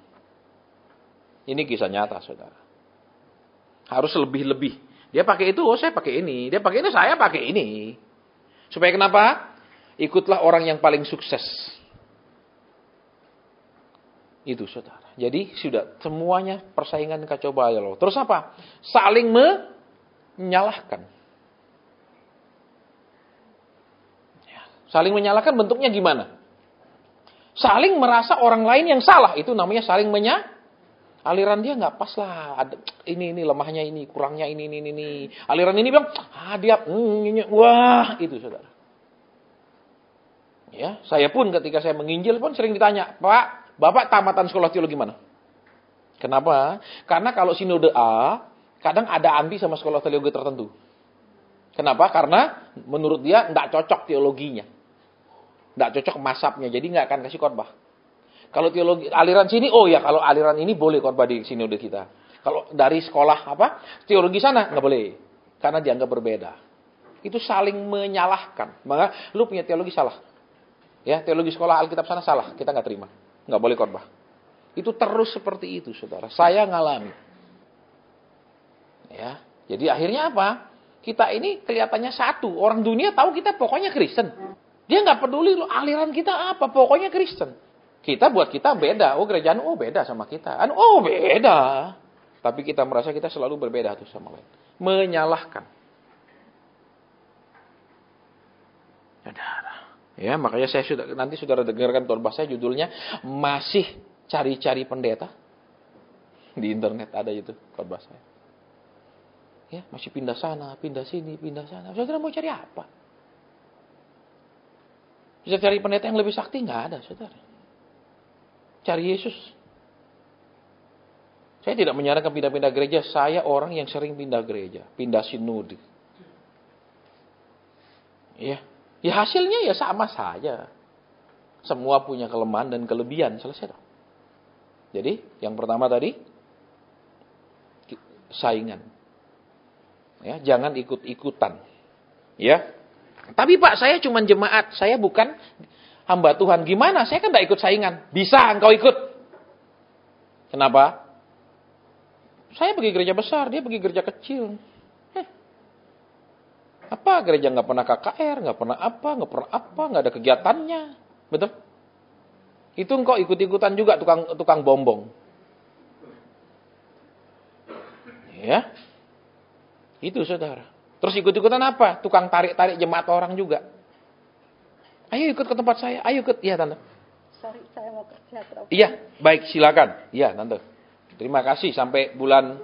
Ini kisah nyata, saudara. Harus lebih-lebih. Dia pakai itu, oh saya pakai ini. Dia pakai ini, saya pakai ini. Supaya kenapa? Ikutlah orang yang paling sukses. Itu, saudara. Jadi sudah semuanya persaingan kacau balau. Terus apa? Saling menyalahkan. Saling menyalahkan bentuknya gimana? Saling merasa orang lain yang salah. Itu namanya saling aliran dia nggak pas lah. Ini lemahnya ini, kurangnya ini. Aliran ini bilang, dia, wah, itu, saudara. Ya, saya pun ketika saya menginjil pun sering ditanya, Pak, Bapak tamatan sekolah teologi mana? Kenapa? Karena kalau sinode A, kadang ada anti sama sekolah teologi tertentu. Kenapa? Karena menurut dia nggak cocok teologinya. Nggak cocok mazhabnya, jadi nggak akan kasih khotbah. Kalau teologi aliran sini, oh ya kalau aliran ini boleh khotbah di sinode kita. Kalau dari sekolah teologi sana nggak boleh, karena dianggap berbeda. Itu saling menyalahkan. Maka lu punya teologi salah, ya teologi sekolah Alkitab sana salah, kita nggak terima, nggak boleh khotbah. Itu terus seperti itu, saudara. Saya ngalami. Ya, jadi akhirnya apa? Kita ini kelihatannya satu. Orang dunia tahu kita pokoknya Kristen. Dia nggak peduli lo aliran kita apa, pokoknya Kristen. Kita buat kita beda. Oh gerejaan, oh beda sama kita. Oh beda. Tapi kita merasa kita selalu berbeda tuh sama lain. Menyalahkan. Ya, makanya saya nanti saudara dengarkan khotbah saya judulnya masih cari-cari pendeta. Di internet ada itu khotbah saya. Ya, masih pindah sana, pindah sini, pindah sana. Saudara mau cari apa? Bisa cari pendeta yang lebih sakti? Nggak ada, saudara. Cari Yesus. Saya tidak menyarankan pindah-pindah gereja. Saya orang yang sering pindah gereja. Pindah sinode. Ya, ya hasilnya ya sama saja. Semua punya kelemahan dan kelebihan. Selesai dong. Jadi, yang pertama tadi, saingan. Ya, jangan ikut-ikutan. Ya. Tapi Pak, saya cuma jemaat, saya bukan hamba Tuhan. Gimana? Saya kan tidak ikut saingan. Bisa engkau ikut. Kenapa? Saya pergi gereja besar, dia pergi gereja kecil. Apa? Gereja nggak pernah KKR, nggak pernah apa, nggak ada kegiatannya. Betul? Itu engkau ikut-ikutan juga tukang bombong. Ya. Itu saudara. Terus ikut-ikutan apa? Tukang tarik-tarik jemaat orang juga. Ayo ikut ke tempat saya. Ayo ikut. Iya tante. Sorry, saya mau kerja. Iya, baik silakan. Iya tante. Terima kasih sampai bulan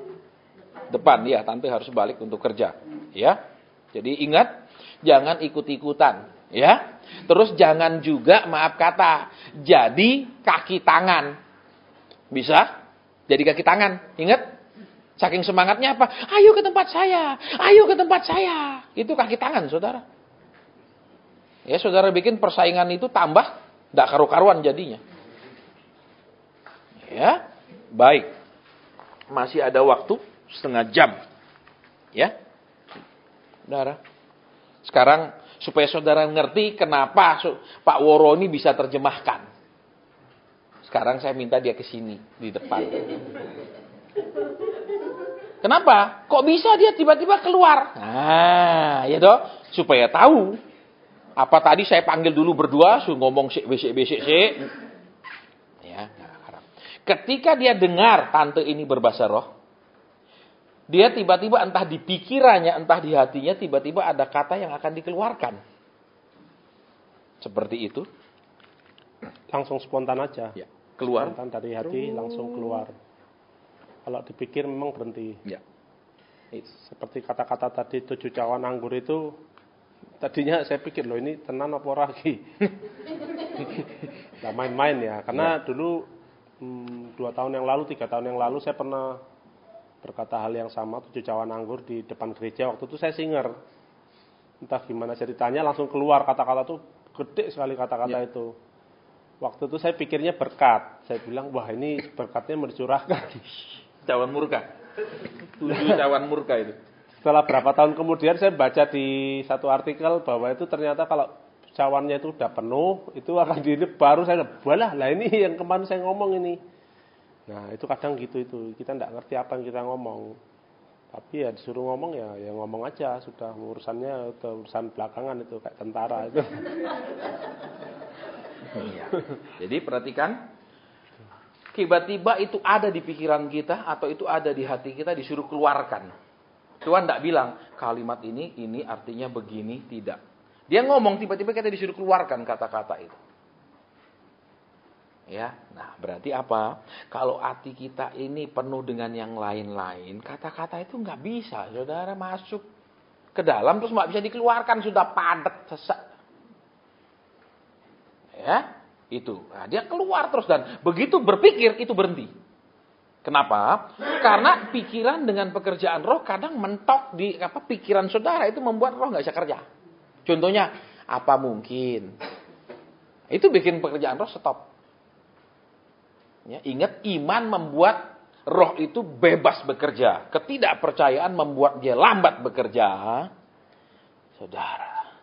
depan. Ya tante harus balik untuk kerja. Ya. Jadi ingat, jangan ikut-ikutan. Ya. Terus jangan juga maaf kata. Jadi kaki tangan. Bisa? Jadi kaki tangan. Ingat? Saking semangatnya apa? Ayo ke tempat saya. Ayo ke tempat saya. Itu kaki tangan, saudara. Ya, saudara bikin persaingan itu tambah. Tidak karu-karuan jadinya. Ya, baik. Masih ada waktu setengah jam. Ya. Saudara. Sekarang, supaya saudara ngerti kenapa Pak Woro ini bisa terjemahkan. Sekarang saya minta dia ke sini, di depan. Kenapa? Kok bisa dia tiba-tiba keluar? Nah, ya toh, supaya tahu. Apa tadi saya panggil dulu berdua, suruh ngomong sik. Ya, harap. Ketika dia dengar tante ini berbahasa roh, dia tiba-tiba entah di pikirannya, entah di hatinya, tiba-tiba ada kata yang akan dikeluarkan. Seperti itu. Langsung spontan aja. Ya, keluar. Spontan dari hati langsung keluar. Kalau dipikir memang berhenti. Ya. Seperti kata-kata tadi 7 cawan anggur itu, tadinya saya pikir loh ini tenan apa lagi. Nah, main-main ya. Karena dulu 2 tahun yang lalu, 3 tahun yang lalu saya pernah berkata hal yang sama, 7 cawan anggur di depan gereja. Waktu itu saya singer. Entah gimana ceritanya langsung keluar kata-kata itu, gede sekali kata-kata itu. Waktu itu saya pikirnya berkat. Saya bilang, wah ini berkatnya mau dicurahkan. Cawan murka. 7 cawan murka itu. Setelah berapa tahun kemudian saya baca di satu artikel bahwa itu ternyata kalau cawannya itu udah penuh, itu akan baru saya balah lah ini yang kemarin saya ngomong ini. Nah itu kadang gitu itu, kita tidak ngerti apa yang kita ngomong. Tapi ya disuruh ngomong ya ngomong aja, sudah urusannya urusan belakangan itu kayak tentara itu. Iya. Jadi perhatikan. Tiba-tiba itu ada di pikiran kita atau itu ada di hati kita disuruh keluarkan. Tuhan tidak bilang kalimat ini artinya begini, tidak. Dia ngomong tiba-tiba kita disuruh keluarkan kata-kata itu. Ya, nah berarti apa? Kalau hati kita ini penuh dengan yang lain-lain, kata-kata itu nggak bisa, saudara masuk ke dalam terus nggak bisa dikeluarkan, sudah padat sesak. Ya. Itu, nah, dia keluar terus dan begitu berpikir itu berhenti. Kenapa? Karena pikiran dengan pekerjaan roh kadang mentok di pikiran saudara itu membuat roh nggak bisa kerja. Contohnya, apa mungkin? Itu bikin pekerjaan roh stop. Ya, ingat iman membuat roh itu bebas bekerja. Ketidakpercayaan membuat dia lambat bekerja. Saudara.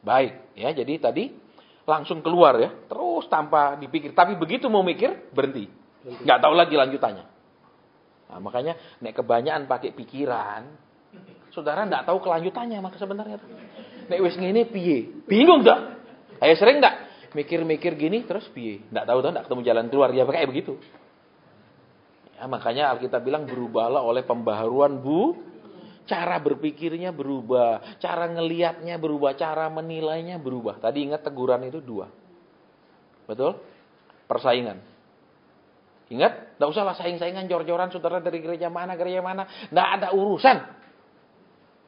Baik, ya jadi tadi langsung keluar ya, terus tanpa dipikir. Tapi begitu mau mikir, berhenti. Nggak tahu lagi lanjutannya. Nah, makanya nek kebanyakan pakai pikiran, Saudara enggak tahu kelanjutannya maka sebenarnya. Nek wis ngene piye? Bingung dah. Ayo sering enggak mikir-mikir gini terus piye? Enggak tahu enggak ketemu jalan keluar ya kayak begitu. Ya, makanya Alkitab bilang berubahlah oleh pembaharuan cara berpikirnya berubah, cara ngelihatnya berubah, cara menilainya berubah. Tadi ingat teguran itu 2. Betul? Persaingan. Ingat, enggak usah lah saing-saingan jor-joran saudara dari gereja mana. Enggak ada urusan.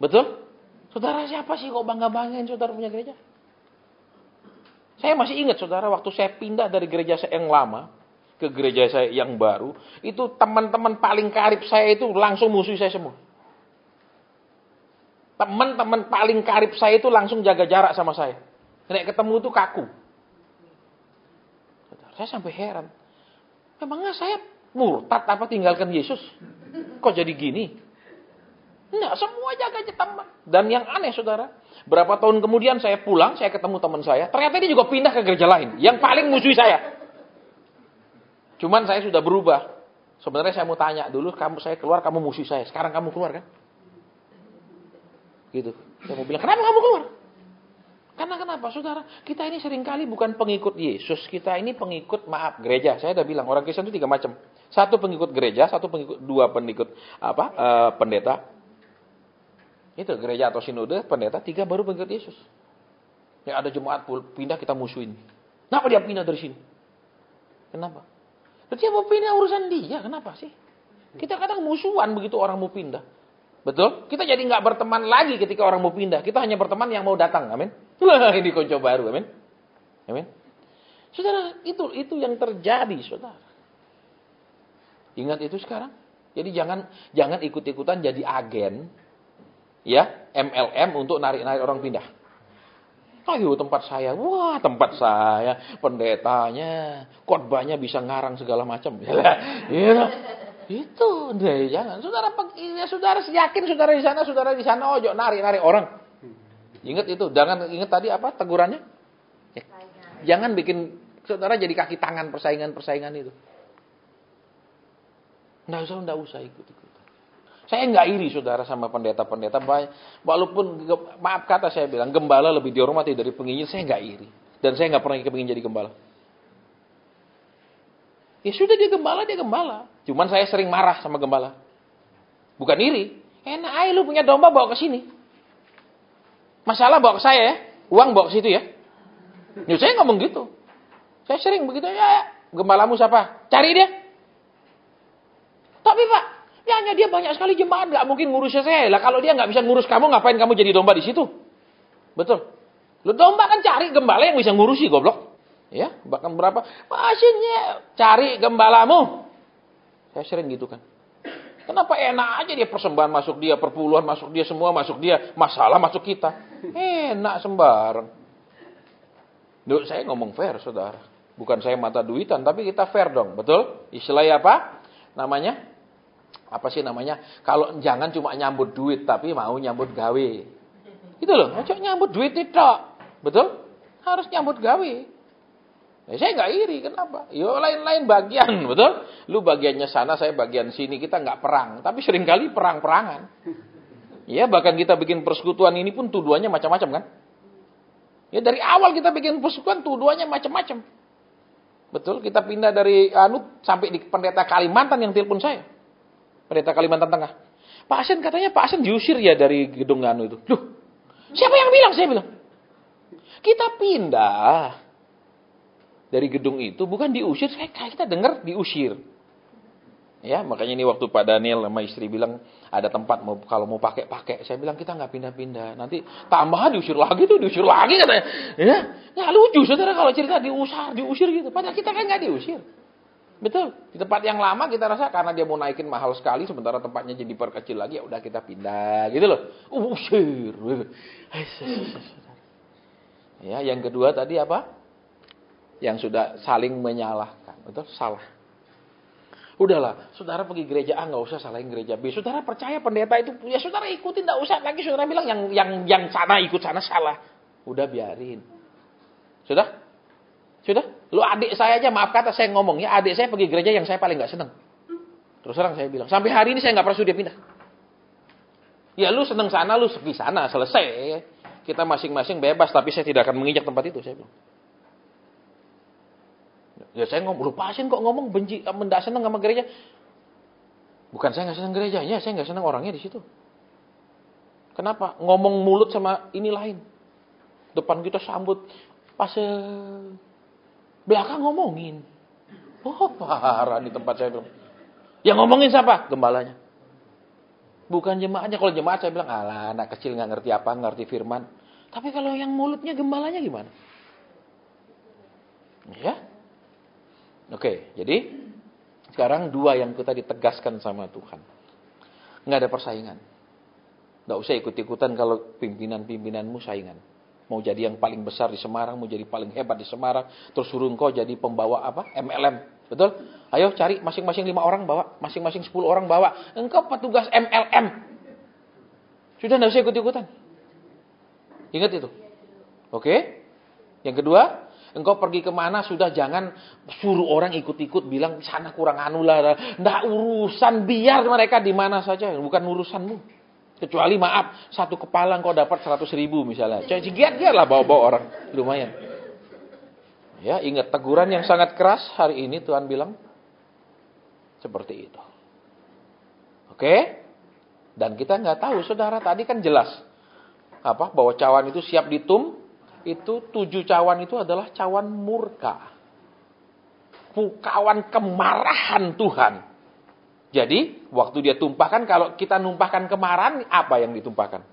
Betul? Saudara siapa sih kok bangga-banggain saudara punya gereja? Saya masih ingat saudara waktu saya pindah dari gereja saya yang lama ke gereja saya yang baru, itu teman-teman paling karib saya itu langsung musuh saya semua. Teman-teman paling karib saya itu langsung jaga jarak sama saya. Nek ketemu itu kaku. Saya sampai heran. Memangnya saya murtad apa tinggalkan Yesus? Kok jadi gini? Enggak, semua jaga teman. Dan yang aneh saudara, berapa tahun kemudian saya pulang, saya ketemu teman saya. Ternyata dia juga pindah ke gereja lain. Yang paling musuhi saya. Cuman saya sudah berubah. Sebenarnya saya mau tanya dulu, saya keluar, kamu musuh saya. Sekarang kamu keluar kan? Gitu. Saya mau bilang, kenapa kamu keluar? Karena kenapa, saudara? Kita ini seringkali bukan pengikut Yesus. Kita ini pengikut, gereja. Saya udah bilang, orang Kristen itu 3 macam. 1 pengikut gereja, 2 pengikut pendeta. Itu gereja atau sinode, pendeta. 3 baru pengikut Yesus. Yang ada jemaat pindah, kita musuhin. Kenapa dia pindah dari sini? Kenapa? Dia mau pindah urusan dia. Kenapa sih? Kita kadang musuhan begitu orang mau pindah. Betul? Kita jadi nggak berteman lagi ketika orang mau pindah. Kita hanya berteman yang mau datang. Amin. Ini konco baru. Amin. Amin. Saudara, itu yang terjadi, saudara. Ingat itu sekarang. Jadi jangan ikut-ikutan jadi agen, ya, MLM untuk narik-narik orang pindah. Ayo tempat saya, tempat saya, pendetanya, khotbahnya bisa ngarang segala macam. Ya, itu, jangan. Saudara yakin saudara di sana, ojo narik-narik orang. Ingat itu, ingat tadi apa tegurannya? Ya. Jangan bikin saudara jadi kaki tangan persaingan itu. Enggak usah ikut-ikut. Saya enggak iri saudara sama pendeta-pendeta. Walaupun maaf kata saya bilang gembala lebih dihormati dari penginjil, saya enggak iri. Dan saya enggak pernah kepingin jadi gembala. Ya sudah dia gembala. Cuman saya sering marah sama gembala. Bukan iri. Enak aja lu punya domba bawa ke sini. Masalah bawa ke saya ya. Uang bawa ke situ ya. Ya saya ngomong gitu. Saya sering begitu ya. Gembalamu siapa? Cari dia. Tapi Pak, hanya dia banyak sekali jemaat, nggak mungkin ngurusnya saya. Lah kalau dia nggak bisa ngurus kamu, ngapain kamu jadi domba di situ? Betul. Lu domba kan cari gembala yang bisa ngurusi, goblok. Ya, bahkan berapa? Maksudnya cari gembalamu. Saya sering gitu kan. Kenapa enak aja dia persembahan masuk dia, perpuluhan masuk dia, semua masuk dia, masalah masuk kita. Enak sembarang. Duh, saya ngomong fair, saudara. Bukan saya mata duitan, tapi kita fair dong, betul? Istilahnya apa? Namanya? Apa sih namanya? Kalau jangan cuma nyambut duit, tapi mau nyambut gawe. Gitu loh, ojo nyambut duit itu. Betul? Harus nyambut gawe. Ya, saya nggak iri, kenapa? Yo lain-lain bagian, betul? Lu bagiannya sana, saya bagian sini, kita nggak perang. Tapi seringkali perang-perangan. Ya, bahkan kita bikin persekutuan ini pun tuduhannya macam-macam kan? Ya dari awal kita bikin persekutuan tuduhannya macam-macam. Betul? Kita pindah dari sampai di pendeta Kalimantan yang telepon saya. Pendeta Kalimantan Tengah. Pak Asen katanya Pak Asen diusir ya dari gedung itu. Loh, siapa yang bilang? Saya bilang. Kita pindah dari gedung itu bukan diusir, kita dengar diusir. Ya, makanya ini waktu Pak Daniel sama istri bilang ada tempat kalau mau pakai. Saya bilang kita nggak pindah-pindah. Nanti tambahan diusir lagi katanya. Ya, nggak lucu saudara kalau cerita diusir gitu. Padahal kita kan nggak diusir. Betul. Di tempat yang lama kita rasa karena dia mau naikin mahal sekali, sementara tempatnya jadi perkecil lagi, ya udah kita pindah gitu loh. Usir. Ya, yang kedua tadi apa? Yang sudah saling menyalahkan, betul? Salah. Udahlah, saudara pergi gereja A nggak usah salahin gereja B. Saudara percaya pendeta itu, ya saudara ikutin, nggak usah lagi saudara bilang yang sana ikut sana salah. Udah biarin. Sudah? Lu adik saya aja, maaf kata saya ngomong ya, adik saya pergi gereja yang saya paling nggak seneng. Terus terang saya bilang, sampai hari ini saya nggak pernah suruh dia pindah. Ya lu seneng sana, lu pergi sana, selesai. Kita masing-masing bebas, tapi saya tidak akan menginjak tempat itu, saya bilang. Ya saya ngomong, lupasin kok ngomong benci, mendak seneng sama gereja. Bukan saya nggak seneng gerejanya, saya nggak seneng orangnya di situ. Kenapa? Ngomong mulut sama ini lain. Depan kita sambut, pas belakang ngomongin. Oh parah di tempat saya bilang. Yang ngomongin siapa? Gembalanya. Bukan jemaatnya. Kalau jemaat saya bilang, alah anak kecil nggak ngerti apa, ngerti firman. Tapi kalau yang mulutnya gembalanya gimana? Ya. Oke, jadi sekarang dua yang kita ditegaskan sama Tuhan. Nggak ada persaingan. Nggak usah ikut-ikutan kalau pimpinan-pimpinanmu saingan. Mau jadi yang paling besar di Semarang, mau jadi paling hebat di Semarang, terus suruh engkau jadi pembawa apa? MLM. Betul? Ayo cari masing-masing 5 orang bawa, masing-masing 10 orang bawa. Engkau petugas MLM. Sudah nggak usah ikut-ikutan. Ingat itu. Oke? Yang kedua, engkau pergi kemana sudah jangan suruh orang ikut-ikut bilang sana kurang anu lah. Nggak urusan, biar mereka di mana saja, bukan urusanmu. Kecuali maaf, satu kepala engkau dapat 100.000 misalnya. Jadi giat-giat lah bawa-bawa orang, lumayan. Ya, ingat teguran yang sangat keras hari ini Tuhan bilang seperti itu. Oke? Dan kita nggak tahu, saudara tadi kan jelas apa bahwa cawan itu siap ditum. Itu 7 cawan itu adalah cawan murka. Cawan kemarahan Tuhan. Jadi, waktu dia tumpahkan, kalau kita numpahkan kemarahan, apa yang ditumpahkan?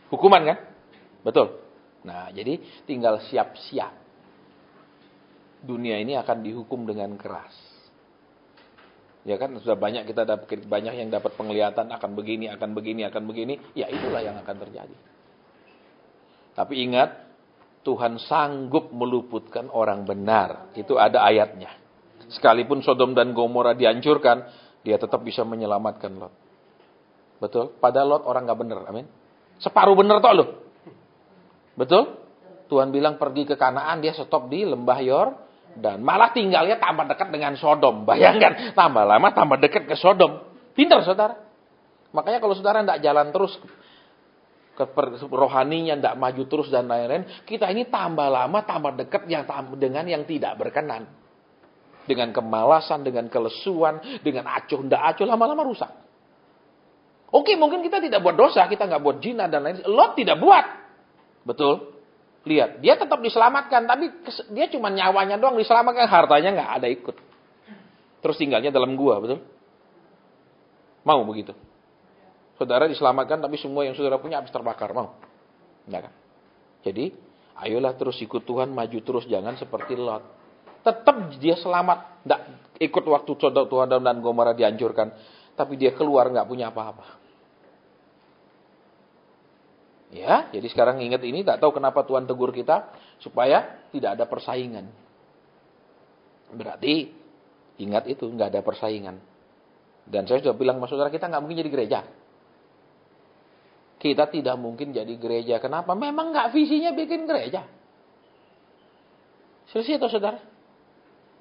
Hukuman kan? Betul. Nah, jadi tinggal siap-siap. Dunia ini akan dihukum dengan keras. Ya kan, sudah banyak kita dapat, banyak yang dapat penglihatan akan begini, akan begini, akan begini. Ya itulah yang akan terjadi. Tapi ingat, Tuhan sanggup meluputkan orang benar. Itu ada ayatnya. Sekalipun Sodom dan Gomora dihancurkan, dia tetap bisa menyelamatkan Lot. Betul? Padahal Lot orang gak benar. Amin. Separuh benar toh lo. Betul? Tuhan bilang pergi ke Kanaan, dia stop di lembah Yordan. Malah tinggalnya tambah dekat dengan Sodom. Bayangkan, tambah lama tambah dekat ke Sodom. Pintar saudara. Makanya kalau saudara tidak jalan terus ke rohaninya, tidak maju terus dan lain-lain, kita ini tambah lama tambah dekat dengan yang tidak berkenan. Dengan kemalasan, dengan kelesuan, dengan acuh, tidak acuh, lama-lama rusak. Oke, mungkin kita tidak buat dosa, kita nggak buat zina dan lain-lain. Lot tidak buat. Betul? Lihat, dia tetap diselamatkan, tapi dia cuma nyawanya doang diselamatkan, hartanya nggak ada ikut. Terus tinggalnya dalam gua, betul? Mau begitu? Saudara diselamatkan, tapi semua yang saudara punya habis terbakar, mau? Enggak kan? Jadi, ayolah terus ikut Tuhan, maju terus, jangan seperti Lot. Tetap dia selamat, tidak ikut waktu Sodom dan Gomora dihancurkan, tapi dia keluar nggak punya apa-apa. Ya, jadi sekarang ingat ini, tak tahu kenapa Tuhan tegur kita supaya tidak ada persaingan. Berarti ingat itu nggak ada persaingan. Dan saya sudah bilang sama saudara, kita nggak mungkin jadi gereja. Kita tidak mungkin jadi gereja. Kenapa? Memang nggak visinya bikin gereja. Selesai atau saudara?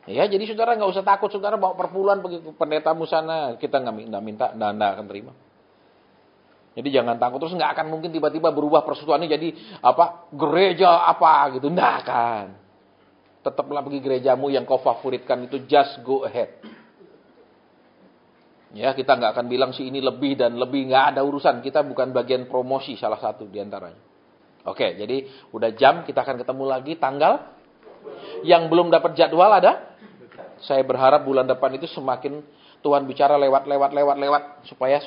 Ya, jadi saudara nggak usah takut, saudara bawa perpuluhan pergi ke pendetamu sana, kita nggak minta, nggak akan terima. Jadi jangan takut, terus nggak akan mungkin tiba-tiba berubah persekutuan ini jadi apa gereja apa gitu, nggak akan. Tetaplah pergi gerejamu yang kau favoritkan itu, just go ahead. Ya, kita nggak akan bilang si ini lebih dan lebih, nggak ada urusan, kita bukan bagian promosi salah satu diantaranya. Oke, jadi udah jam, kita akan ketemu lagi tanggal. Yang belum dapat jadwal ada? Saya berharap bulan depan itu semakin Tuhan bicara lewat supaya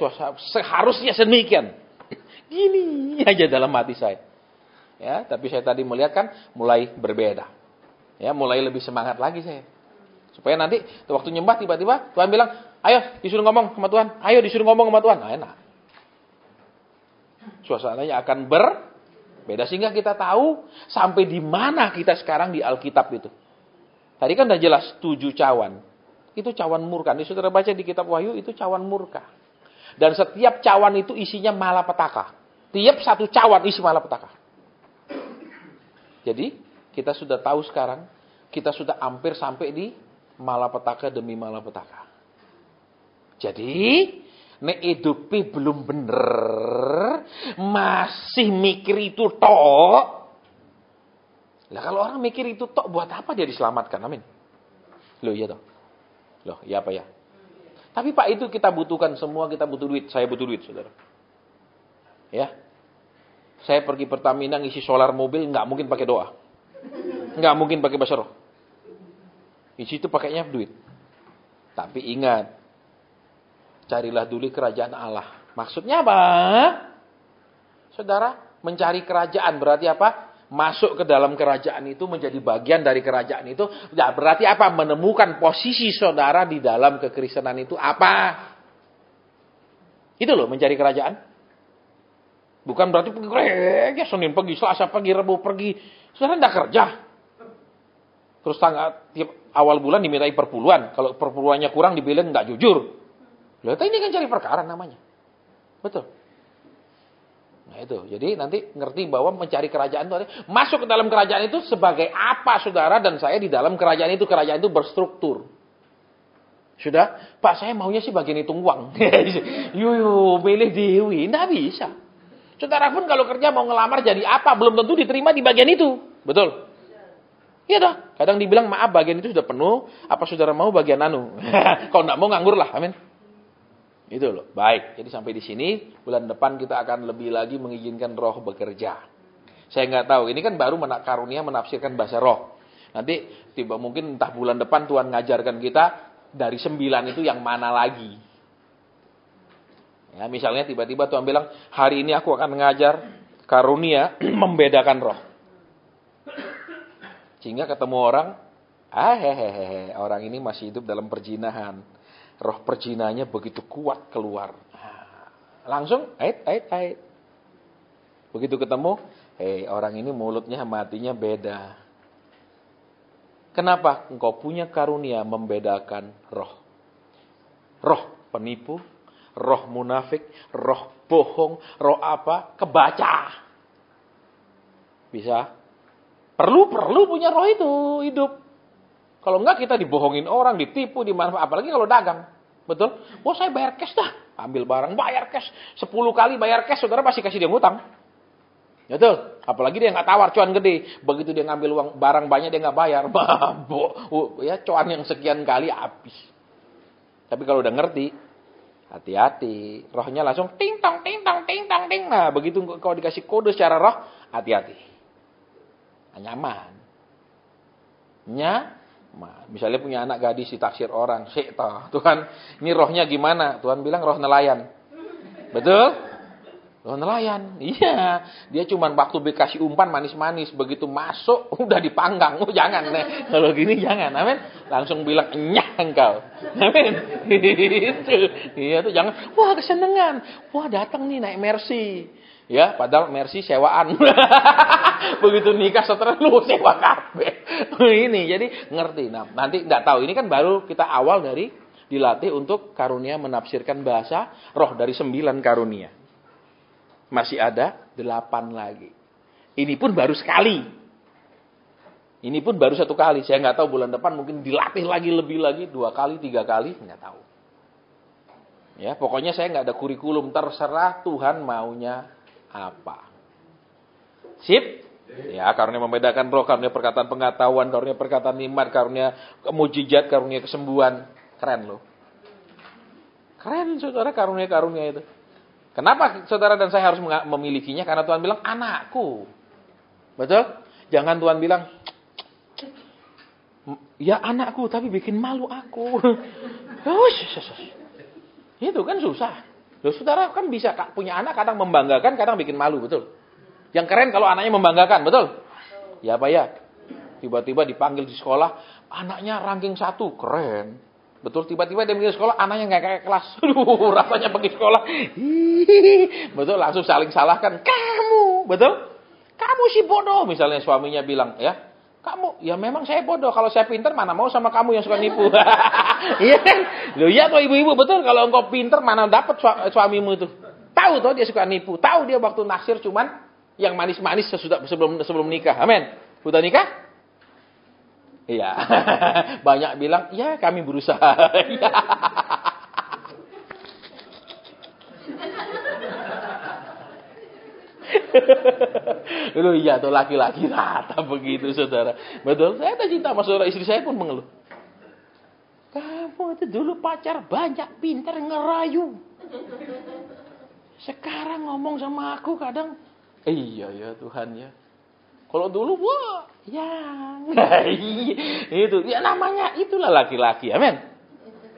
seharusnya sedemikian. Gini aja dalam hati saya. Ya, tapi saya tadi melihat kan mulai berbeda. Ya, mulai lebih semangat lagi saya. Supaya nanti waktu nyembah tiba-tiba Tuhan bilang, "Ayo disuruh ngomong sama Tuhan. Ayo disuruh ngomong sama Tuhan." Nah, enak. Suasananya akan berbeda sehingga kita tahu sampai di mana kita sekarang di Alkitab itu. Tadi kan udah jelas 7 cawan. Itu cawan murka. Ini saudara baca di kitab Wahyu itu cawan murka. Dan setiap cawan itu isinya malapetaka. Tiap satu cawan isi malapetaka. Jadi kita sudah tahu sekarang. Kita sudah hampir sampai di malapetaka demi malapetaka. Jadi nek hidupe belum bener, masih mikir itu tok. Lah kalau orang mikir itu tok, buat apa dia diselamatkan? Amin. Loh iya toh. Loh, iya apa ya? Tapi Pak, itu kita butuhkan semua, kita butuh duit. Saya butuh duit, saudara. Ya. Saya pergi Pertamina ngisi solar mobil, nggak mungkin pakai doa. Nggak mungkin pakai bahasa roh. Isi itu pakainya duit. Tapi ingat, carilah dulu kerajaan Allah. Maksudnya apa? Saudara, mencari kerajaan berarti apa? Masuk ke dalam kerajaan itu, menjadi bagian dari kerajaan itu. Ya, berarti apa? Menemukan posisi saudara di dalam kekristenan itu apa? Itu loh, mencari kerajaan. Bukan berarti pergi gereja, Senin pergi, Selasa pergi, Rabu pergi. Saudara tidak kerja. Terus tiap awal bulan dimintai perpuluhan. Kalau perpuluhannya kurang dibilang nggak jujur. Lihat ini kan cari perkara namanya. Betul. Nah itu. Jadi nanti ngerti bahwa mencari kerajaan itu masuk ke dalam kerajaan itu sebagai apa saudara dan saya di dalam kerajaan itu berstruktur. Sudah, Pak saya maunya sih bagian hitung uang. Milih Dewi, nggak bisa. Saudara pun kalau kerja mau ngelamar jadi apa, belum tentu diterima di bagian itu. Betul? Iya dah. Kadang dibilang, maaf bagian itu sudah penuh, apa saudara mau bagian anu? Kalau enggak mau nganggur lah, amin. Itu loh. Baik, jadi sampai di sini, bulan depan kita akan lebih lagi mengizinkan roh bekerja. Saya nggak tahu, ini kan baru karunia menafsirkan bahasa roh. Nanti tiba mungkin entah bulan depan Tuhan ngajarkan kita, dari 9 itu yang mana lagi. Ya, misalnya tiba-tiba Tuhan bilang, hari ini aku akan mengajar karunia membedakan roh. Sehingga ketemu orang, orang ini masih hidup dalam perjinahan. Roh perjinahnya begitu kuat keluar. Langsung, ait. Begitu ketemu, orang ini mulutnya matinya beda. Kenapa? Engkau punya karunia membedakan roh. Roh penipu, roh munafik, roh bohong, roh apa, kebaca. Bisa? Perlu punya roh itu hidup. Kalau enggak kita dibohongin orang, ditipu, dimanfaat. Apalagi kalau dagang. Betul? Wah saya bayar cash dah. Ambil barang, bayar cash. 10 kali bayar cash, saudara pasti kasih dia ngutang. Betul? Apalagi dia nggak tawar cuan gede. Begitu dia ngambil uang barang banyak dia nggak bayar. Ya cuan yang sekian kali habis. Tapi kalau udah ngerti, hati-hati. Rohnya langsung ting tong. Nah, begitu kalau dikasih kode secara roh, hati-hati. Nyaman. Misalnya punya anak gadis ditaksir orang, Tuhan, ini rohnya gimana? Tuhan bilang roh nelayan. Betul? Roh nelayan. Iya, dia cuma waktu dikasih umpan manis-manis, begitu masuk udah dipanggang. Jangan nih. Kalau gini jangan. Amin. Langsung bilang nyah engkau. Amin. Itu. Iya tuh jangan. Wah, kesenangan. Wah, datang nih naik Mercy. Ya, padahal Mercy sewaan. Begitu nikah setelah lu sewa kabeh. Ini jadi ngerti. Nah, nanti enggak tahu. Ini kan baru kita awal dari dilatih untuk karunia menafsirkan bahasa roh dari 9 karunia. Masih ada 8 lagi. Ini pun baru sekali. Ini pun baru 1 kali. Saya enggak tahu bulan depan mungkin dilatih lagi lebih lagi 2 kali, 3 kali, enggak tahu. Ya, pokoknya saya enggak ada kurikulum, terserah Tuhan maunya apa. Sip? Ya, karunia membedakan roh, karunia perkataan pengetahuan, karunia perkataan iman, karunia mujizat, karunia kesembuhan. Keren loh. Keren saudara karunia-karunia itu. Kenapa saudara dan saya harus memilikinya? Karena Tuhan bilang anakku. Betul? Jangan Tuhan bilang, ya anakku tapi bikin malu aku. Itu kan susah. Loh, saudara kan bisa punya anak kadang membanggakan, kadang bikin malu, betul? Yang keren kalau anaknya membanggakan, betul? Ya Pak ya. Tiba-tiba dipanggil di sekolah, anaknya ranking 1, keren. Betul, tiba-tiba dia pergi sekolah, anaknya nggak kayak kelas. Aduh, rasanya pergi sekolah. Betul, langsung saling salahkan. Kamu, betul? Kamu si bodoh. Misalnya suaminya bilang, ya, kamu, ya memang saya bodoh. Kalau saya pintar, mana mau sama kamu yang suka nipu. Iya kan? Loh iya tuh ibu-ibu, betul. Kalau engkau pintar, mana dapat suamimu itu. Tahu tuh dia suka nipu. Tahu dia waktu naksir cuman yang manis-manis sebelum nikah. Amin. Udah nikah? Iya. Banyak bilang, ya kami berusaha. Loh iya tuh laki-laki rata begitu saudara. Betul, saya ada cinta sama saudara, istri saya pun mengeluh. Kamu itu dulu pacar banyak, pintar ngerayu. Sekarang ngomong sama aku kadang, iya ya Tuhan ya. Kalau dulu, wah, yang itu, ya namanya itulah laki-laki, amin.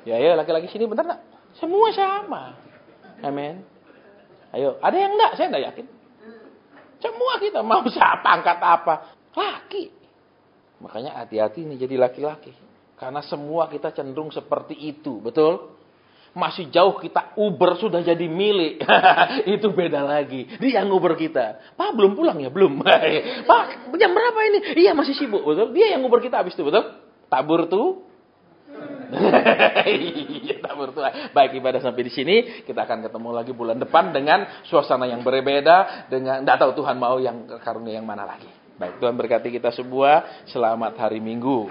Ya laki-laki sini bentar nak, semua sama, amin. Ayo, ada yang enggak? Saya enggak yakin. Semua kita mau siapa, angkat apa, laki. Makanya hati-hati nih jadi laki-laki. Karena semua kita cenderung seperti itu, betul? Masih jauh kita Uber sudah jadi milik. Itu beda lagi. Dia yang Uber kita. Pak belum pulang ya? Belum. Pak jam berapa ini? Iya masih sibuk, betul? Dia yang Uber kita habis itu, betul? Tabur tuh. Iya, tabur tuh. Baik, ibadah sampai di sini. Kita akan ketemu lagi bulan depan dengan suasana yang berbeda. Dengan, enggak tahu Tuhan mau yang karunia yang mana lagi. Baik, Tuhan berkati kita semua. Selamat hari Minggu.